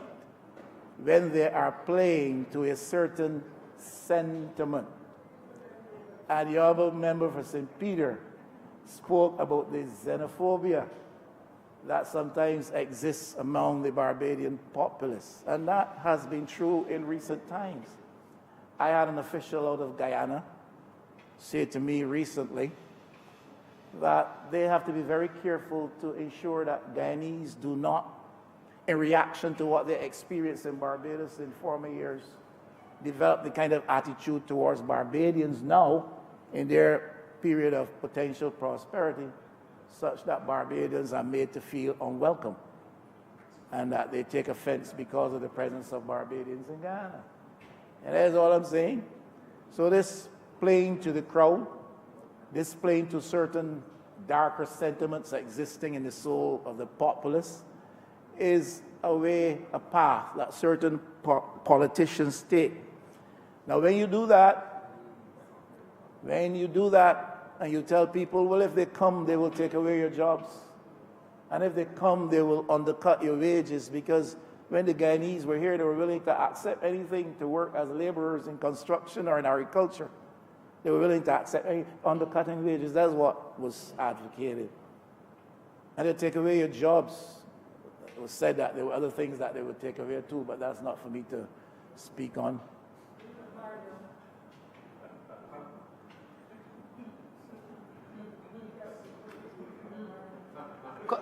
when they are playing to a certain sentiment. And the honourable member for St. Peter spoke about the xenophobia that sometimes exists among the Barbadian populace, and that has been true in recent times. I had an official out of Guyana say to me recently that they have to be very careful to ensure that Guyanese do not, in reaction to what they experienced in Barbados in former years, develop the kind of attitude towards Barbadians now in their period of potential prosperity, such that Barbadians are made to feel unwelcome and that they take offense because of the presence of Barbadians in Guyana. And that's all I'm saying. So this playing to the crowd, this playing to certain darker sentiments existing in the soul of the populace is a path that certain politicians take. Now, when you do that, and you tell people, well, if they come, they will take away your jobs. And if they come, they will undercut your wages, because when the Guyanese were here, they were willing to accept anything to work as laborers in construction or in agriculture. They were willing to accept undercutting wages. That's what was advocated. And they take away your jobs. It was said that there were other things that they would take away too, but that's not for me to speak on.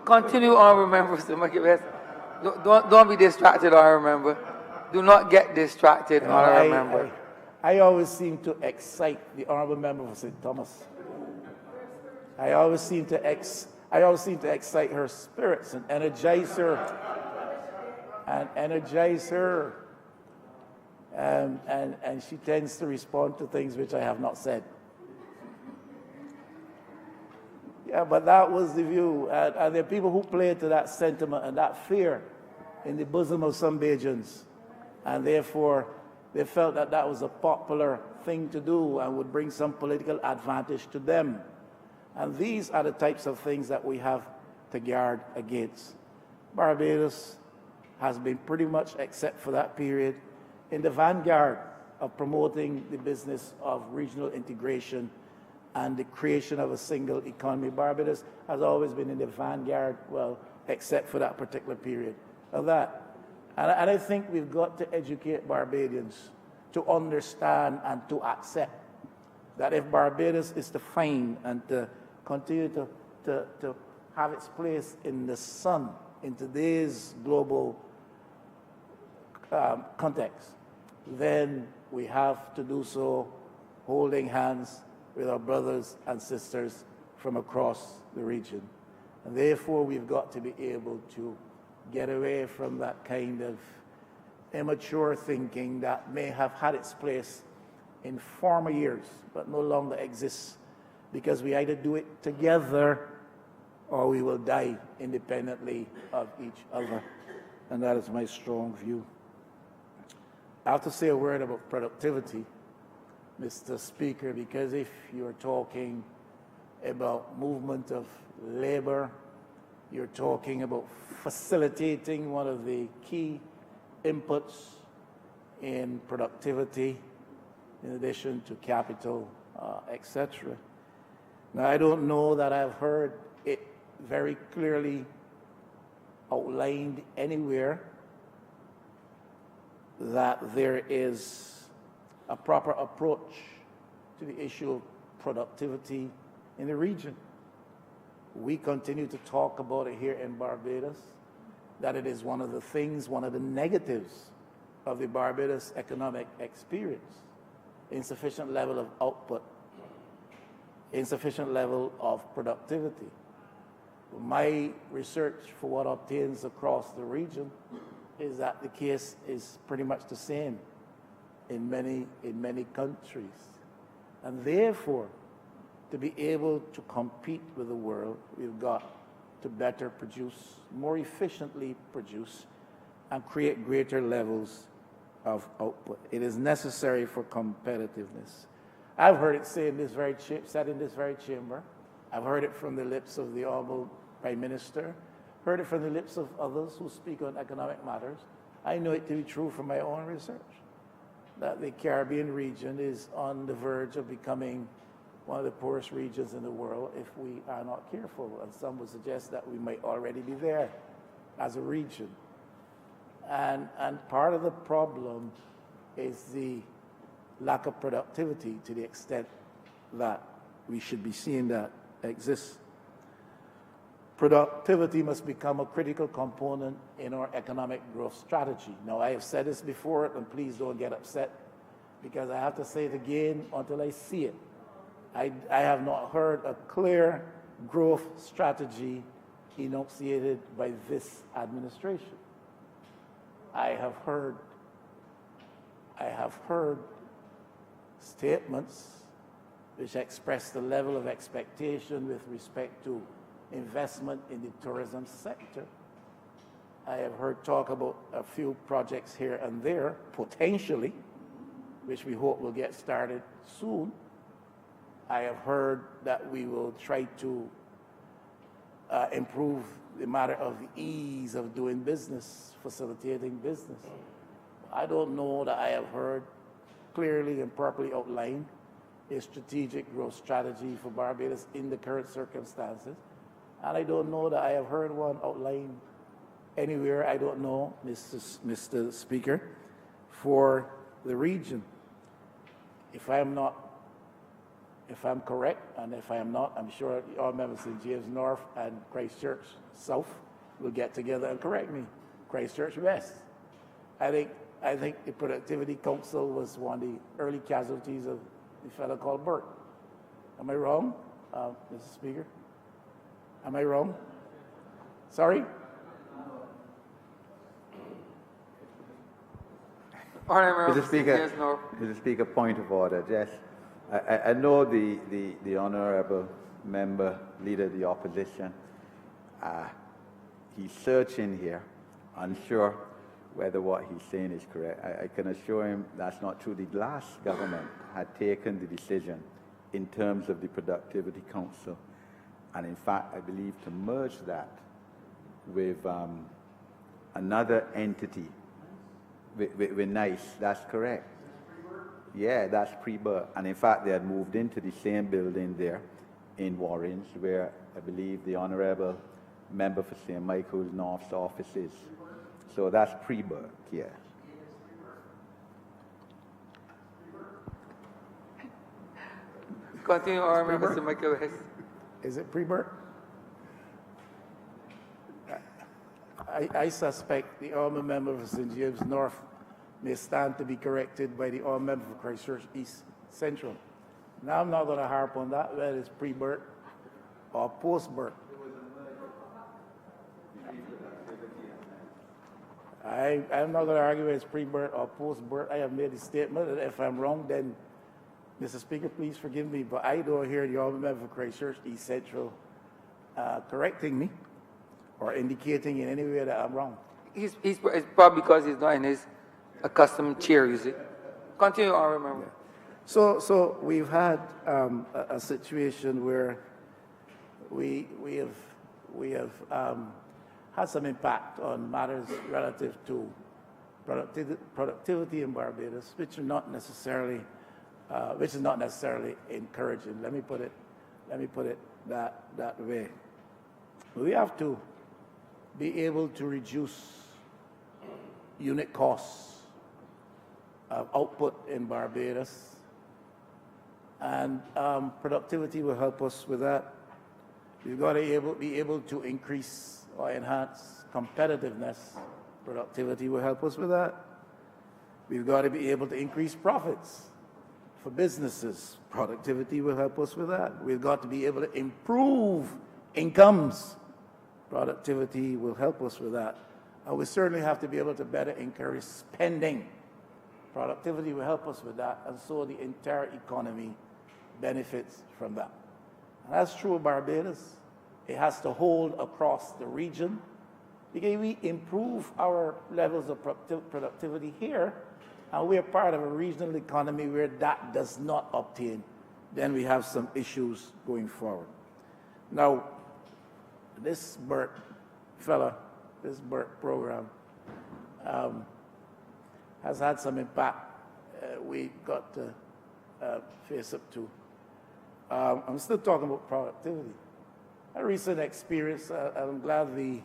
Continue, honorable members, to make it best. Don't be distracted, honorable member. Do not get distracted, honorable member. I always seem to excite the honorable member for St. Thomas. I always seem to excite her spirits and energize her. And she tends to respond to things which I have not said. Yeah, but that was the view. And there are people who play to that sentiment and that fear in the bosom of some Bajans. And therefore, they felt that that was a popular thing to do and would bring some political advantage to them. And these are the types of things that we have to guard against. Barbados has been pretty much, except for that period, in the vanguard of promoting the business of regional integration and the creation of a single economy. Barbados has always been in the vanguard, well, except for that particular period of that. And I think we've got to educate Barbadians to understand and to accept that if Barbados is to find and to continue to have its place in the sun in today's global context, then we have to do so holding hands with our brothers and sisters from across the region. And therefore, we've got to be able to get away from that kind of immature thinking that may have had its place in former years, but no longer exists, because we either do it together or we will die independently of each other. And that is my strong view. I have to say a word about productivity, Mr. Speaker, because if you're talking about movement of labor, you're talking about facilitating one of the key inputs in productivity, in addition to capital, etc. Now, I don't know that I've heard it very clearly outlined anywhere that there is a proper approach to the issue of productivity in the region. We continue to talk about it here in Barbados, that it is one of the things, one of the negatives of the Barbados economic experience. Insufficient level of output, insufficient level of productivity. My research for what obtains across the region is that the case is pretty much the same in many countries. And therefore, to be able to compete with the world, we've got to better produce, more efficiently produce, and create greater levels of output. It is necessary for competitiveness. I've heard it said in this very chamber. I've heard it from the lips of the Honorable Prime Minister, heard it from the lips of others who speak on economic matters. I know it to be true from my own research, that the Caribbean region is on the verge of becoming one of the poorest regions in the world if we are not careful. And some would suggest that we might already be there as a region. And part of the problem is the lack of productivity to the extent that we should be seeing that exists. Productivity must become a critical component in our economic growth strategy. Now, I have said this before, and please don't get upset, because I have to say it again until I see it. I have not heard a clear growth strategy enunciated by this administration. I have heard statements which express the level of expectation with respect to investment in the tourism sector. I have heard talk about a few projects here and there, potentially, which we hope will get started soon. I have heard that we will try to improve the matter of the ease of doing business, facilitating business. I don't know that I have heard clearly and properly outlined a strategic growth strategy for Barbados in the current circumstances. And I don't know that I have heard one outlined anywhere, I don't know, Mr. Speaker, for the region. If I'm not if I'm correct, and if I am not, I'm sure all members in James North and Christchurch South will get together and correct me. Christchurch West. I think the Productivity Council was one of the early casualties of the fellow called Burt. Am I wrong, Mr. Speaker? Am I wrong? Sorry? Honourable Mr. Member Speaker, James North. Mr. Speaker, point of order. Yes, I know the honourable member, leader of the opposition. He's searching here, unsure whether what he's saying is correct. I can assure him that's not true. The last government had taken the decision in terms of the Productivity Council, and in fact, I believe to merge that with another entity, with NICE. That's correct. Yeah, that's pre-Burt. And in fact, they had moved into the same building there in Warrens, where I believe the honourable member for St. Michael's North's office is. So that's pre-Burt, yeah. Continue, Honourable Member St. Michael West. Is it pre-Burt? I suspect the honourable member for St. James North may stand to be corrected by the honourable member for Christchurch East Central. Now, I'm not going to harp on that, whether it's pre-Burt or post-Burt. I'm not going to argue whether it's pre-Burt or post-Burt. I have made a statement, and if I'm wrong, then, Mr. Speaker, please forgive me, but I don't hear the honourable member for Christchurch East Central correcting me or indicating in any way that I'm wrong. It's probably because he's not in his accustomed chair, you see. Continue, Honourable Member. So we've had a situation where we have had some impact on matters relative to productivity in Barbados, which is not necessarily encouraging. Let me put it that way. We have to be able to reduce unit costs of output in Barbados, and productivity will help us with that. We've got to be able to increase or enhance competitiveness. Productivity will help us with that. We've got to be able to increase profits for businesses. Productivity will help us with that. We've got to be able to improve incomes. Productivity will help us with that. And we certainly have to be able to better encourage spending. Productivity will help us with that, and so the entire economy benefits from that. And that's true of Barbados. It has to hold across the region. Because we improve our levels of productivity here, and we're part of a regional economy where that does not obtain, then we have some issues going forward. Now, this Burt program has had some impact we got to face up to. I'm still talking about productivity. A recent experience, I'm glad the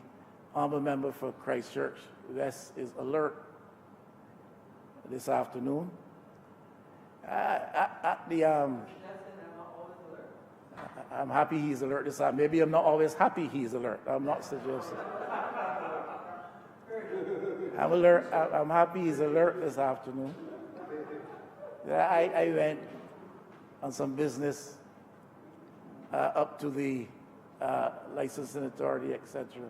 honourable member for Christchurch West is alert this afternoon. I'm happy he's alert this time. Maybe I'm not always happy he's alert. I'm not suggesting. I'm alert. I'm happy he's alert this afternoon. I went on some business up to the licensing authority, etc.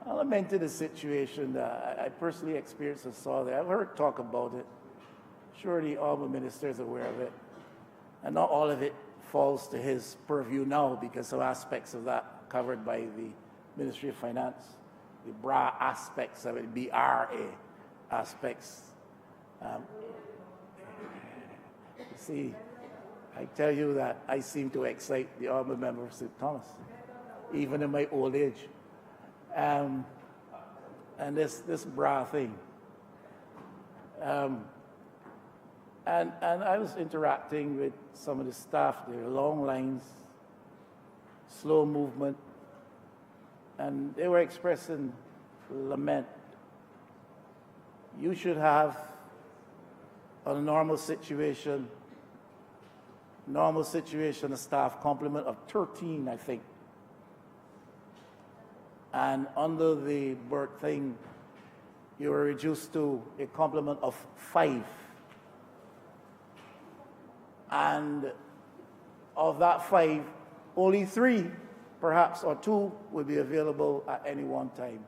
I lamented the situation that I personally experienced and saw there. I've heard talk about it. Surely all the ministers are aware of it. And not all of it falls to his purview now, because some aspects of that covered by the Ministry of Finance, the BRA aspects of it, BRA aspects. You see, I tell you that I seem to excite the honourable member of St. Thomas, even in my old age. And this BRA thing. And I was interacting with some of the staff there, long lines, slow movement, and they were expressing lament. You should have, on a normal situation, normal situation, a staff complement of 13, I think. And under the Burt thing, you were reduced to a complement of 5. And of that 5, only 3, perhaps, or 2 would be available at any one time,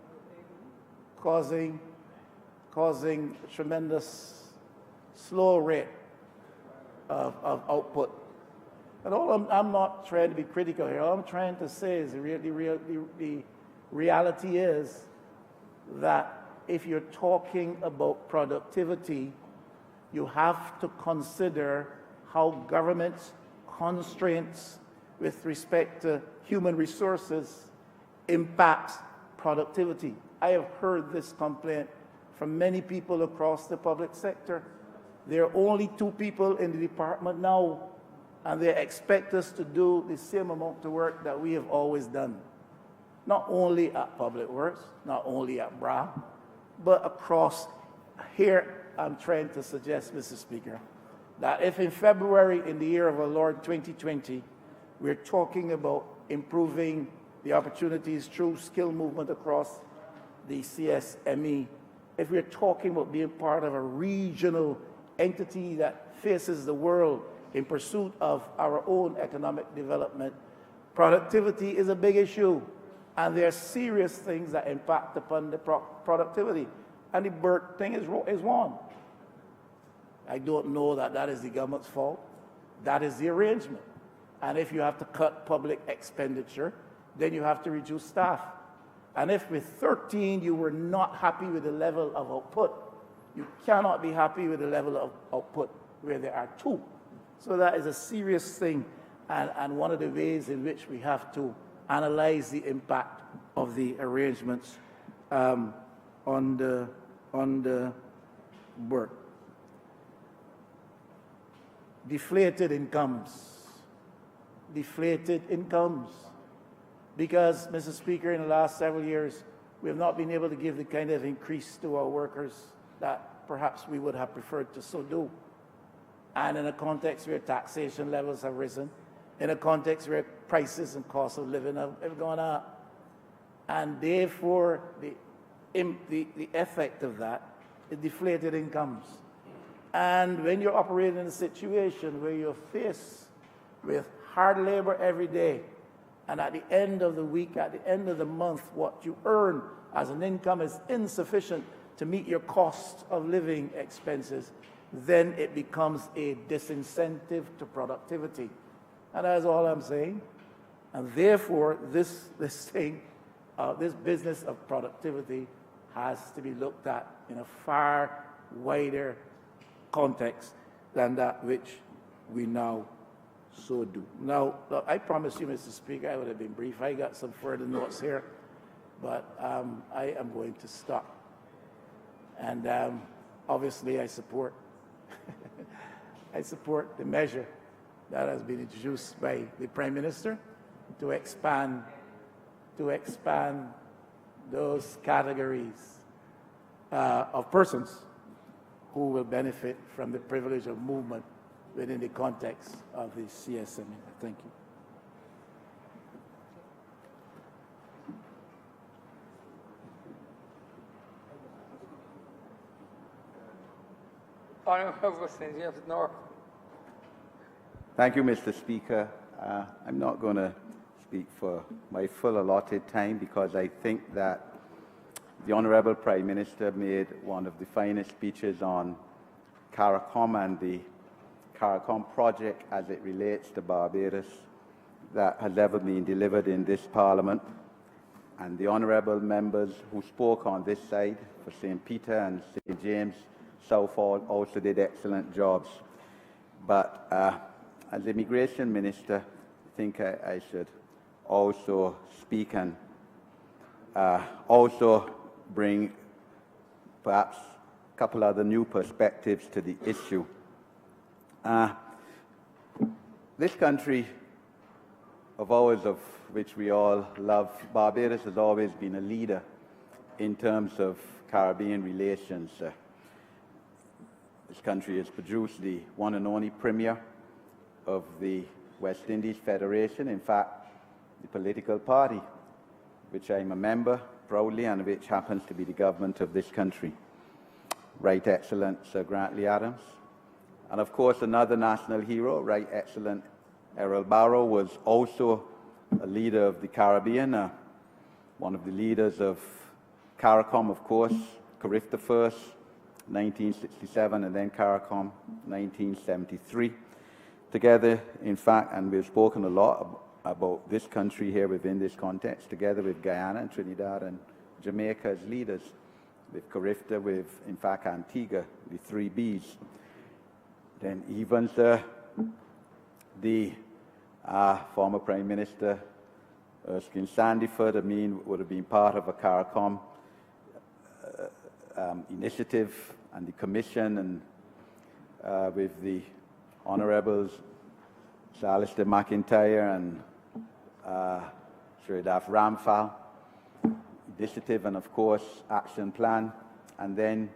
causing a tremendous slow rate of output. And I'm not trying to be critical here. All I'm trying to say is the reality is that if you're talking about productivity, you have to consider how government's constraints with respect to human resources impacts productivity. I have heard this complaint from many people across the public sector. There are only 2 people in the department now, and they expect us to do the same amount of work that we have always done. Not only at Public Works, not only at BRA, but across here. I'm trying to suggest, Mr. Speaker, that if in February in the year of our Lord 2020, we're talking about improving the opportunities through skill movement across the CSME, if we're talking about being part of a regional entity that faces the world in pursuit of our own economic development, productivity is a big issue. And there are serious things that impact upon the productivity. And the Burt thing is one. I don't know that that is the government's fault. That is the arrangement. And if you have to cut public expenditure, then you have to reduce staff. And if with 13 you were not happy with the level of output, you cannot be happy with the level of output where there are 2. So that is a serious thing, and one of the ways in which we have to analyze the impact of the arrangements on the work. Deflated incomes. Because, Mr. Speaker, in the last several years, we have not been able to give the kind of increase to our workers that perhaps we would have preferred to so do. And in a context where taxation levels have risen, in a context where prices and costs of living have gone up. And therefore, the effect of that is deflated incomes. And when you're operating in a situation where you're faced with hard labor every day, and at the end of the week, at the end of the month, what you earn as an income is insufficient to meet your cost of living expenses, then it becomes a disincentive to productivity. And that's all I'm saying. And therefore, this business of productivity has to be looked at in a far wider context than that which we now so do. Now, look, I promise you, Mr. Speaker, I would have been brief. I got some further notes here, but I am going to stop. And obviously, I support the measure that has been introduced by the Prime Minister to expand those categories of persons who will benefit from the privilege of movement within the context of the CSME. Thank you. Honourable St. James North. Thank you, Mr. Speaker. I'm not going to speak for my full allotted time because I think that the Honourable Prime Minister made one of the finest speeches on CARICOM and the CARICOM project as it relates to Barbados that has ever been delivered in this Parliament. And the Honourable members who spoke on this side for St. Peter and St. James Southall also did excellent jobs. But as Immigration Minister, I think I should also speak and also bring perhaps a couple other new perspectives to the issue. This country of ours, of which we all love, Barbados, has always been a leader in terms of Caribbean relations. This country has produced the one and only Premier of the West Indies Federation, in fact, the political party, which I'm a member proudly and which happens to be the government of this country. Right Excellent Sir Grantley Adams. And of course, another national hero, Right Excellent Errol Barrow, was also a leader of the Caribbean, one of the leaders of CARICOM, of course, Carifta first, 1967, and then CARICOM, 1973. Together, in fact, and we've spoken a lot about this country here within this context, together with Guyana and Trinidad and Jamaica as leaders, with Carifta, with, in fact, Antigua, the 3 Bs. Then even the former Prime Minister, Erskine Sandiford, would have been part of a CARICOM initiative and the commission, and with the Honourables Sir Alistair McIntyre and Sir Adaf Ramphal initiative, and of course action plan, and then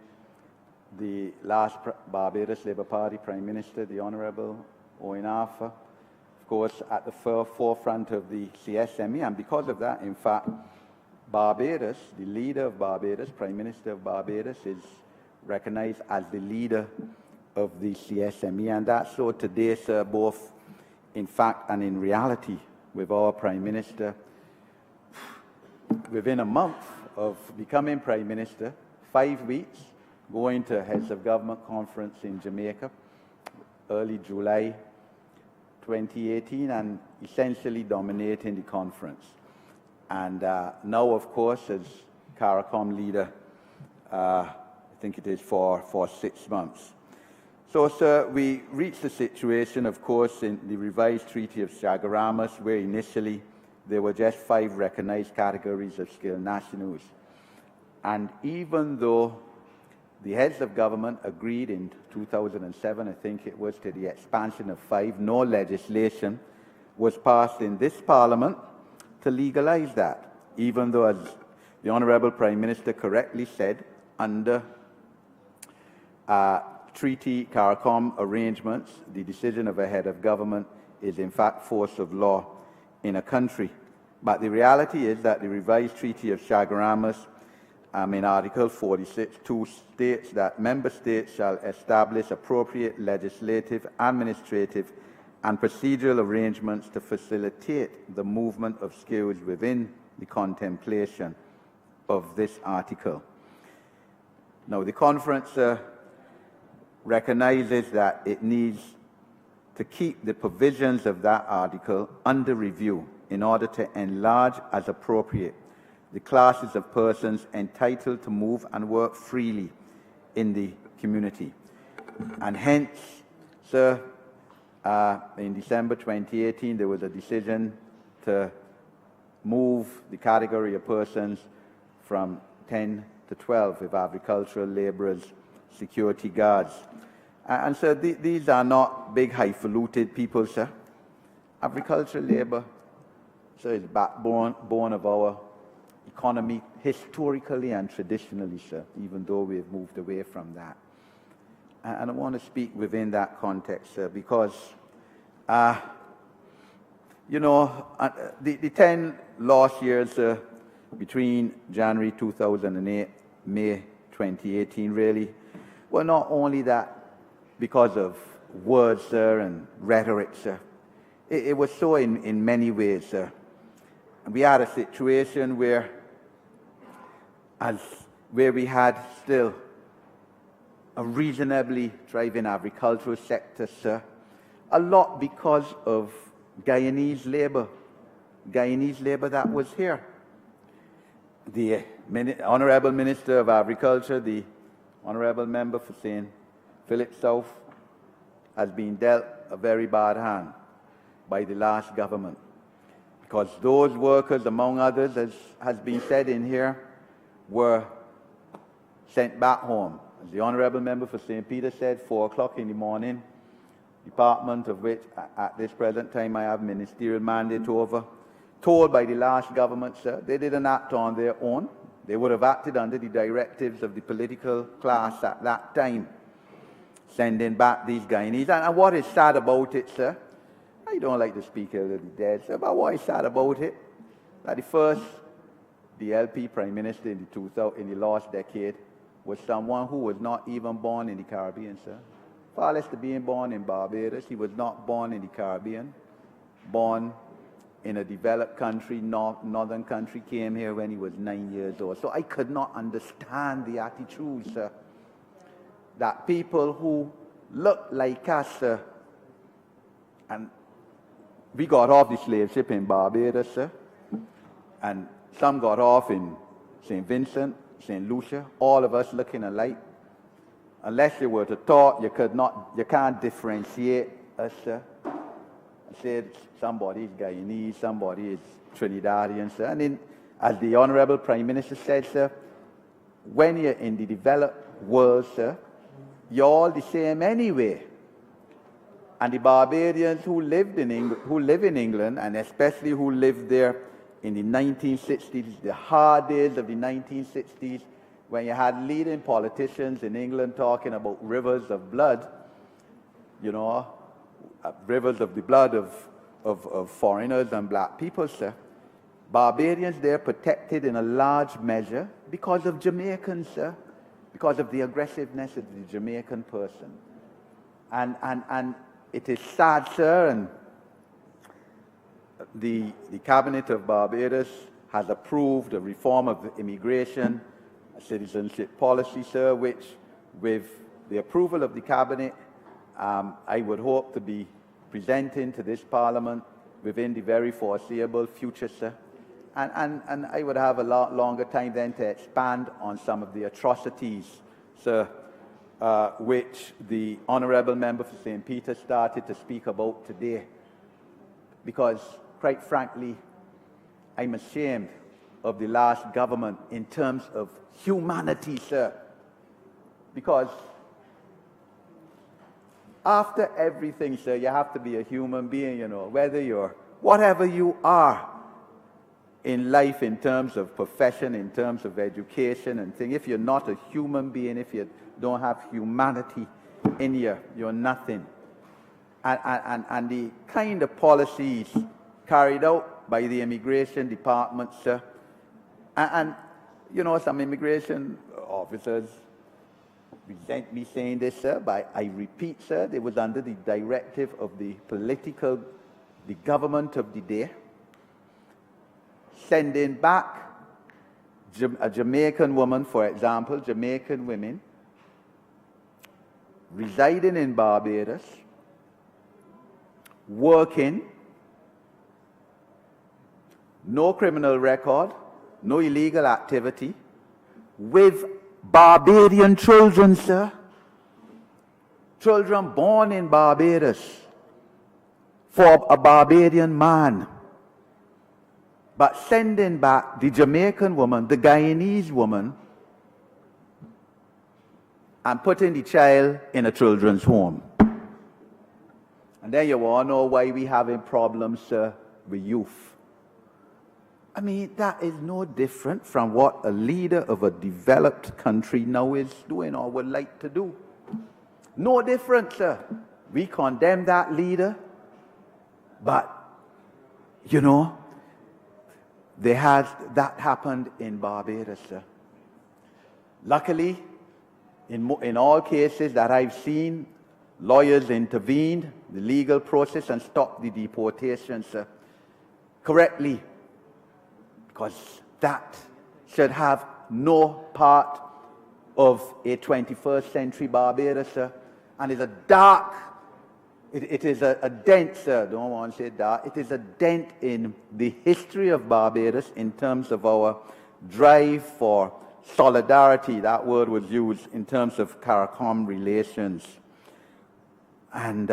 the last Barbados Labour Party Prime Minister, the Honourable Owen Arthur, of course at the forefront of the CSME, and because of that, in fact, Barbados, the leader of Barbados, Prime Minister of Barbados, is recognized as the leader of the CSME, and that's so today, sir, both in fact and in reality, with our Prime Minister, within a month of becoming Prime Minister, 5 weeks, going to Heads of Government Conference in Jamaica, early July 2018, and essentially dominating the conference. And now, of course, as CARICOM leader, I think it is for 6 months. So, sir, we reached a situation, of course, in the revised Treaty of Chaguaramas, where initially there were just 5 recognized categories of skilled nationals. And even though the heads of government agreed in 2007, I think it was, to the expansion of 5, no legislation was passed in this Parliament to legalize that, even though, as the Honourable Prime Minister correctly said, under treaty CARICOM arrangements, the decision of a head of government is in fact force of law in a country. But the reality is that the revised Treaty of Chaguaramas, in Article 46(2) states that member states shall establish appropriate legislative, administrative, and procedural arrangements to facilitate the movement of skills within the contemplation of this article. Now, the conference recognizes that it needs to keep the provisions of that article under review in order to enlarge as appropriate the classes of persons entitled to move and work freely in the community. And hence, sir, in December 2018, there was a decision to move the category of persons from 10 to 12 with agricultural labourers, security guards. And so these are not big, highfalutin people, sir. Agricultural labour, sir, is the backbone of our economy historically and traditionally, sir, even though we have moved away from that. And I want to speak within that context, sir, because, you know, the 10 lost years between January 2008, May 2018, really, were not only that because of words, sir, and rhetoric, sir. It was so in many ways, sir. We had a situation where we had still a reasonably thriving agricultural sector, sir, a lot because of Guyanese labour that was here. The Honourable Minister of Agriculture, the Honourable Member for St. Philip South, has been dealt a very bad hand by the last government, because those workers, among others, as has been said in here, were sent back home. As the Honourable Member for St. Peter said, 4 o'clock in the morning, department of which at this present time I have ministerial mandate over, told by the last government, sir, they didn't act on their own. They would have acted under the directives of the political class at that time, sending back these Guyanese. And what is sad about it, sir, I don't like to speak ill of the dead, sir, but what is sad about it, that the first DLP Prime Minister in the last decade was someone who was not even born in the Caribbean, sir. Far less to being born in Barbados, he was not born in the Caribbean, born in a developed country, northern country, came here when he was 9 years old. So I could not understand the attitude, sir, that people who look like us, sir, and we got off the slave ship in Barbados, sir, and some got off in St. Vincent, St. Lucia, all of us looking alike. Unless you were to talk, you can't differentiate us, sir. I said somebody is Guyanese, somebody is Trinidadian, sir. And then, as the Honorable Prime Minister said, sir, when you're in the developed world, sir, you're all the same anyway. And the Barbadians who live in England, and especially who lived there in the 1960s, the hard days of the 1960s, when you had leading politicians in England talking about rivers of blood, you know, rivers of the blood of foreigners and black people, sir. Barbadians, they're protected in a large measure because of Jamaicans, sir, because of the aggressiveness of the Jamaican person. And it is sad, sir, and the Cabinet of Barbados has approved a reform of the immigration citizenship policy, sir, which, with the approval of the Cabinet, I would hope to be presenting to this Parliament within the very foreseeable future, sir. And I would have a lot longer time then to expand on some of the atrocities, sir, which the Honourable Member for St. Peter started to speak about today. Because, quite frankly, I'm ashamed of the last government in terms of humanity, sir. Because after everything, sir, you have to be a human being, you know, whether you're whatever you are in life in terms of profession, in terms of education and things. If you're not a human being, if you don't have humanity in you, you're nothing. And the kind of policies carried out by the Immigration Department, sir, and you know, some immigration officers resent me saying this, sir, but I repeat, sir, it was under the directive of the government of the day, sending back a Jamaican woman, for example, Jamaican women, residing in Barbados, working, no criminal record, no illegal activity, with Barbadian children, sir. Children born in Barbados for a Barbadian man. But sending back the Jamaican woman, the Guyanese woman, and putting the child in a children's home. And then you all know why we having problems, sir, with youth. I mean, that is no different from what a leader of a developed country now is doing or would like to do. No different, sir. We condemn that leader, but, you know, that happened in Barbados, sir. Luckily, in all cases that I've seen, lawyers intervened, the legal process, and stopped the deportation, sir, correctly. Because that should have no part of a 21st century Barbados, sir. And it's a dark, it is a dent, sir, don't want to say dark, it is a dent in the history of Barbados in terms of our drive for solidarity. That word was used in terms of CARICOM relations. And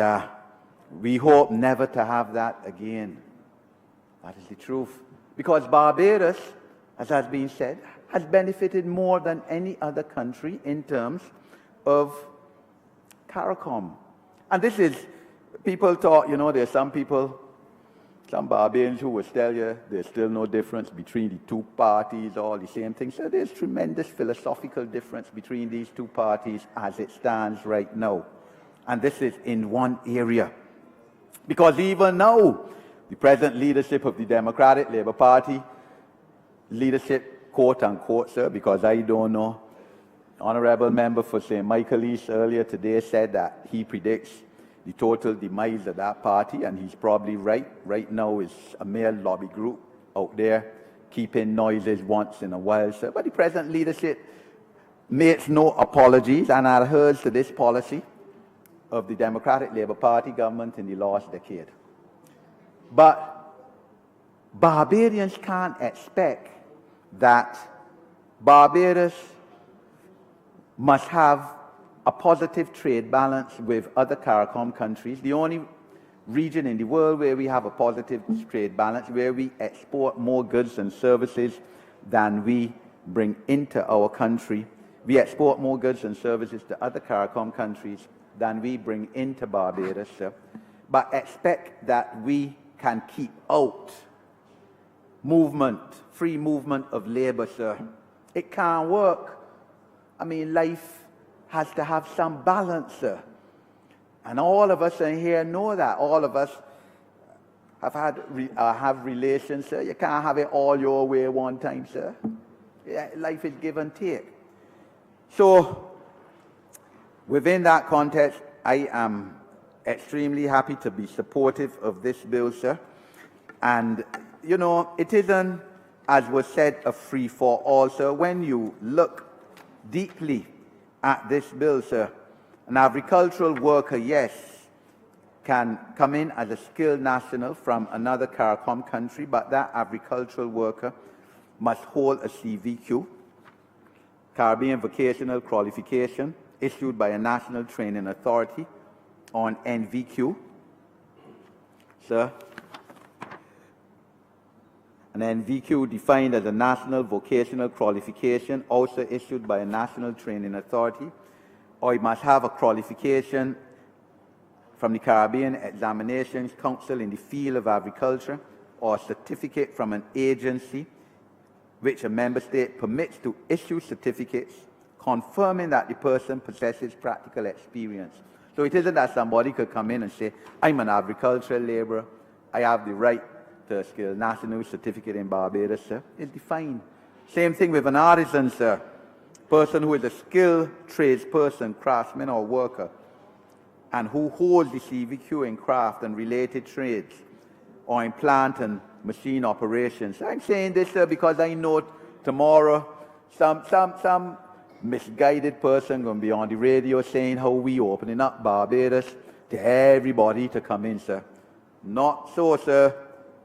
we hope never to have that again. That is the truth. Because Barbados, as has been said, has benefited more than any other country in terms of CARICOM. And this is, people talk, you know, there's some people, some Barbadians who will tell you there's still no difference between the two parties, all the same thing. So there's tremendous philosophical difference between these two parties as it stands right now. And this is in one area. Because even now, the present leadership of the Democratic Labour Party, leadership, quote unquote, sir, because I don't know, Honourable Member for St. Michael East earlier today said that he predicts the total demise of that party, and he's probably right. Right now, it's a mere lobby group out there keeping noises once in a while, sir. But the present leadership makes no apologies and adheres to this policy of the Democratic Labour Party government in the last decade. But Barbadians can't expect that Barbados must have a positive trade balance with other CARICOM countries. The only region in the world where we have a positive trade balance, where we export more goods and services than we bring into our country. We export more goods and services to other CARICOM countries than we bring into Barbados, sir. But expect that we can keep out movement, free movement of labor, sir. It can't work. I mean, life has to have some balance, sir. And all of us in here know that. All of us have relations, sir. You can't have it all your way one time, sir. Yeah, life is give and take. So, within that context, I am extremely happy to be supportive of this bill, sir. And, you know, it isn't, as was said, a free-for-all, sir. When you look deeply at this bill, sir, an agricultural worker, yes, can come in as a skilled national from another CARICOM country, but that agricultural worker must hold a CVQ, Caribbean Vocational Qualification, issued by a national training authority, on NVQ, sir. An NVQ defined as a national vocational qualification, also issued by a national training authority, or it must have a qualification from the Caribbean Examinations Council in the field of agriculture, or a certificate from an agency which a member state permits to issue certificates confirming that the person possesses practical experience. So it isn't that somebody could come in and say, I'm an agricultural labourer, I have the right to a skilled national certificate in Barbados, sir. It's defined. Same thing with an artisan, sir. Person who is a skilled tradesperson, craftsman or worker, and who holds the CVQ in craft and related trades, or in plant and machine operations. I'm saying this, sir, because I know tomorrow some misguided person going to be on the radio saying how we opening up Barbados to everybody to come in, sir. Not so, sir.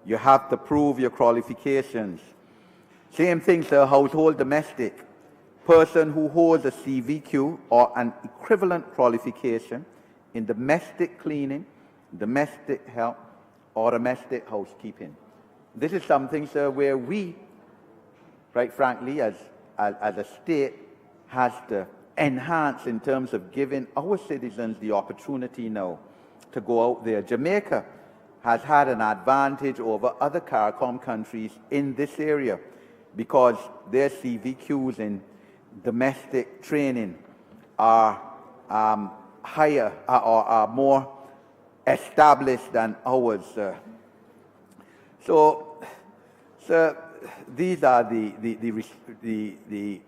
You have to prove your qualifications. Same thing, sir, household domestic. Person who holds a CVQ or an equivalent qualification in domestic cleaning, domestic help, or domestic housekeeping. This is something, sir, where we, right frankly, as a state, has to enhance in terms of giving our citizens the opportunity now to go out there. Jamaica has had an advantage over other CARICOM countries in this area because their CVQs in domestic training are higher or are more established than ours, sir. So, sir, these are the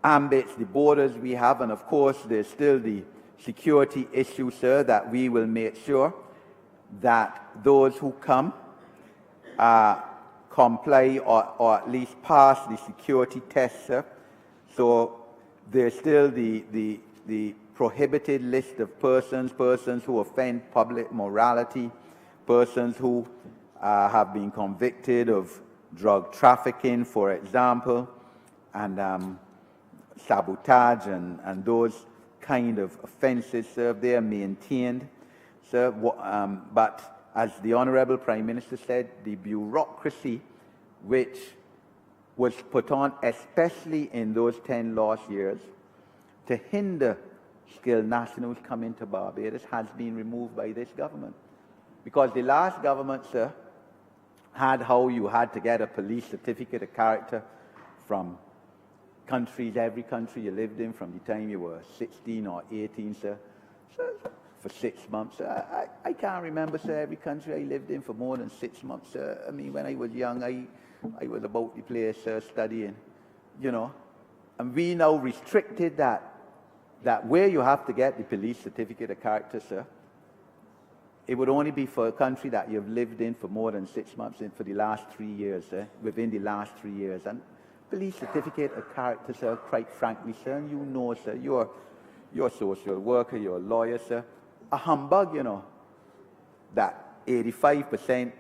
ambits, the borders we have, and of course there's still the security issue, sir, that we will make sure that those who come comply or at least pass the security test, sir. So there's still the prohibited list of persons who offend public morality, persons who have been convicted of drug trafficking, for example, and sabotage and those kind of offences, sir. They are maintained, sir. But as the Honourable Prime Minister said, the bureaucracy which was put on, especially in those 10 lost years, to hinder skilled nationals coming to Barbados has been removed by this government. Because the last government, sir, had how you had to get a police certificate of character from countries, every country you lived in from the time you were 16 or 18, sir. So for 6 months. I can't remember, sir, every country I lived in for more than 6 months, sir. I mean, when I was young, I was about the place, sir, studying, you know. And we now restricted that where you have to get the police certificate of character, sir, it would only be for a country that you've lived in for more than 6 months and for the last 3 years, sir, within the last 3 years. And police certificate of character, sir, quite frankly, sir, and you know, sir, you're a social worker, you're a lawyer, sir, a humbug, you know, that 85%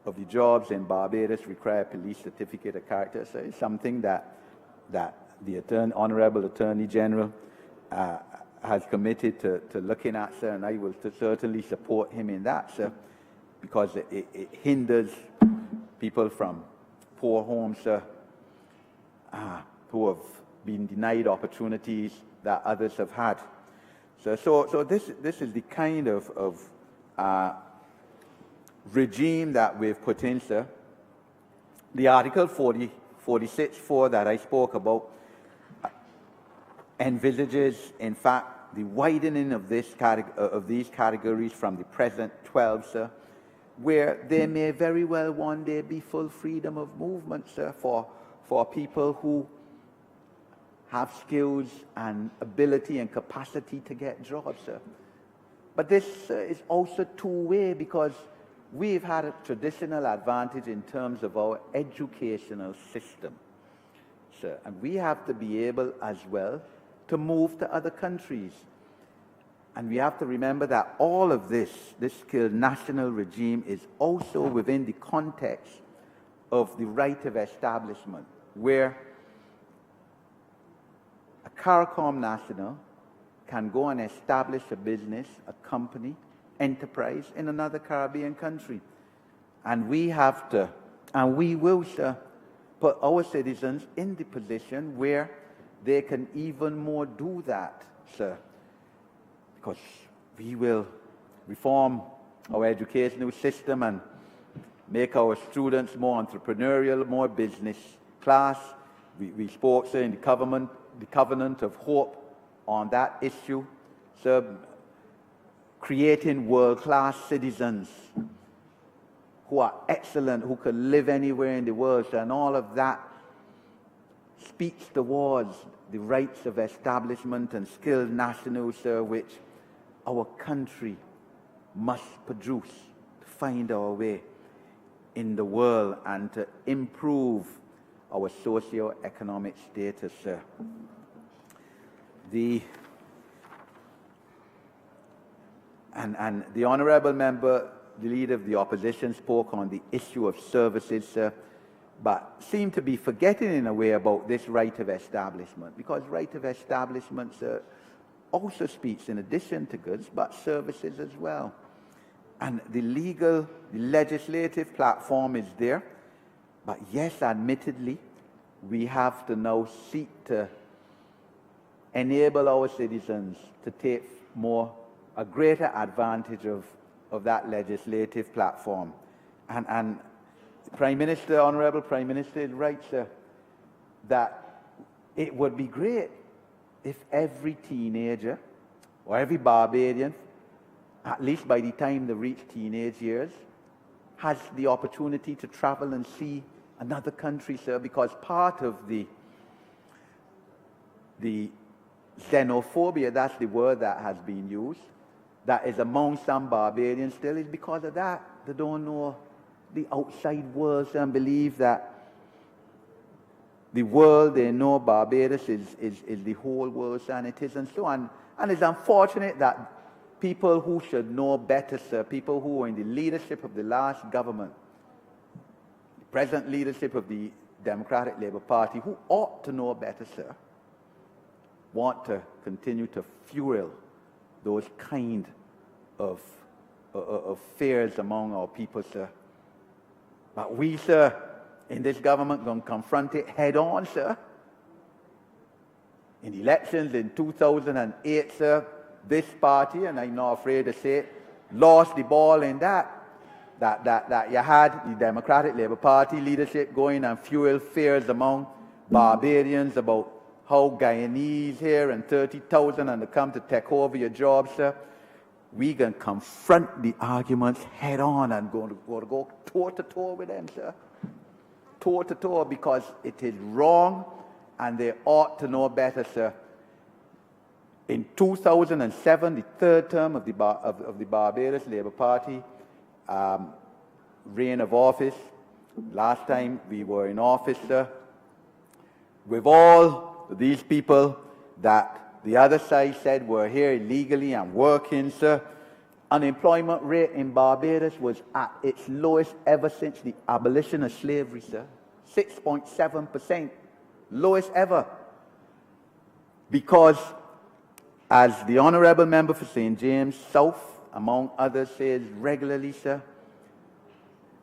of the jobs in Barbados require police certificate of character, sir. It's something that the Honorable Attorney General has committed to looking at, sir, and I will certainly support him in that, sir, because it hinders people from poor homes, sir, who have been denied opportunities that others have had. So this is the kind of regime that we've put in, sir. The Article 46.4 that I spoke about envisages, in fact, the widening of these categories from the present 12, sir, where there may very well one day be full freedom of movement, sir, for people who have skills and ability and capacity to get jobs, sir. But this is also two-way, because we've had a traditional advantage in terms of our educational system, sir, and we have to be able as well to move to other countries. And we have to remember that all of this skilled national regime is also within the context of the right of establishment, where a CARICOM national can go and establish a business, a company, enterprise in another Caribbean country. And we have to, and we will, sir, put our citizens in the position where they can even more do that, sir, because we will reform our educational system and make our students more entrepreneurial, more business class. We spoke, sir, in the Covenant of Hope on that issue, sir, creating world-class citizens who are excellent, who can live anywhere in the world, sir, and all of that speaks towards the rights of establishment and skilled nationals, sir, which our country must produce to find our way in the world and to improve our socio-economic status, sir. And the honourable member, the leader of the opposition, spoke on the issue of services, sir, but seemed to be forgetting in a way about this right of establishment, because right of establishment, sir, also speaks in addition to goods, but services as well. And the legislative platform is there, but yes, admittedly, we have to now seek to enable our citizens to take a greater advantage of that legislative platform. And Prime Minister, Honourable Prime Minister, is right, sir, that it would be great if every teenager or every Barbadian, at least by the time they reach teenage years, has the opportunity to travel and see another country, sir, because part of the xenophobia, that's the word that has been used, that is among some Barbadians still, is because of that. They don't know the outside world, sir, and believe that the world they know Barbados is the whole world, sir, and it is, and so on. And it's unfortunate that people who should know better, sir, people who are in the leadership of the last government, the present leadership of the Democratic Labour Party, who ought to know better, sir, want to continue to fuel those kind of fears among our people, sir. But we, sir, in this government, going to confront it head on, sir. In the elections in 2008, sir, this party, and I'm not afraid to say it, lost the ball in that you had the Democratic Labour Party leadership going and fuel fears among Barbadians about how Guyanese here and 30,000 and they come to take over your jobs, sir. we can confront the arguments head on and go toe to toe with them, sir. Toe to toe, because it is wrong and they ought to know better, sir. In 2007, the third term of the Barbados Labour Party reign of office, last time we were in office, sir, with all these people that the other side said were here illegally and working, sir, unemployment rate in Barbados was at its lowest ever since the abolition of slavery, sir. 6.7%, lowest ever. Because, as the Honourable Member for St. James South, among others, says regularly, sir,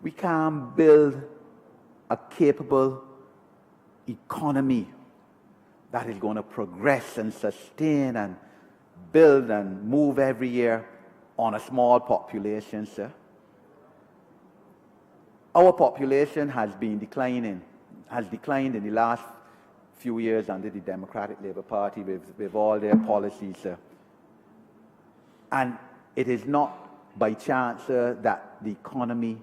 we can't build a capable economy that is going to progress and sustain and build and move every year on a small population, sir. Our population has declined in the last few years under the Democratic Labour Party with all their policies, sir. And it is not by chance, sir, that the economy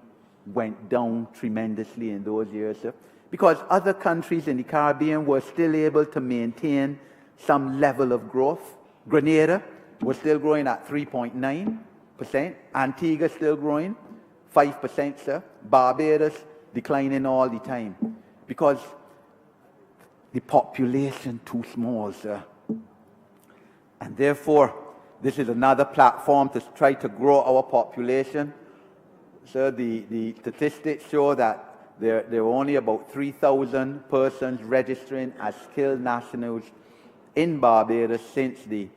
went down tremendously in those years, sir, because other countries in the Caribbean were still able to maintain some level of growth. Grenada was still growing at 3.9%. Antigua still growing 5%, sir. Barbados declining all the time because the population too small, sir. And therefore, this is another platform to try to grow our population. Sir, the statistics show that there were only about 3,000 persons registering as skilled nationals in Barbados since the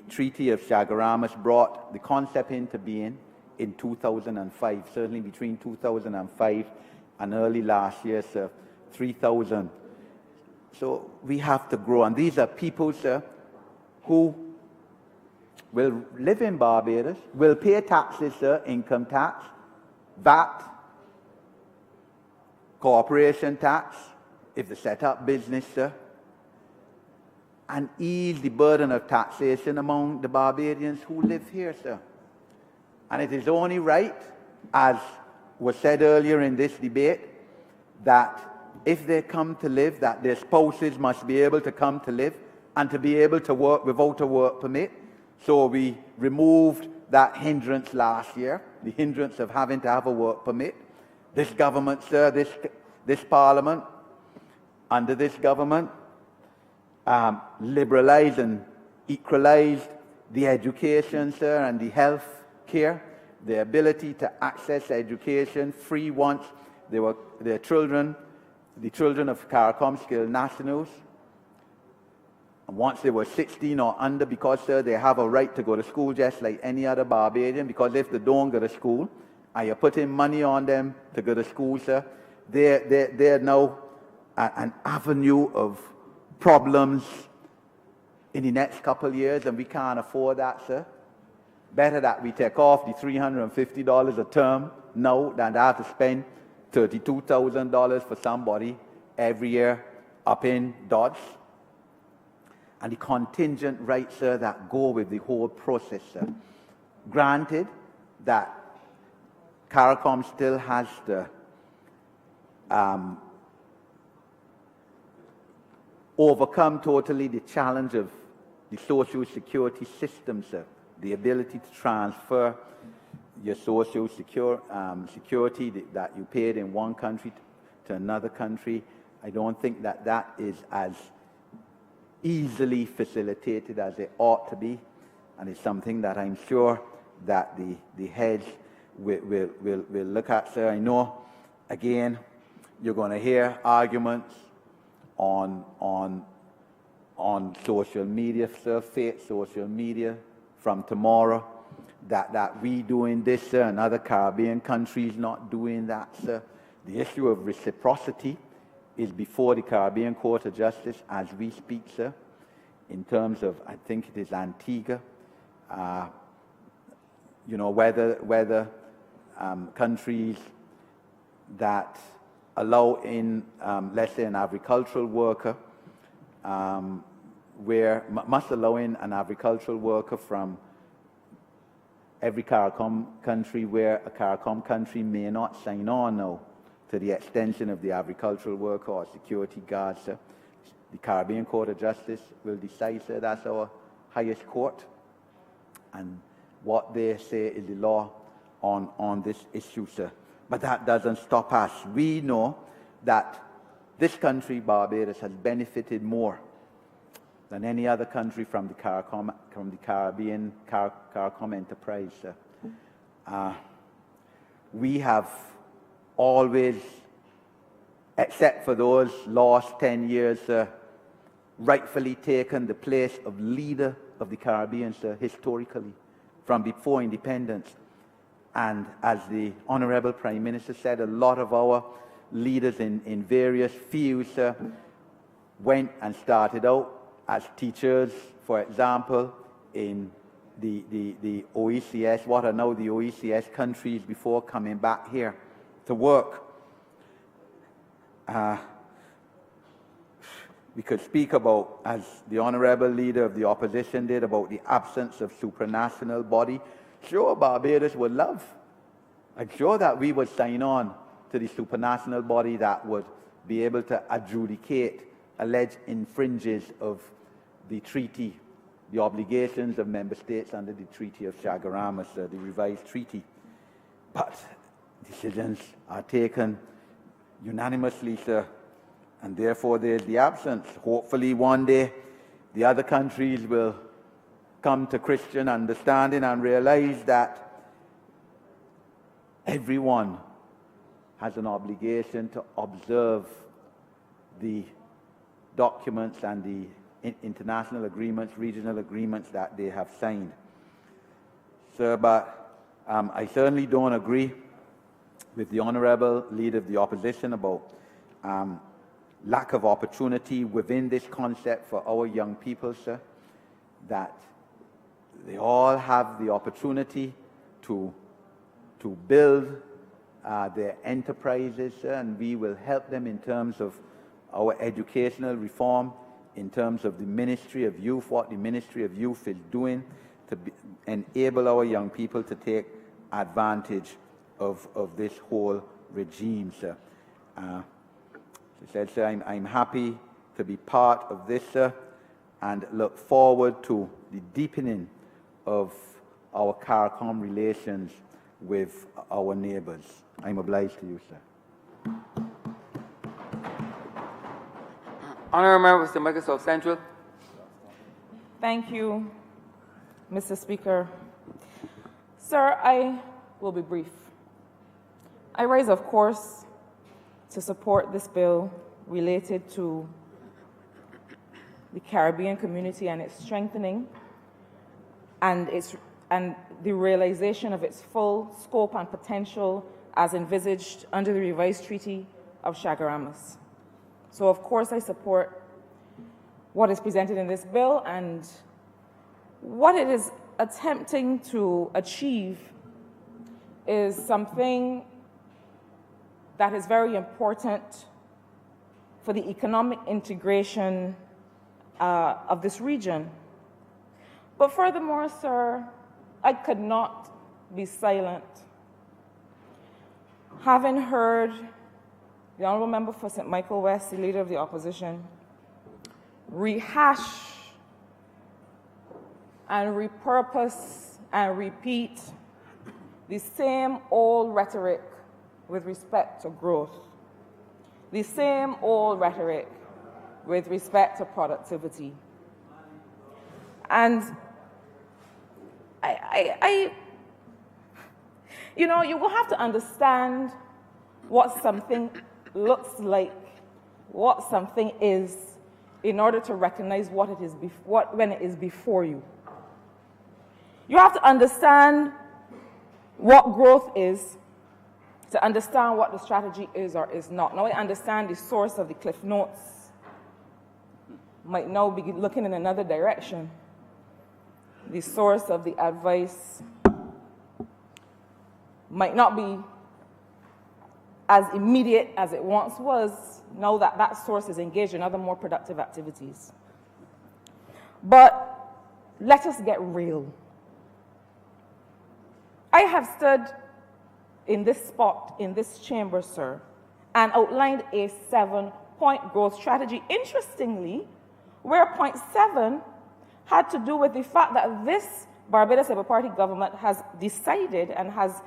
Treaty of Chaguaramas brought the concept into being in 2005, certainly between 2005 and early last year, sir, 3,000. So we have to grow. And these are people, sir, who will live in Barbados, will pay taxes, sir, income tax, VAT, corporation tax, if they set up business, sir, and ease the burden of taxation among the Barbadians who live here, sir. And it is only right, as was said earlier in this debate, that if they come to live, that their spouses must be able to come to live and to be able to work without a work permit. So we removed that hindrance last year, the hindrance of having to have a work permit. This government, sir, this parliament, under this government, liberalized and equalized the education, sir, and the health care, the ability to access education free once they were their children, the children of CARICOM skilled nationals, and once they were 16 or under, because, sir, they have a right to go to school just like any other Barbadian, because if they don't go to school, and you're putting money on them to go to school, sir, they're now an avenue of problems in the next couple of years, and we can't afford that, sir. Better that we take off the $350 a term now than to have to spend $32,000 for somebody every year up in Dodge. And the contingent rights, sir, that go with the whole process, sir. Granted that CARICOM still has to overcome totally the challenge of the social security system, sir. The ability to transfer your social security that you paid in one country to another country. I don't think that that is as easily facilitated as it ought to be, and it's something that I'm sure that the heads will look at, sir. I know, again, you're going to hear arguments on social media, sir, fake social media from tomorrow, that we doing this, sir, and other Caribbean countries not doing that, sir. The issue of reciprocity is before the Caribbean Court of Justice as we speak, sir, in terms of, I think it is Antigua, you know, whether countries that allow in, let's say, an agricultural worker, must allow in an agricultural worker from every CARICOM country where a CARICOM country may not sign on now to the extension of the agricultural worker or security guard, sir. The Caribbean Court of Justice will decide, sir. That's our highest court. And what they say is the law on this issue, sir. But that doesn't stop us. We know that this country, Barbados, has benefited more than any other country from the Caribbean CARICOM enterprise, sir. We have always, except for those last 10 years, rightfully taken the place of leader of the Caribbean, sir, historically, from before independence. And as the Honorable Prime Minister said, a lot of our leaders in various fields went and started out as teachers, for example, in the OECS, what are now the OECS countries, before coming back here to work. We could speak about, as the Honourable Leader of the Opposition did, about the absence of supranational body. Sure, Barbados would love. I'm sure that we would sign on to the supranational body that would be able to adjudicate alleged infringes of the treaty, the obligations of member states under the Treaty of Chaguaramas, the revised treaty. But decisions are taken unanimously, sir, and therefore there's the absence. Hopefully one day the other countries will come to Christian understanding and realize that everyone has an obligation to observe the documents and the international agreements, regional agreements that they have signed. Sir, but I certainly don't agree with the Honourable Leader of the Opposition about lack of opportunity within this concept for our young people, sir, that they all have the opportunity to build their enterprises, sir, and we will help them in terms of our educational reform, in terms of the Ministry of Youth, what the Ministry of Youth is doing to enable our young people to take advantage of this whole regime, sir. As I said, sir, I'm happy to be part of this, sir, and look forward to the deepening of our CARICOM relations with our neighbours. I'm obliged to you, sir. Honourable Member for Microsoft Central. Thank you, Mr. Speaker. Sir, I will be brief. I rise, of course, to support this bill related to the Caribbean community and its strengthening and the realization of its full scope and potential as envisaged under the revised Treaty of Chaguaramas. So, of course, I support what is presented in this bill, and what it is attempting to achieve is something that is very important for the economic integration of this region. But furthermore, sir, I could not be silent. Having heard the Honourable Member for St. Michael West, the Leader of the Opposition, rehash and repurpose and repeat the same old rhetoric with respect to growth, the same old rhetoric with respect to productivity. And you know, you will have to understand what something looks like, what something is, in order to recognize what it is when it is before you. You have to understand what growth is to understand what the strategy is or is not. Now I understand the source of the Cliff Notes might now be looking in another direction. The source of the advice might not be as immediate as it once was, now that that source is engaged in other more productive activities. But let us get real. I have stood in this spot, in this chamber, sir, and outlined a 7-point growth strategy. Interestingly, where point 7 had to do with the fact that this Barbados Labour Party government has decided and has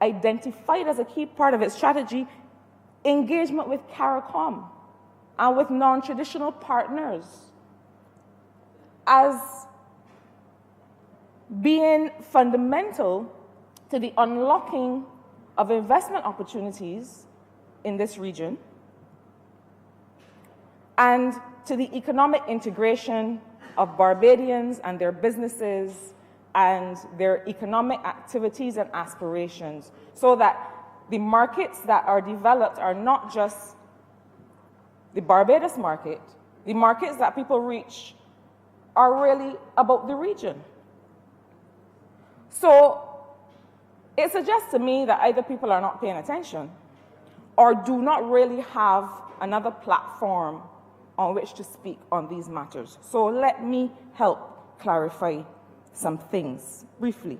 identified as a key part of its strategy engagement with CARICOM and with non-traditional partners as being fundamental to the unlocking of investment opportunities in this region and to the economic integration of Barbadians and their businesses and their economic activities and aspirations, so that the markets that are developed are not just the Barbados market, the markets that people reach are really about the region. So it suggests to me that either people are not paying attention or do not really have another platform on which to speak on these matters. So let me help clarify some things briefly.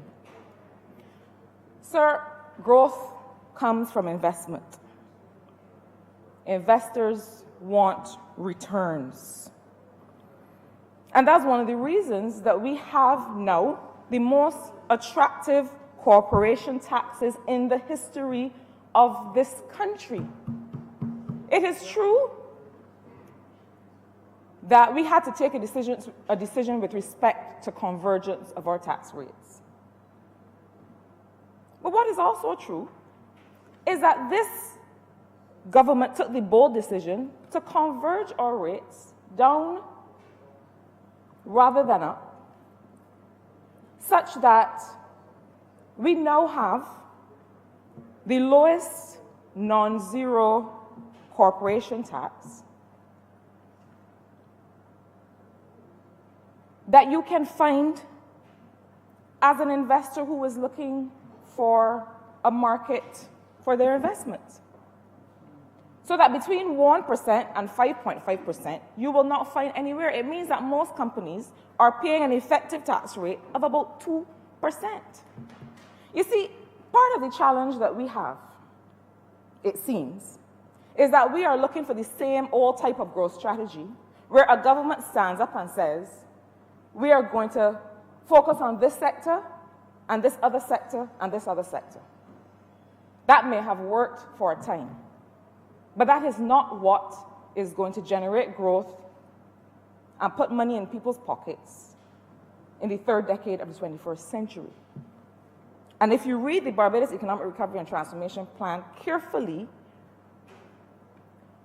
Sir, growth comes from investment. Investors want returns. And that's one of the reasons that we have now the most attractive corporation taxes in the history of this country. It is true that we had to take a decision with respect to convergence of our tax rates. But what is also true is that this government took the bold decision to converge our rates down rather than up, such that we now have the lowest non-zero corporation tax that you can find as an investor who is looking for a market for their investments. So that between 1% and 5.5%, you will not find anywhere. It means that most companies are paying an effective tax rate of about 2%. You see, part of the challenge that we have, it seems, is that we are looking for the same old type of growth strategy where a government stands up and says, we are going to focus on this sector and this other sector and this other sector. That may have worked for a time, but that is not what is going to generate growth and put money in people's pockets in the third decade of the 21st century. And if you read the Barbados Economic Recovery and Transformation Plan carefully,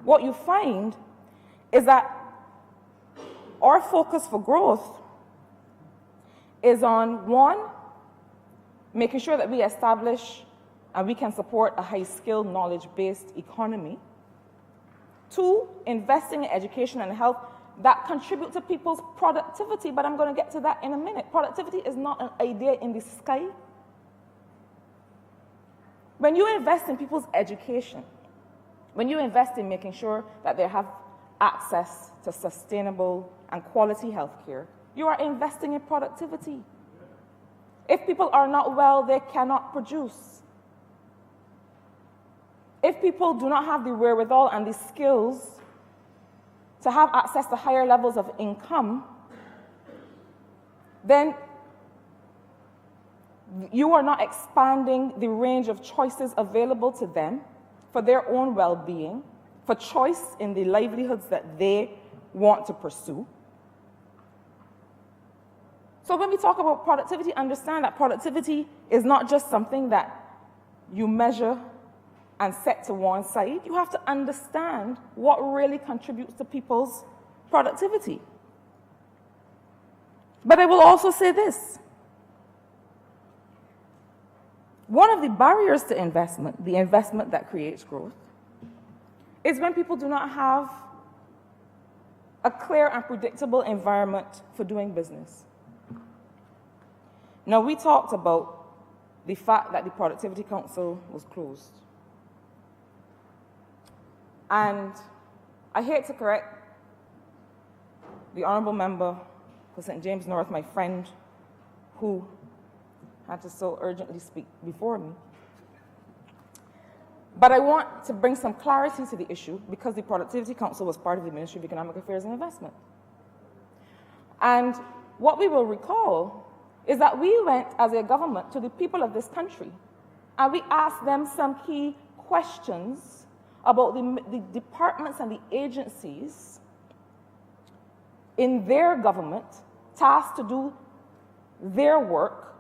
what you find is that our focus for growth is on, one, making sure that we establish and we can support a high-skilled, knowledge-based economy. Two, investing in education and health that contribute to people's productivity, but I'm going to get to that in a minute. Productivity is not an idea in the sky. When you invest in people's education, when you invest in making sure that they have access to sustainable and quality health care, you are investing in productivity. If people are not well, they cannot produce. If people do not have the wherewithal and the skills to have access to higher levels of income, then you are not expanding the range of choices available to them for their own well-being, for choice in the livelihoods that they want to pursue. So when we talk about productivity, understand that productivity is not just something that you measure and set to one side. You have to understand what really contributes to people's productivity. But I will also say this. One of the barriers to investment, the investment that creates growth, is when people do not have a clear and predictable environment for doing business. Now, we talked about the fact that the Productivity Council was closed. And I hate to correct the honourable member for St. James North, my friend, who had to so urgently speak before me. But I want to bring some clarity to the issue because the Productivity Council was part of the Ministry of Economic Affairs and Investment. And what we will recall is that we went as a government to the people of this country and we asked them some key questions about the departments and the agencies in their government tasked to do their work,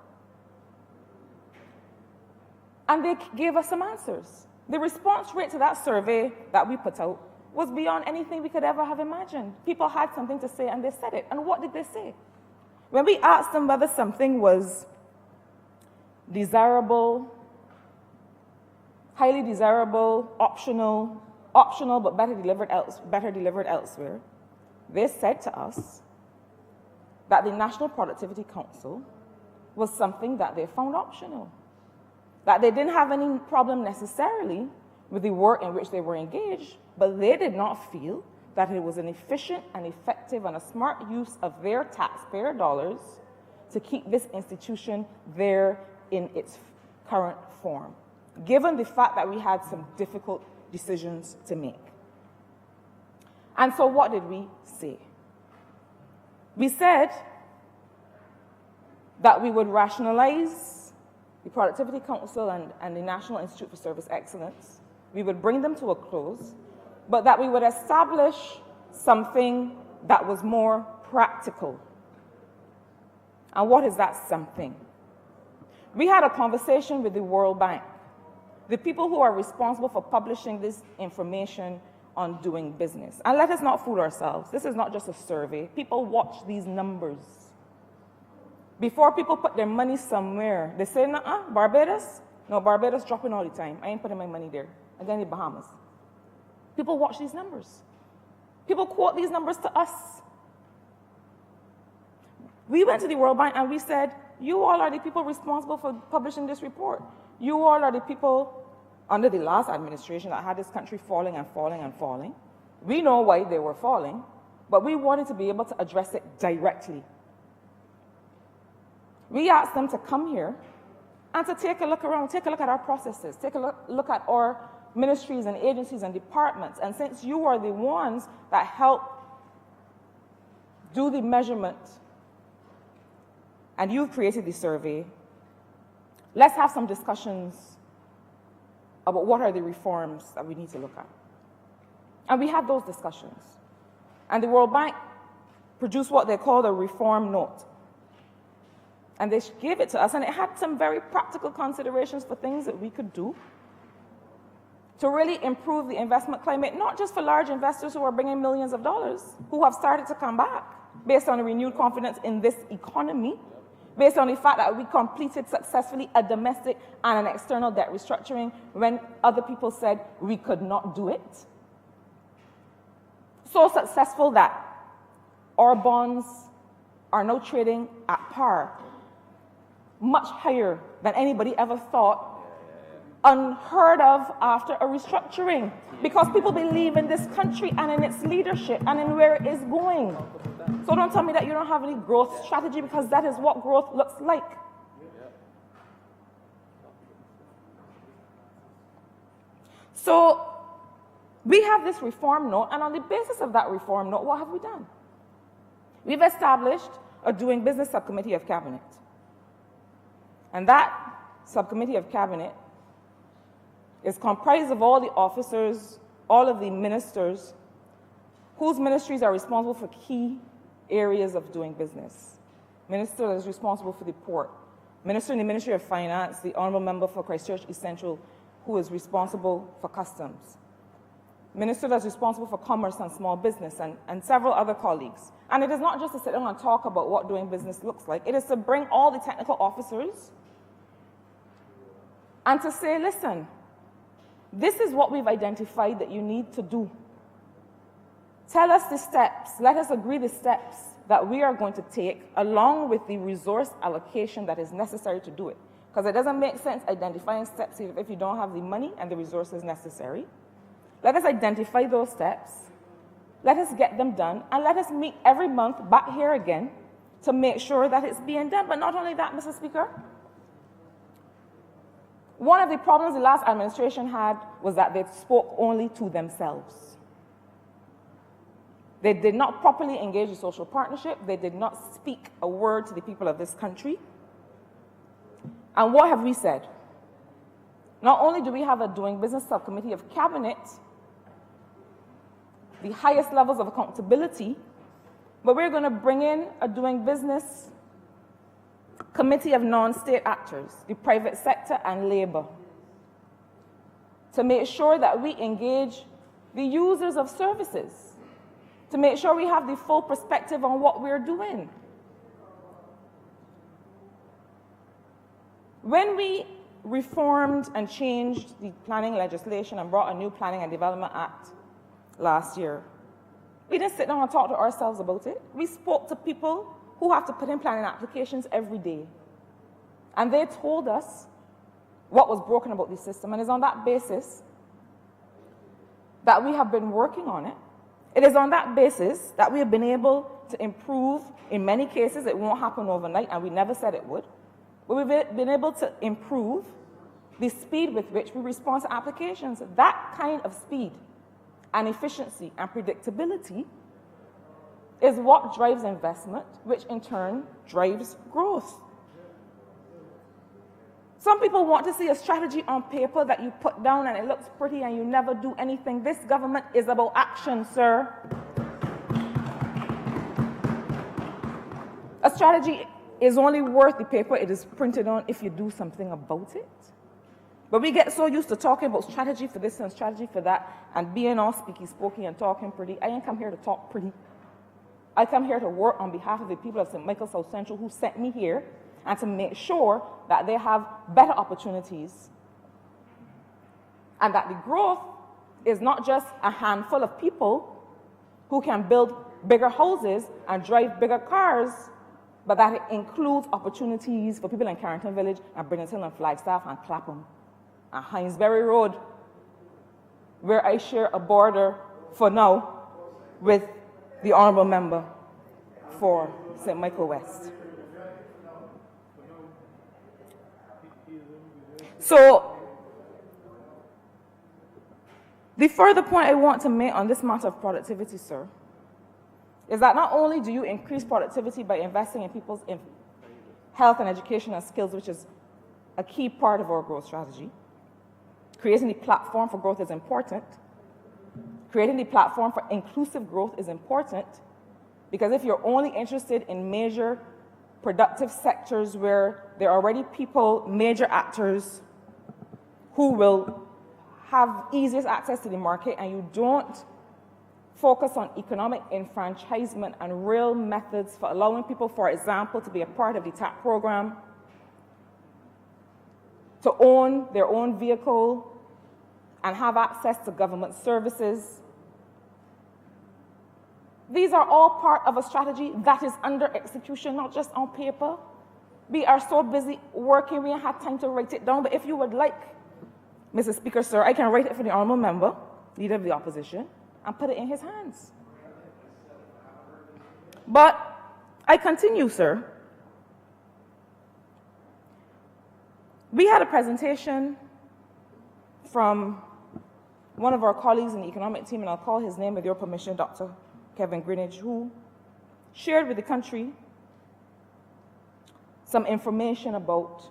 and they gave us some answers. The response rate to that survey that we put out was beyond anything we could ever have imagined. People had something to say and they said it. And what did they say? When we asked them whether something was desirable, highly desirable, optional but better delivered elsewhere, they said to us that the National Productivity Council was something that they found optional, that they didn't have any problem necessarily with the work in which they were engaged, but they did not feel that it was an efficient and effective and a smart use of their taxpayer dollars to keep this institution there in its current form, given the fact that we had some difficult decisions to make. And so what did we say? We said that we would rationalize the Productivity Council and the National Institute for Service Excellence. We would bring them to a close, but that we would establish something that was more practical. And what is that something? We had a conversation with the World Bank, the people who are responsible for publishing this information on doing business. And let us not fool ourselves. This is not just a survey. People watch these numbers. Before people put their money somewhere, they say, "Nuh-uh, Barbados? No, Barbados dropping all the time. I ain't putting my money there. I'm going to the Bahamas." People watch these numbers. People quote these numbers to us. We went to the World Bank and we said, you all are the people responsible for publishing this report. You all are the people under the last administration that had this country falling and falling and falling. We know why they were falling, but we wanted to be able to address it directly. We asked them to come here and to take a look around, take a look at our processes, take a look at our ministries and agencies and departments. And since you are the ones that help do the measurement and you've created the survey, let's have some discussions about what are the reforms that we need to look at. And we had those discussions. And the World Bank produced what they called a reform note. And they gave it to us, and it had some very practical considerations for things that we could do to really improve the investment climate, not just for large investors who are bringing millions of dollars, who have started to come back based on a renewed confidence in this economy, based on the fact that we completed successfully a domestic and an external debt restructuring when other people said we could not do it. So successful that our bonds are now trading at par, much higher than anybody ever thought, unheard of after a restructuring, because people believe in this country and in its leadership and in where it is going. So don't tell me that you don't have any growth strategy, because that is what growth looks like. So we have this reform note, and on the basis of that reform note, what have we done? We've established a doing business subcommittee of cabinet. And that subcommittee of cabinet is comprised of all the officers, all of the ministers, whose ministries are responsible for key areas of doing business. Minister that is responsible for the port. Minister in the Ministry of Finance, the Honorable Member for Christchurch East Central, who is responsible for customs. Minister that's responsible for commerce and small business, and several other colleagues. And it is not just to sit down and talk about what doing business looks like. It is to bring all the technical officers and to say, listen, this is what we've identified that you need to do. Tell us the steps. Let us agree the steps that we are going to take along with the resource allocation that is necessary to do it. Because it doesn't make sense identifying steps if you don't have the money and the resources necessary. Let us identify those steps. Let us get them done. And let us meet every month back here again to make sure that it's being done. But not only that, Mr. Speaker, One of the problems the last administration had was that they spoke only to themselves. They did not properly engage the social partnership. They did not speak a word to the people of this country. And what have we said? Not only do we have a doing business subcommittee of cabinet, the highest levels of accountability, but we're going to bring in a doing business committee of non-state actors, the private sector and labor, to make sure that we engage the users of services, to make sure we have the full perspective on what we're doing. When we reformed and changed the planning legislation and brought a new Planning and Development Act last year, we didn't sit down and talk to ourselves about it. We spoke to people who have to put in planning applications every day. And they told us what was broken about the system, and it's on that basis that we have been working on it. It is on that basis that we have been able to improve. In many cases, it won't happen overnight, and we never said it would. But we've been able to improve the speed with which we respond to applications. That kind of speed and efficiency and predictability is what drives investment, which in turn drives growth. Some people want to see a strategy on paper that you put down and it looks pretty and you never do anything. This government is about action, sir. A strategy is only worth the paper it is printed on if you do something about it. But we get so used to talking about strategy for this and strategy for that and being all speaky-spokey and talking pretty. I ain't come here to talk pretty. I come here to work on behalf of the people of St. Michael South Central who sent me here and to make sure that they have better opportunities and that the growth is not just a handful of people who can build bigger houses and drive bigger cars, but that it includes opportunities for people in Carrington Village and Brenners Hill and Flagstaff and Clapham and Hinesbury Road, where I share a border for now with the honorable member for St. Michael West. So, the further point I want to make on this matter of productivity, sir, is that not only do you increase productivity by investing in people's health and education and skills, which is a key part of our growth strategy, creating the platform for growth is important. Creating the platform for inclusive growth is important, because if you're only interested in major productive sectors where there are already people, major actors, who will have easiest access to the market, and you don't focus on economic enfranchisement and real methods for allowing people, for example, to be a part of the TAP program, to own their own vehicle and have access to government services. These are all part of a strategy that is under execution, not just on paper. We are so busy working, we haven't had time to write it down, but if you would like, Mr. Speaker, sir, I can write it for the honourable member, Leader of the Opposition, and put it in his hands. But I continue, sir. We had a presentation from one of our colleagues in the economic team, and I'll call his name with your permission, Dr. Kevin Greenidge, who shared with the country some information about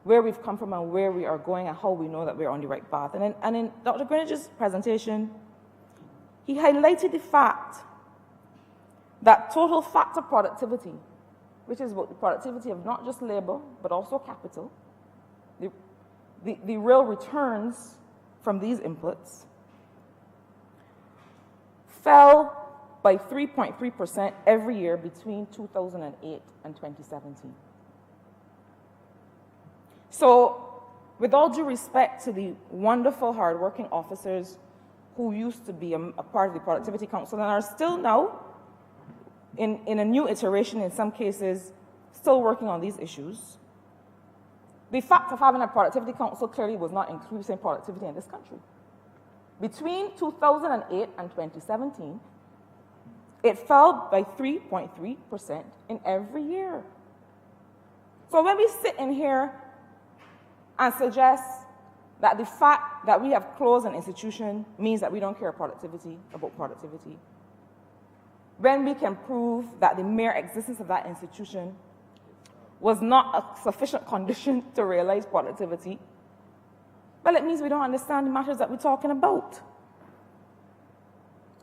where we've come from and where we are going and how we know that we're on the right path. And in Dr. Greenidge's presentation, he highlighted the fact that total factor productivity, which is about the productivity of not just labor, but also capital, the real returns from these inputs, fell by 3.3% every year between 2008 and 2017. So, with all due respect to the wonderful, hardworking officers who used to be a part of the Productivity Council and are still now, in a new iteration in some cases, still working on these issues, the fact of having a Productivity Council clearly was not increasing productivity in this country. Between 2008 and 2017, it fell by 3.3% in every year. So when we sit in here and suggest that the fact that we have closed an institution means that we don't care about productivity, when we can prove that the mere existence of that institution was not a sufficient condition to realize productivity, well, it means we don't understand the matters that we're talking about.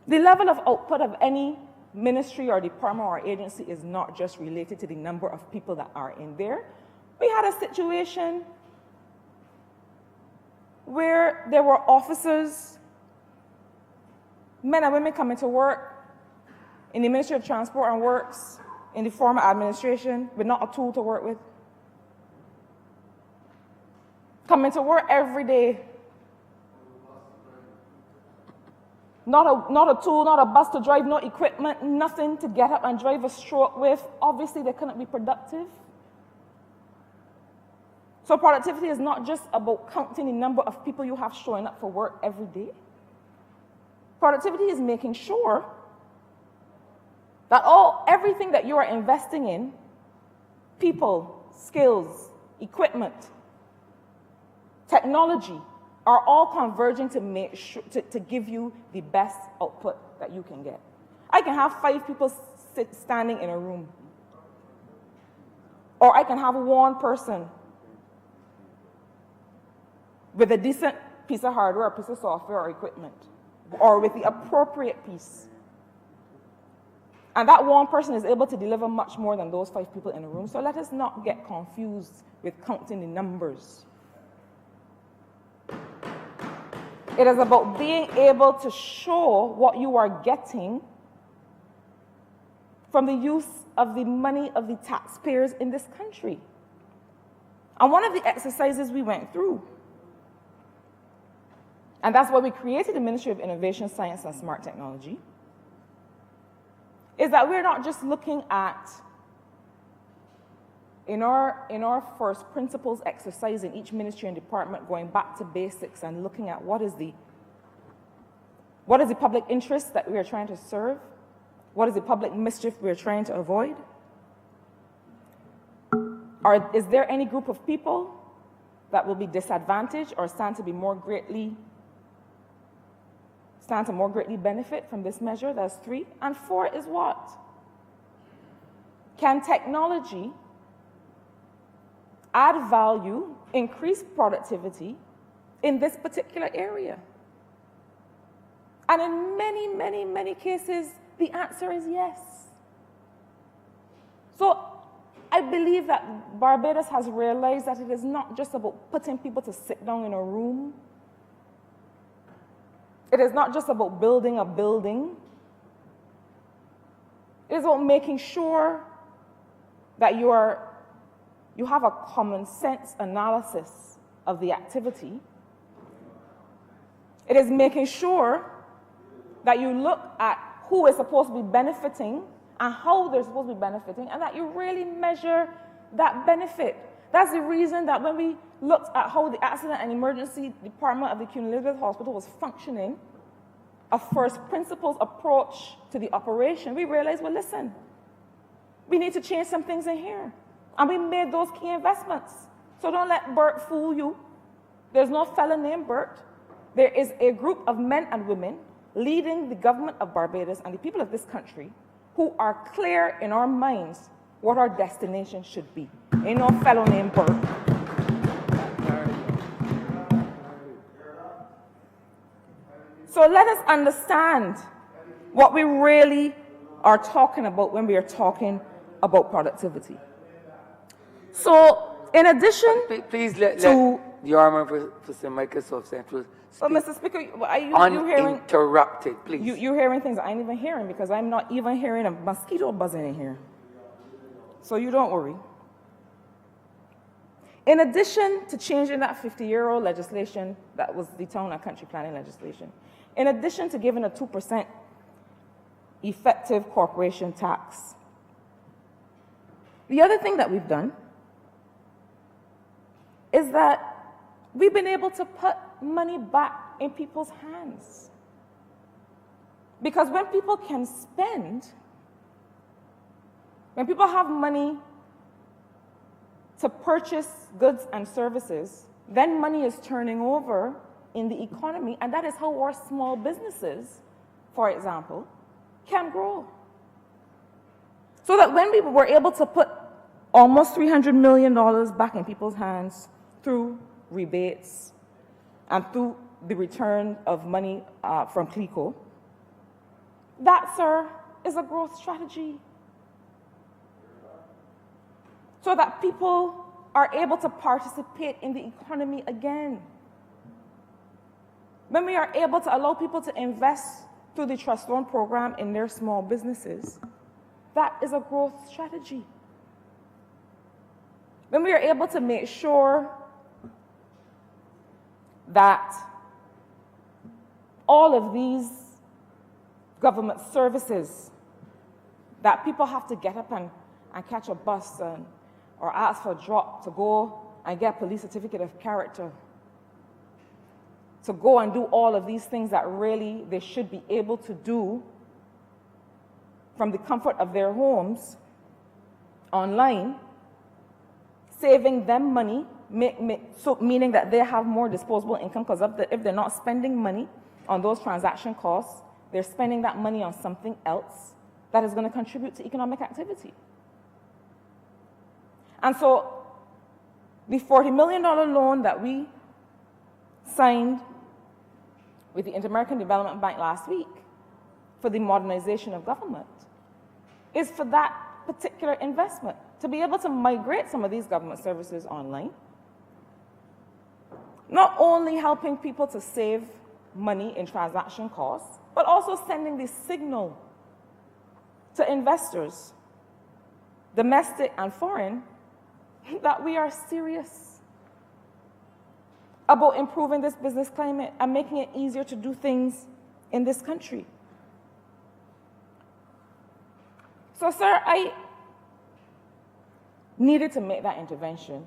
The level of output of any ministry or department or agency is not just related to the number of people that are in there. We had a situation where there were officers, men and women coming to work in the Ministry of Transport and Works, in the former administration, with not a tool to work with. Coming to work every day. Not a tool, not a bus to drive, no equipment, nothing to get up and drive a stroke with. Obviously, they couldn't be productive. So productivity is not just about counting the number of people you have showing up for work every day. Productivity is making sure that everything that you are investing in, people, skills, equipment, technology, are all converging to make sure to give you the best output that you can get. I can have 5 people standing in a room, or I can have one person with a decent piece of hardware, or piece of software or equipment, or with the appropriate piece. And that one person is able to deliver much more than those 5 people in a room. So let us not get confused with counting the numbers. It is about being able to show what you are getting from the use of the money of the taxpayers in this country. And one of the exercises we went through, and that's why we created the Ministry of Innovation, Science, and Smart Technology, is that we're not just looking at, in our first principles exercise in each ministry and department, going back to basics and looking at what is the public interest that we are trying to serve, what is the public mischief we are trying to avoid, or is there any group of people that will be disadvantaged or stand to more greatly benefit from this measure? That's 3. And 4 is what? Can technology add value, increase productivity in this particular area? And in many, many, many cases, the answer is yes. So I believe that Barbados has realized that it is not just about putting people to sit down in a room. It is not just about building a building. It is about making sure that you have a common sense analysis of the activity. It is making sure that you look at who is supposed to be benefiting and how they're supposed to be benefiting, and that you really measure that benefit. That's the reason that when we looked at how the Accident and Emergency Department of the Queen Elizabeth Hospital was functioning, a first principles approach to the operation, we realized, well, listen, we need to change some things in here. And we made those key investments. So don't let Bert fool you. There's no fellow named Bert. There is a group of men and women leading the government of Barbados and the people of this country who are clear in our minds what our destination should be. Ain't no fellow named Bert. So let us understand what we really are talking about when we are talking about productivity. So, in addition Please let the Honourable for St. Michael South Central speak. Mr. Speaker, are you hearing? Uninterrupted, please. You're hearing things I ain't even hearing because I'm not even hearing a mosquito buzzing in here. So you don't worry. In addition to changing that 50-year-old legislation, that was the town and country planning legislation, in addition to giving a 2% effective corporation tax, the other thing that we've done is that we've been able to put money back in people's hands. Because when people can spend, when people have money to purchase goods and services, then money is turning over in the economy, and that is how our small businesses, for example, can grow. So that when we were able to put almost $300 million back in people's hands through rebates and through the return of money from CLECO, that, sir, is a growth strategy. So that people are able to participate in the economy again. When we are able to allow people to invest through the trust loan program in their small businesses, that is a growth strategy. When we are able to make sure that all of these government services that people have to get up and catch a bus or ask for a drop to go and get a police certificate of character, to go and do all of these things that really they should be able to do from the comfort of their homes online, saving them money, so meaning that they have more disposable income, because if they're not spending money on those transaction costs, they're spending that money on something else that is going to contribute to economic activity. And so the $40 million loan that we signed with the Inter-American Development Bank last week for the modernization of government is for that particular investment, to be able to migrate some of these government services online, not only helping people to save money in transaction costs, but also sending the signal to investors, domestic and foreign, that we are serious about improving this business climate and making it easier to do things in this country. So, sir, I needed to make that intervention.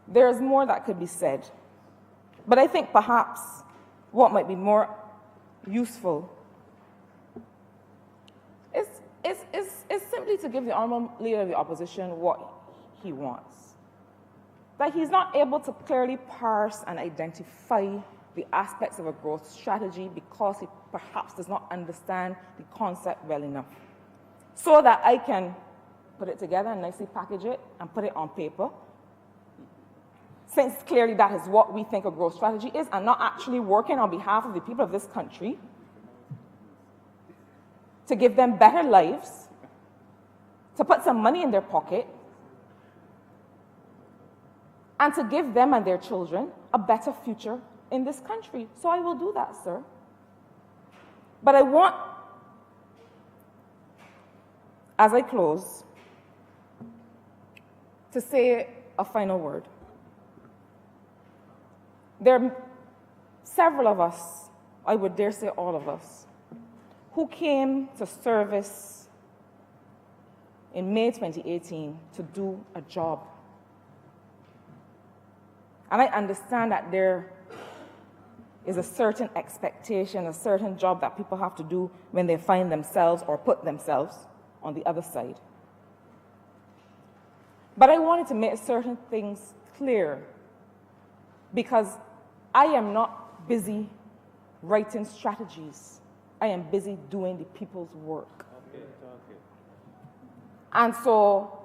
There's more that could be said, but I think perhaps what might be more useful is simply to give the Honourable Leader of the Opposition what he wants. That he's not able to clearly parse and identify the aspects of a growth strategy because he perhaps does not understand the concept well enough. So that I can put it together and nicely package it and put it on paper, since clearly that is what we think a growth strategy is, and not actually working on behalf of the people of this country to give them better lives, to put some money in their pocket, and to give them and their children a better future in this country. So I will do that, sir. But I want, as I close, to say a final word. There are several of us, I would dare say all of us, who came to service in May 2018 to do a job. And I understand that there is a certain expectation, a certain job that people have to do when they find themselves or put themselves on the other side. But I wanted to make certain things clear, because I am not busy writing strategies. I am busy doing the people's work. And so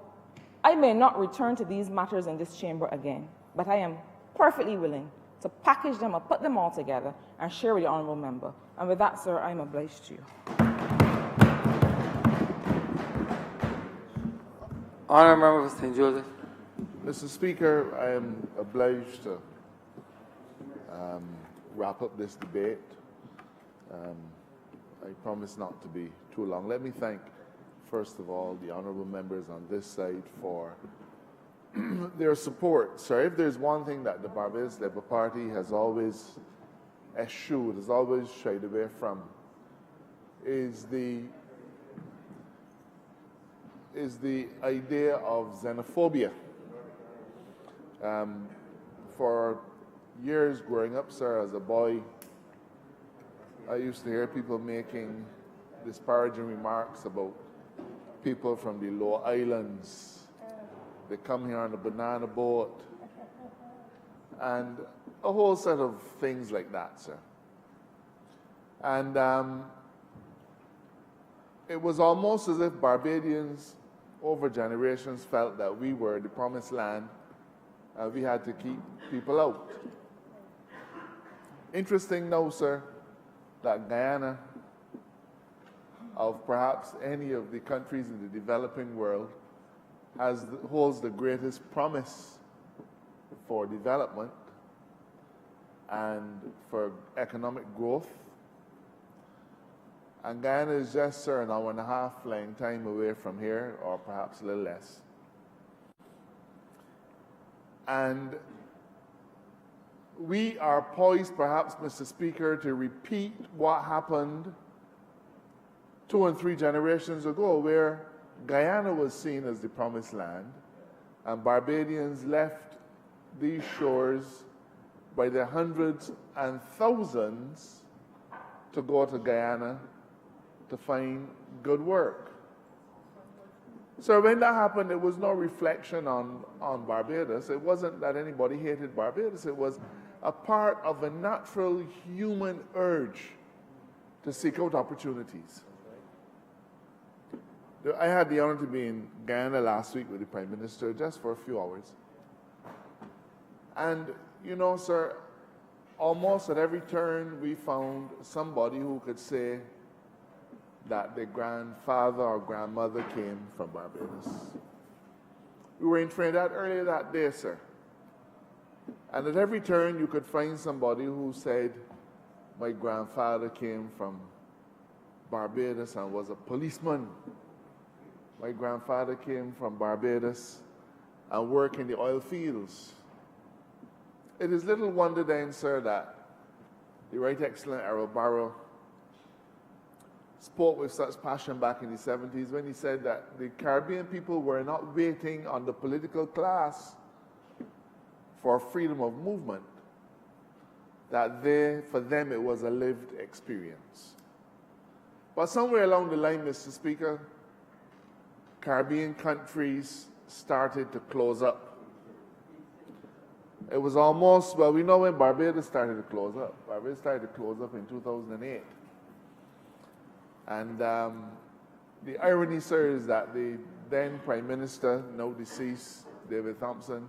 I may not return to these matters in this chamber again, but I am perfectly willing to package them or put them all together and share with the honourable member. And with that, sir, I am obliged to you. Honourable Member for St. Joseph. Mr. Speaker, I am obliged to wrap up this debate. I promise not to be too long. Let me thank, first of all, the honourable members on this side for their support. Sir, if there's one thing that the Barbados Labour Party has always eschewed, has always shied away from, is the idea of xenophobia. For years growing up, sir, as a boy, I used to hear people making disparaging remarks about people from the Lower Islands. They come here on a banana boat, and a whole set of things like that, sir. And it was almost as if Barbadians over generations felt that we were the promised land and we had to keep people out. Interesting now, sir, that Guyana, of perhaps any of the countries in the developing world, holds the greatest promise for development and for economic growth. And Guyana is just, sir, an hour and a half flying time away from here, or perhaps a little less. And we are poised, perhaps, Mr. Speaker, to repeat what happened 2 and 3 generations ago, where Guyana was seen as the promised land, and Barbadians left these shores by the hundreds and thousands to go to Guyana to find good work. So when that happened, it was no reflection on Barbados. It wasn't that anybody hated Barbados. It was a part of a natural human urge to seek out opportunities. I had the honor to be in Guyana last week with the Prime Minister just for a few hours. And, you know, sir, almost at every turn we found somebody who could say that their grandfather or grandmother came from Barbados. We were in Trinidad earlier that day, sir. And at every turn you could find somebody who said, my grandfather came from Barbados and was a policeman. My grandfather came from Barbados and worked in the oil fields. It is little wonder then, sir, that the Right Excellent Errol Barrow spoke with such passion back in the 70s when he said that the Caribbean people were not waiting on the political class for freedom of movement, that for them it was a lived experience. But somewhere along the line, Mr. Speaker, Caribbean countries started to close up. It was almost, well, we know when Barbados started to close up. Barbados started to close up in 2008. And the irony, sir, is that the then Prime Minister, now deceased, David Thompson,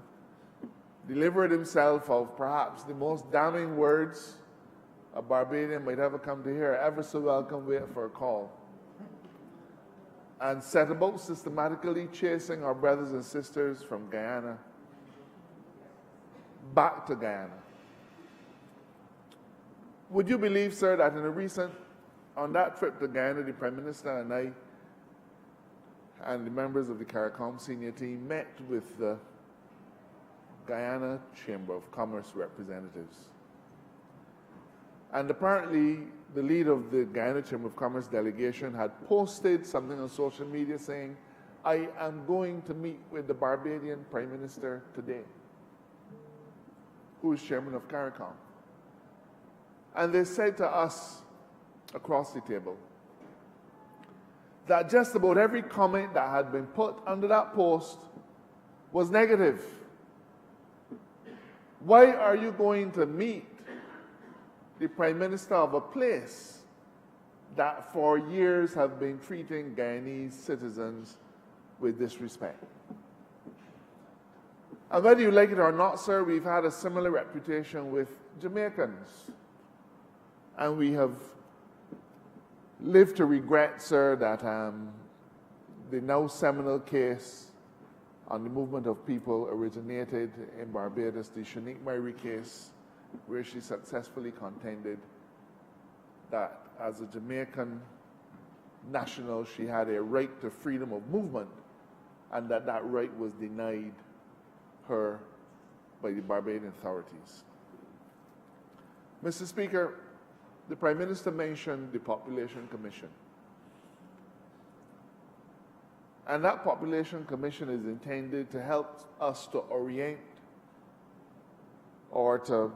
delivered himself of perhaps the most damning words a Barbadian might ever come to hear: ever so welcome, wait for a call. And set about systematically chasing our brothers and sisters from Guyana back to Guyana. Would you believe, sir, that on that trip to Guyana, the Prime Minister and I and the members of the CARICOM senior team met with the Guyana Chamber of Commerce representatives. And apparently, the lead of the Guyana Chamber of Commerce delegation had posted something on social media saying, I am going to meet with the Barbadian Prime Minister today, who is chairman of CARICOM. And they said to us across the table that just about every comment that had been put under that post was negative. Why are you going to meet the Prime Minister of a place that for years have been treating Guyanese citizens with disrespect? And whether you like it or not, sir, we've had a similar reputation with Jamaicans. And we have lived to regret, sir, that the now seminal case on the movement of people originated in Barbados, the Shanique Myrie case, where she successfully contended that as a Jamaican national, she had a right to freedom of movement, and that that right was denied her by the Barbadian authorities. Mr. Speaker, the Prime Minister mentioned the Population Commission. And that Population Commission is intended to help us to orient or to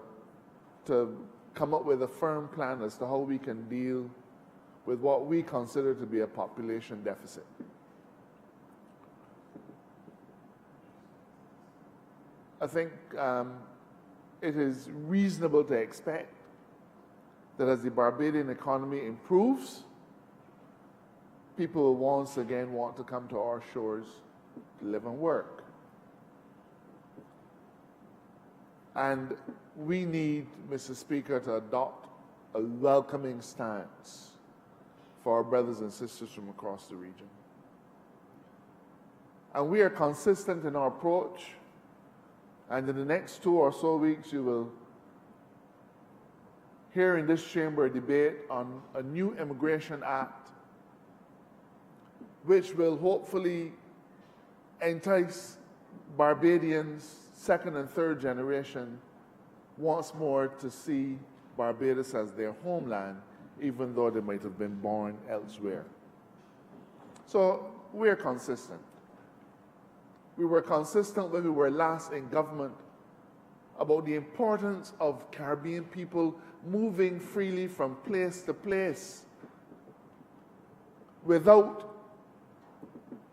come up with a firm plan as to how we can deal with what we consider to be a population deficit. I think it is reasonable to expect that as the Barbadian economy improves, people will once again want to come to our shores to live and work. And we need, Mr. Speaker, to adopt a welcoming stance for our brothers and sisters from across the region. And we are consistent in our approach, and in the next 2 or so weeks you will hear in this chamber a debate on a new immigration act which will hopefully entice Barbadians, second and third generation, once more to see Barbados as their homeland, even though they might have been born elsewhere. So we're consistent. We were consistent when we were last in government about the importance of Caribbean people moving freely from place to place without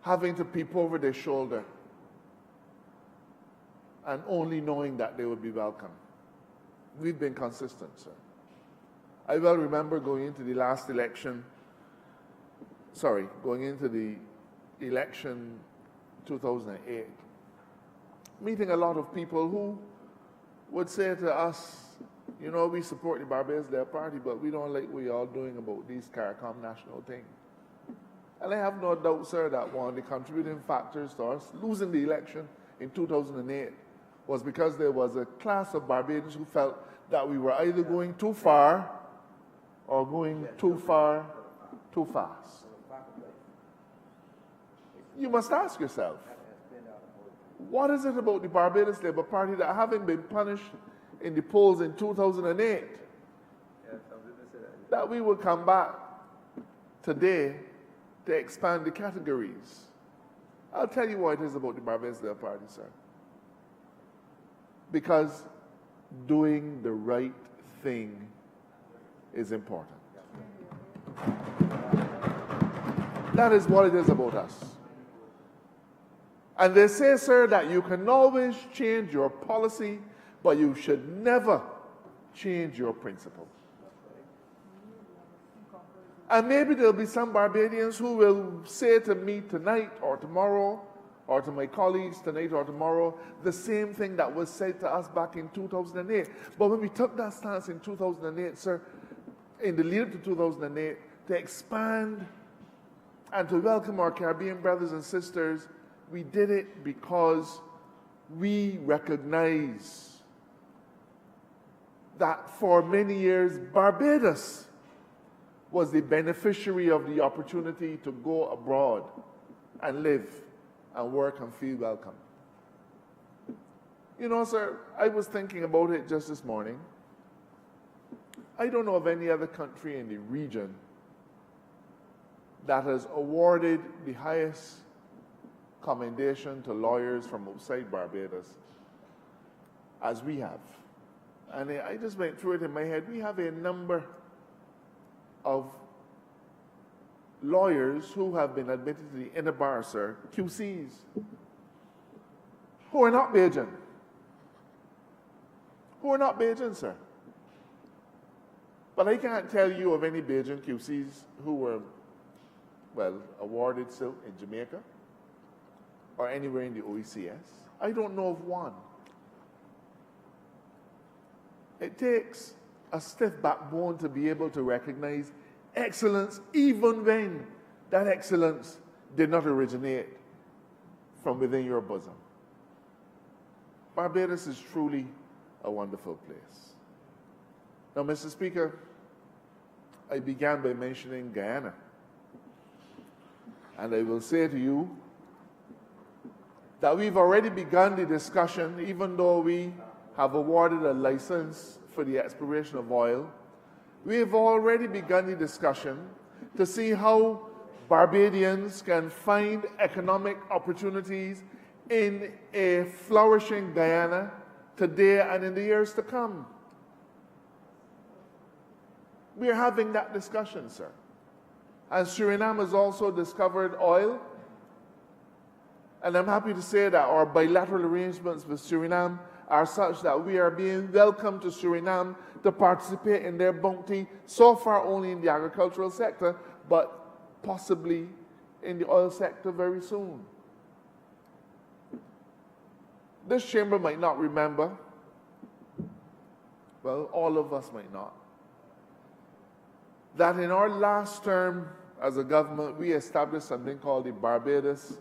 having to peep over their shoulder and only knowing that they would be welcome. We've been consistent, sir. I well remember going into the last election, going into the election 2008, meeting a lot of people who would say to us, you know, we support the Barbados Labour Party, but we don't like what you're all doing about these CARICOM national things. And I have no doubt, sir, that one of the contributing factors to us losing the election in 2008 was because there was a class of Barbadians who felt that we were either going too far or going too far too fast. You must ask yourself, what is it about the Barbados Labour Party that, having been punished in the polls in 2008, that we will come back today to expand the categories? I'll tell you what it is about the Barbados Labour Party, sir. Because doing the right thing is important. That is what it is about us. And they say, sir, that you can always change your policy, but you should never change your principle. And maybe there'll be some Barbadians who will say to me tonight or tomorrow, or to my colleagues tonight or tomorrow, the same thing that was said to us back in 2008. But when we took that stance in 2008, sir, in the lead up to 2008, to expand and to welcome our Caribbean brothers and sisters, we did it because we recognize that for many years, Barbados was the beneficiary of the opportunity to go abroad and live and work and feel welcome. You know, sir, I was thinking about it just this morning. I don't know of any other country in the region that has awarded the highest commendation to lawyers from outside Barbados as we have. And I just went through it in my head. We have a number of lawyers who have been admitted to the inner bar, sir, QCs, who are not Bajan. Who are not Bajan, sir. But I can't tell you of any Bajan QCs who were, well, awarded silk in Jamaica or anywhere in the OECS. I don't know of one. It takes a stiff backbone to be able to recognize excellence even when that excellence did not originate from within your bosom. Barbados is truly a wonderful place. Now, Mr. Speaker, I began by mentioning Guyana. And I will say to you that we've already begun the discussion, even though we have awarded a license for the exploration of oil. We have already begun the discussion to see how Barbadians can find economic opportunities in a flourishing Guyana today and in the years to come. We are having that discussion, sir. And Suriname has also discovered oil. And I'm happy to say that our bilateral arrangements with Suriname are such that we are being welcomed to Suriname to participate in their bounty, so far only in the agricultural sector, but possibly in the oil sector very soon. This chamber might not remember, well, all of us might not, that in our last term as a government, we established something called the Barbados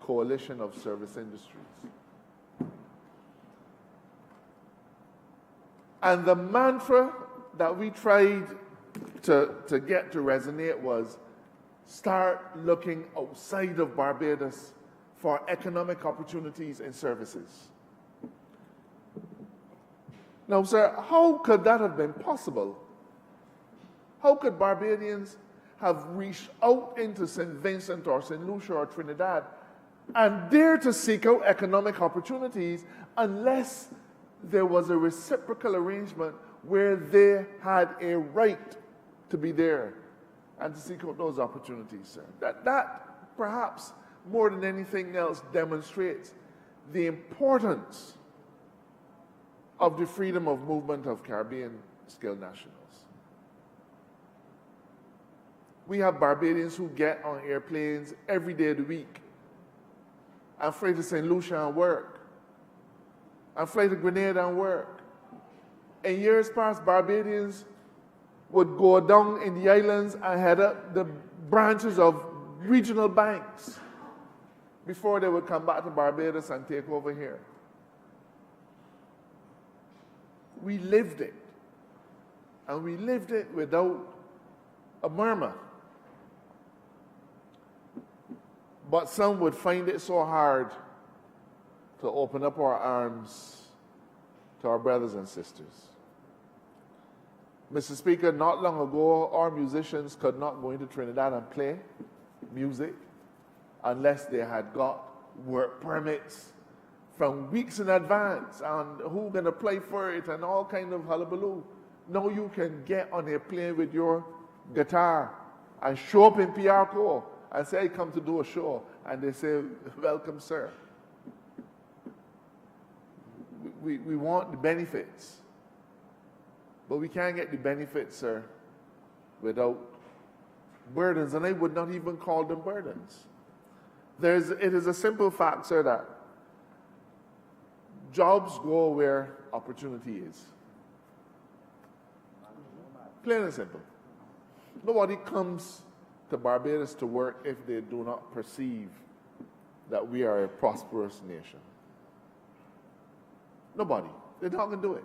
Coalition of Service Industries. And the mantra that we tried to get to resonate was start looking outside of Barbados for economic opportunities and services. Now, sir, how could that have been possible? How could Barbadians have reached out into St. Vincent or St. Lucia or Trinidad and dare to seek out economic opportunities unless there was a reciprocal arrangement where they had a right to be there and to seek out those opportunities, sir? That perhaps more than anything else demonstrates the importance of the freedom of movement of Caribbean skilled nationals. We have Barbadians who get on airplanes every day of the week and fly to St. Lucia and work, and fly to Grenada and work. In years past, Barbadians would go down in the islands and head up the branches of regional banks before they would come back to Barbados and take over here. We lived it, and we lived it without a murmur. But some would find it so hard to open up our arms to our brothers and sisters. Mr. Speaker, not long ago, our musicians could not go into Trinidad and play music unless they had got work permits from weeks in advance, and who going to apply for it and all kind of hullabaloo. Now you can get on a plane with your guitar and show up in PRCO and say, I come to do a show. And they say, welcome, sir. We want the benefits. But we can't get the benefits, sir, without burdens. And I would not even call them burdens. It is a simple fact, sir, that jobs go where opportunity is. Plain and simple. Nobody comes to Barbados to work if they do not perceive that we are a prosperous nation. Nobody. They're not going to do it.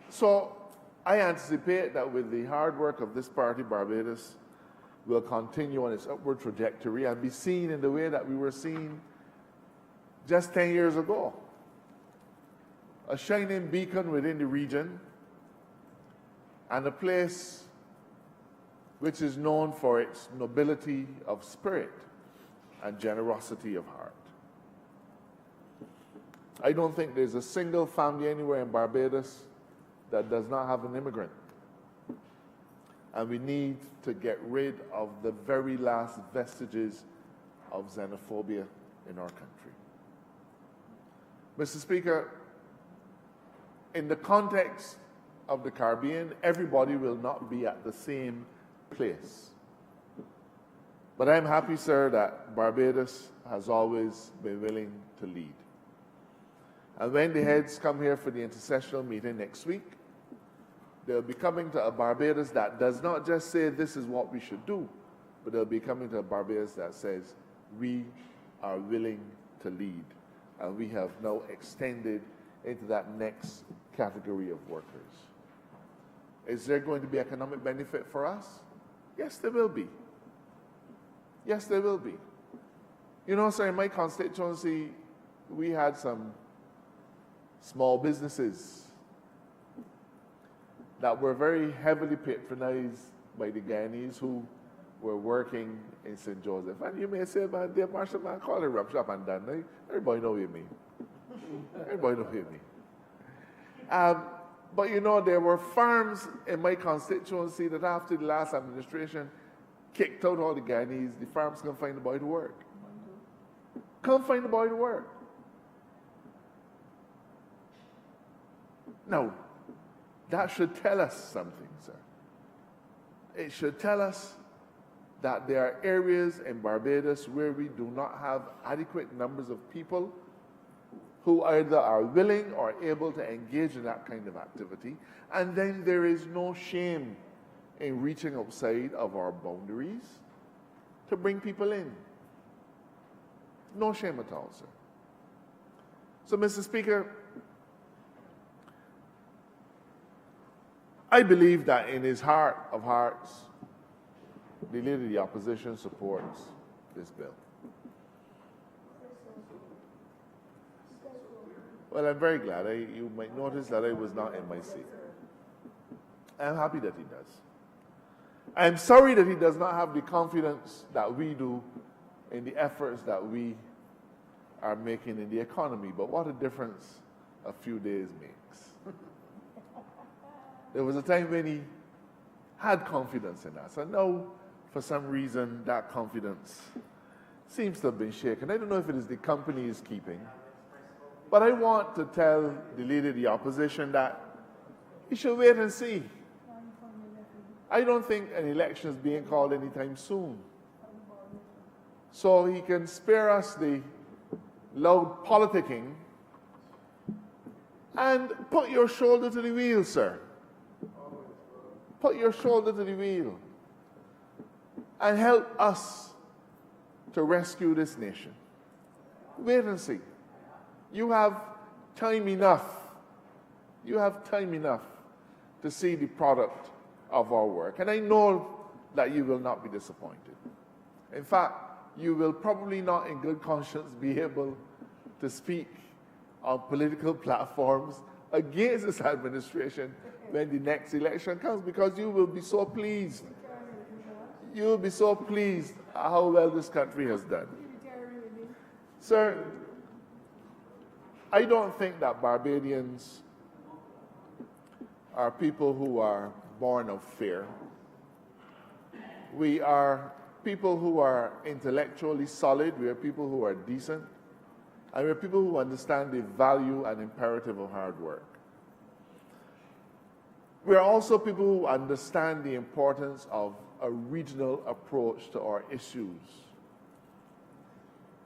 So I anticipate that with the hard work of this party, Barbados will continue on its upward trajectory and be seen in the way that we were seen just 10 years ago. A shining beacon within the region and a place which is known for its nobility of spirit and generosity of heart. I don't think there's a single family anywhere in Barbados that does not have an immigrant. And we need to get rid of the very last vestiges of xenophobia in our country. Mr. Speaker, in the context of the Caribbean, everybody will not be at the same place. But I'm happy, sir, that Barbados has always been willing to lead. And when the heads come here for the intercessional meeting next week, they'll be coming to a Barbados that does not just say this is what we should do, but they'll be coming to a Barbados that says we are willing to lead. And we have now extended into that next category of workers. Is there going to be economic benefit for us? Yes, there will be. Yes, there will be. You know, sir, in my constituency, we had some small businesses that were very heavily patronized by the Guyanese who were working in St. Joseph. And you may say, man, dear Marshall, man, call it rum shop and done. Right? Everybody know what you mean. Everybody know what you mean. But you know, there were farms in my constituency that after the last administration kicked out all the Guyanese, the farms couldn't find the boy to work. Couldn't find the boy to work. Now, that should tell us something, sir. It should tell us that there are areas in Barbados where we do not have adequate numbers of people who either are willing or able to engage in that kind of activity, and then there is no shame in reaching outside of our boundaries to bring people in. No shame at all, sir. So, Mr. Speaker, I believe that in his heart of hearts, the Leader of the Opposition supports this bill. Well, I'm very glad. You might notice that I was not in my seat. I'm happy that he does. I'm sorry that he does not have the confidence that we do in the efforts that we are making in the economy. But what a difference a few days makes. There was a time when he had confidence in us. And now, for some reason, that confidence seems to have been shaken. I don't know if it is the company he's keeping. But I want to tell the Leader of the Opposition that he should wait and see. I don't think an election is being called anytime soon. So he can spare us the loud politicking and put your shoulder to the wheel, sir. Put your shoulder to the wheel and help us to rescue this nation. Wait and see. You have time enough. You have time enough to see the product of our work. And I know that you will not be disappointed. In fact, you will probably not in good conscience be able to speak on political platforms against this administration when the next election comes, because you will be so pleased. You will be so pleased at how well this country has done. Sir, I don't think that Barbadians are people who are born of fear. We are people who are intellectually solid. We are people who are decent. And we are people who understand the value and imperative of hard work. We are also people who understand the importance of a regional approach to our issues.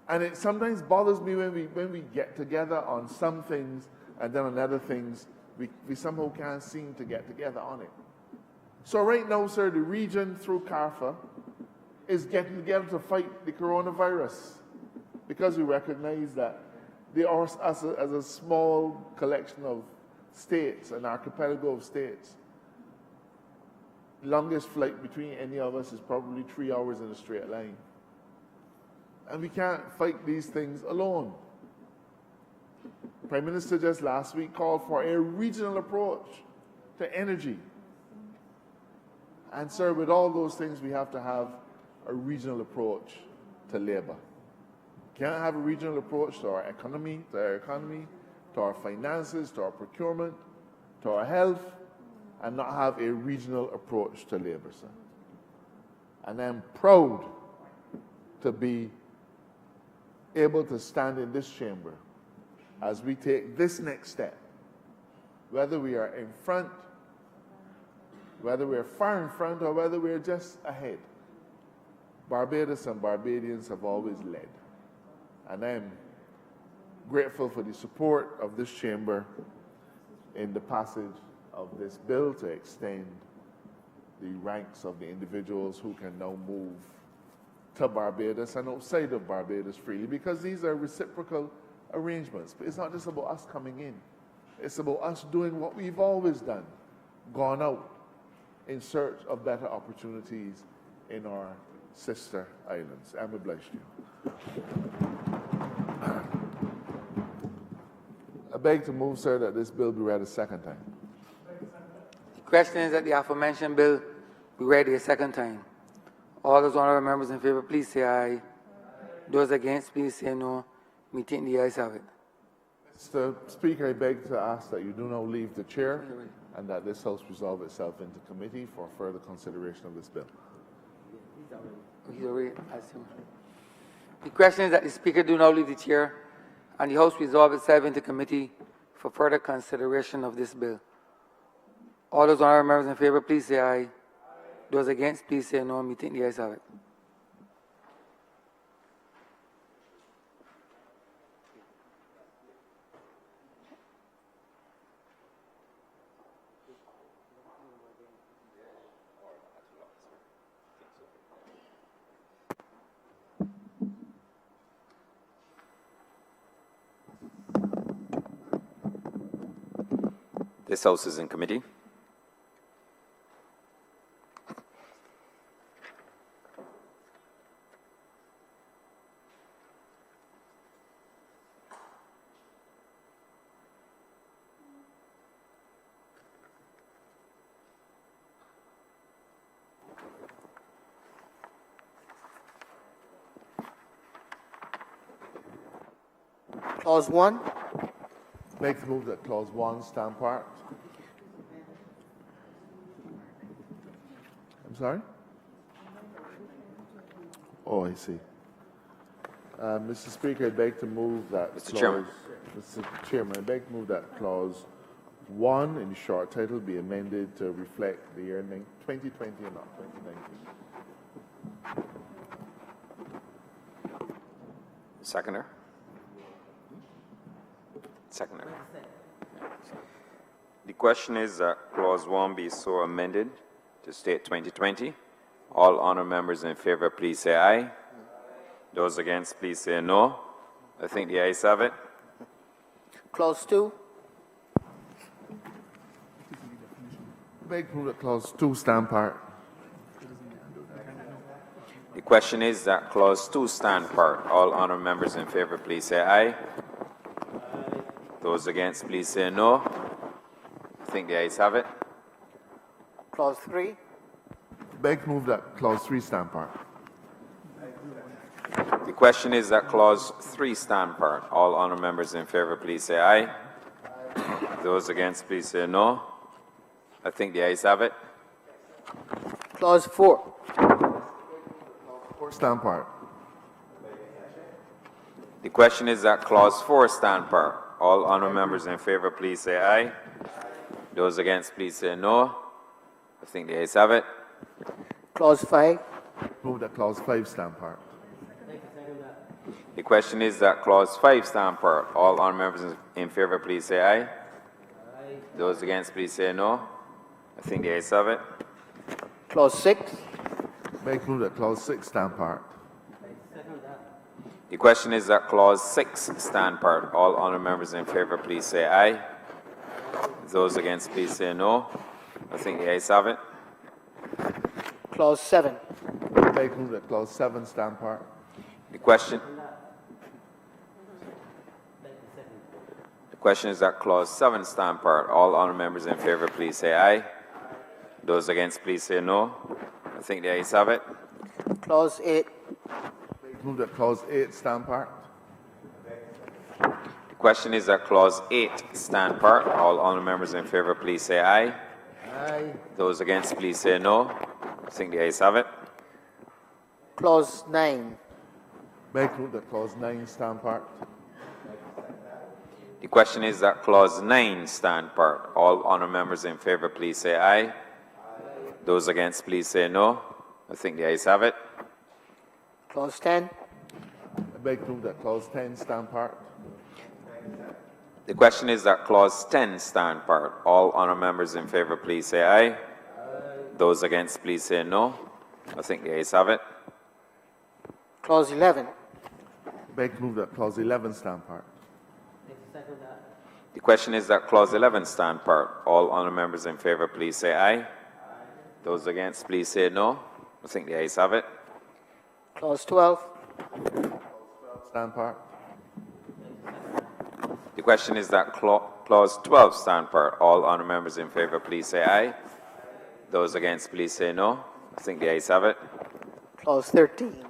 And it sometimes bothers me when we get together on some things and then on other things, we somehow can't seem to get together on it. So right now, sir, the region through CARFA is getting together to fight the coronavirus, because we recognize that they are, as a small collection of states, an archipelago of states, the longest flight between any of us is probably 3 hours in a straight line. And we can't fight these things alone. The Prime Minister just last week called for a regional approach to energy. And sir, with all those things, we have to have a regional approach to labor. We can't have a regional approach to our economy, to our finances, to our procurement, to our health, and not have a regional approach to labor, sir. And I'm proud to be able to stand in this chamber as we take this next step, whether we are in front, whether we're far in front, or whether we're just ahead. Barbados and Barbadians have always led. And I'm grateful for the support of this chamber in the passage of this bill to extend the ranks of the individuals who can now move to Barbados and outside of Barbados freely, because these are reciprocal arrangements. But it's not just about us coming in. It's about us doing what we've always done, gone out in search of better opportunities in our sister islands. I'm obliged to you. I beg to move, sir, that this bill be read a second time. The question is that the aforementioned bill be read a second time. All those honorable members in favor, please say aye. Those against, please say no. Me think the ayes have it. Mr. Speaker, I beg to ask that you do not leave the chair and that this House resolve itself into committee for further consideration of this bill. He's already asked him. The question is that the Speaker do not leave the chair and the House resolve itself into committee for further consideration of this bill. All those honorable members in favor, please say aye. Those against, please say no. Me think the ayes have it. This House is in committee. Clause 1. Make the move that clause 1 stand parked. I'm sorry? Oh, I see. Mr. Speaker, I beg to move that Mr. clause. Chairman. Mr. Chairman, I beg to move that clause 1 in the short title be amended to reflect the year 2020 and not 2019. Seconder. Seconder. The question is that clause 1 be so amended to state 2020. All honour members in favour, please say aye. Those against, please say no. I think the ayes have it. Clause 2. I beg to move that clause 2 stand parked. The question is that clause 2 stand part. All honour members in favour, please say aye. Those against, please say no. I think the ayes have it. Clause 3. Beg to move that clause 3 stand parked. The question is that clause 3 stand part. All honour members in favour, please say aye. Those against, please say no. I think the ayes have it. Clause 4. 4 stand parked. The question is that clause 4 stand part. All honour members in favour, please say aye. Those against, please say no. I think the ayes have it. Clause 5. Move that clause 5 stand parked. The question is that clause 5 stand part. All honour members in favour, please say aye. Those against, please say no. I think the ayes have it. Clause 6. Beg to move that clause 6 stand parked. The question is that clause 6 stand part. All honour members in favour, please say aye. Those against, please say no. I think the ayes have it. Clause 7. Beg to move that clause 7 stand parked. The question is that clause 7 stand part. All honour members in favour, please say aye. Those against, please say no. I think the ayes have it. Clause 8. Move that clause 8 stand parked. The question is that clause 8 stand part. All honour members in favour, please say aye. Aye. Those against, please say no. I think the ayes have it. Clause 9. Beg to move that clause 9 stand parked. The question is that clause 9 stand part. All honour members in favour, please say aye. Those against, please say no. I think the ayes have it. Clause 10. I beg to move that clause 10 stand parked. The question is that clause 10 stand part. All honour members in favour, please say aye. Those against, please say no. I think the ayes have it. Clause 11. Beg to move that clause 11 stand parked. The question is that clause 11 stand part. All honour members in favour, please say aye. Those against, please say no. I think the ayes have it. Clause 12. Stand parked. The question is that clause 12 stand part. All honour members in favour, please say aye. Those against, please say no. I think the ayes have it. Clause 13.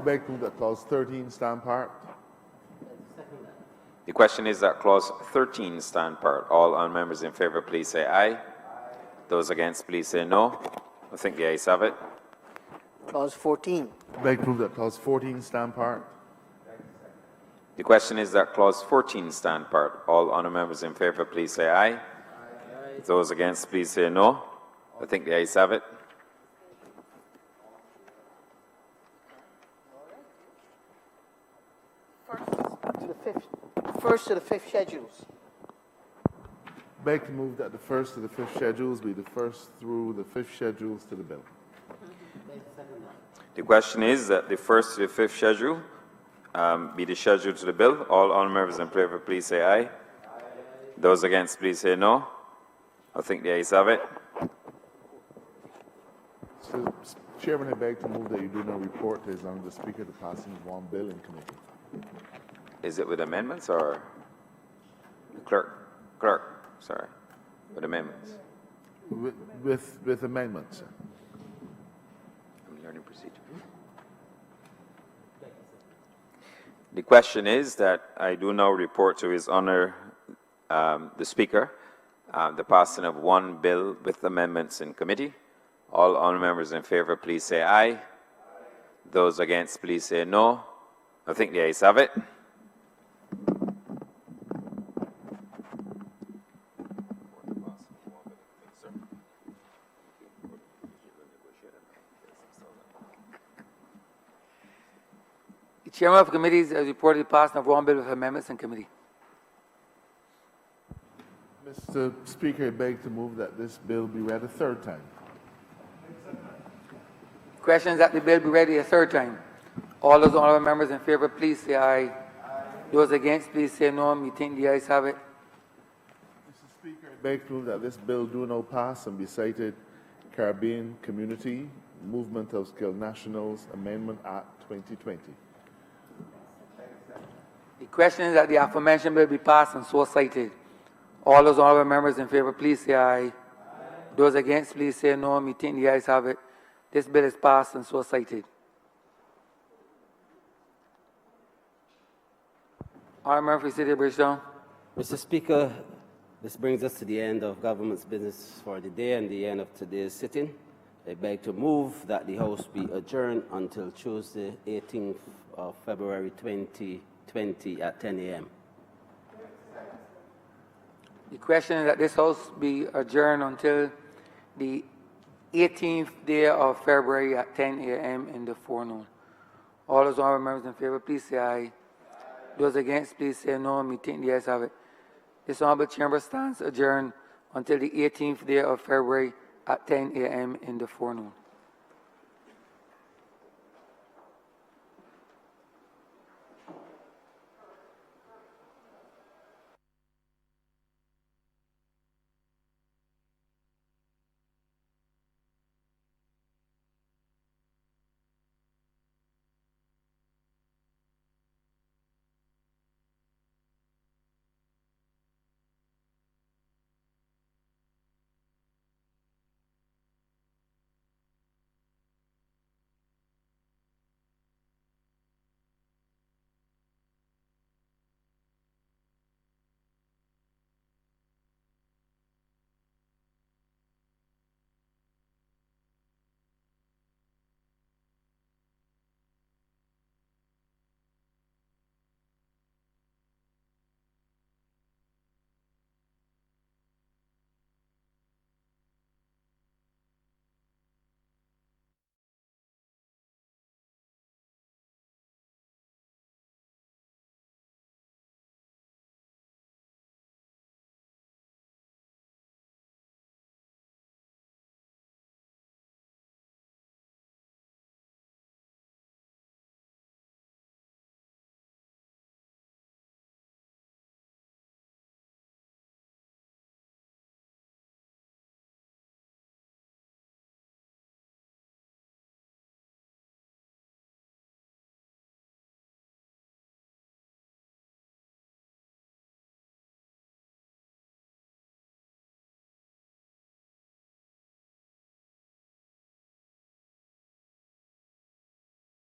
Beg to move that clause 13 stand parked. The question is that clause 13 stand part. All honour members in favour, please say aye. Those against, please say no. I think the ayes have it. Clause 14. Beg to move that clause 14 stand parked. The question is that Clause 14 stand part. All honour members in favour, please say aye. Those against, please say no. I think the ayes have it. First to the fifth schedules. Beg to move that the first to the fifth schedules be the first through the fifth schedules to the bill. The question is that the first to the fifth schedule be the schedule to the bill. All honour members in favour, please say aye. Those against, please say no. I think the ayes have it. So, Chairman, I beg to move that you do not report as long as the Speaker to passing one bill in committee. Is it with amendments or clerk? Sorry, with amendments. With amendments, sir. I'm learning procedure. The question is that I do now report to His Honour the Speaker the passing of one bill with amendments in committee. All honour members in favour, please say aye. Those against, please say no. I think the ayes have it. The Chairman of Committees has reported the passing of one bill with amendments in committee. Mr. Speaker, I beg to move that this bill be read a third time. Question is that the bill be read a third time. All those honourable members in favour, please say aye. Those against, please say no. Me think the ayes have it. Mr. Speaker, I beg to move that this bill do now pass and be cited Caribbean Community Movement of Skilled Nationals Amendment Act 2020. The question is that the aforementioned bill be passed and so cited. All those honourable members in favour, please say aye. Those against, please say no. Me think the ayes have it. This bill is passed and so cited. Honourable Member for City of Bridgetown. Mr. Speaker, this brings us to the end of government's business for the day and the end of today's sitting. I beg to move that the House be adjourned until Tuesday, 18th of February 2020 at 10 a.m. The question is that this House be adjourned until the 18th day of February at 10 a.m. in the forenoon. All those honourable members in favour, please say aye. Those against, please say no. Me think the ayes have it. This honourable chamber stands adjourned until the 18th day of February at 10 a.m. in the forenoon.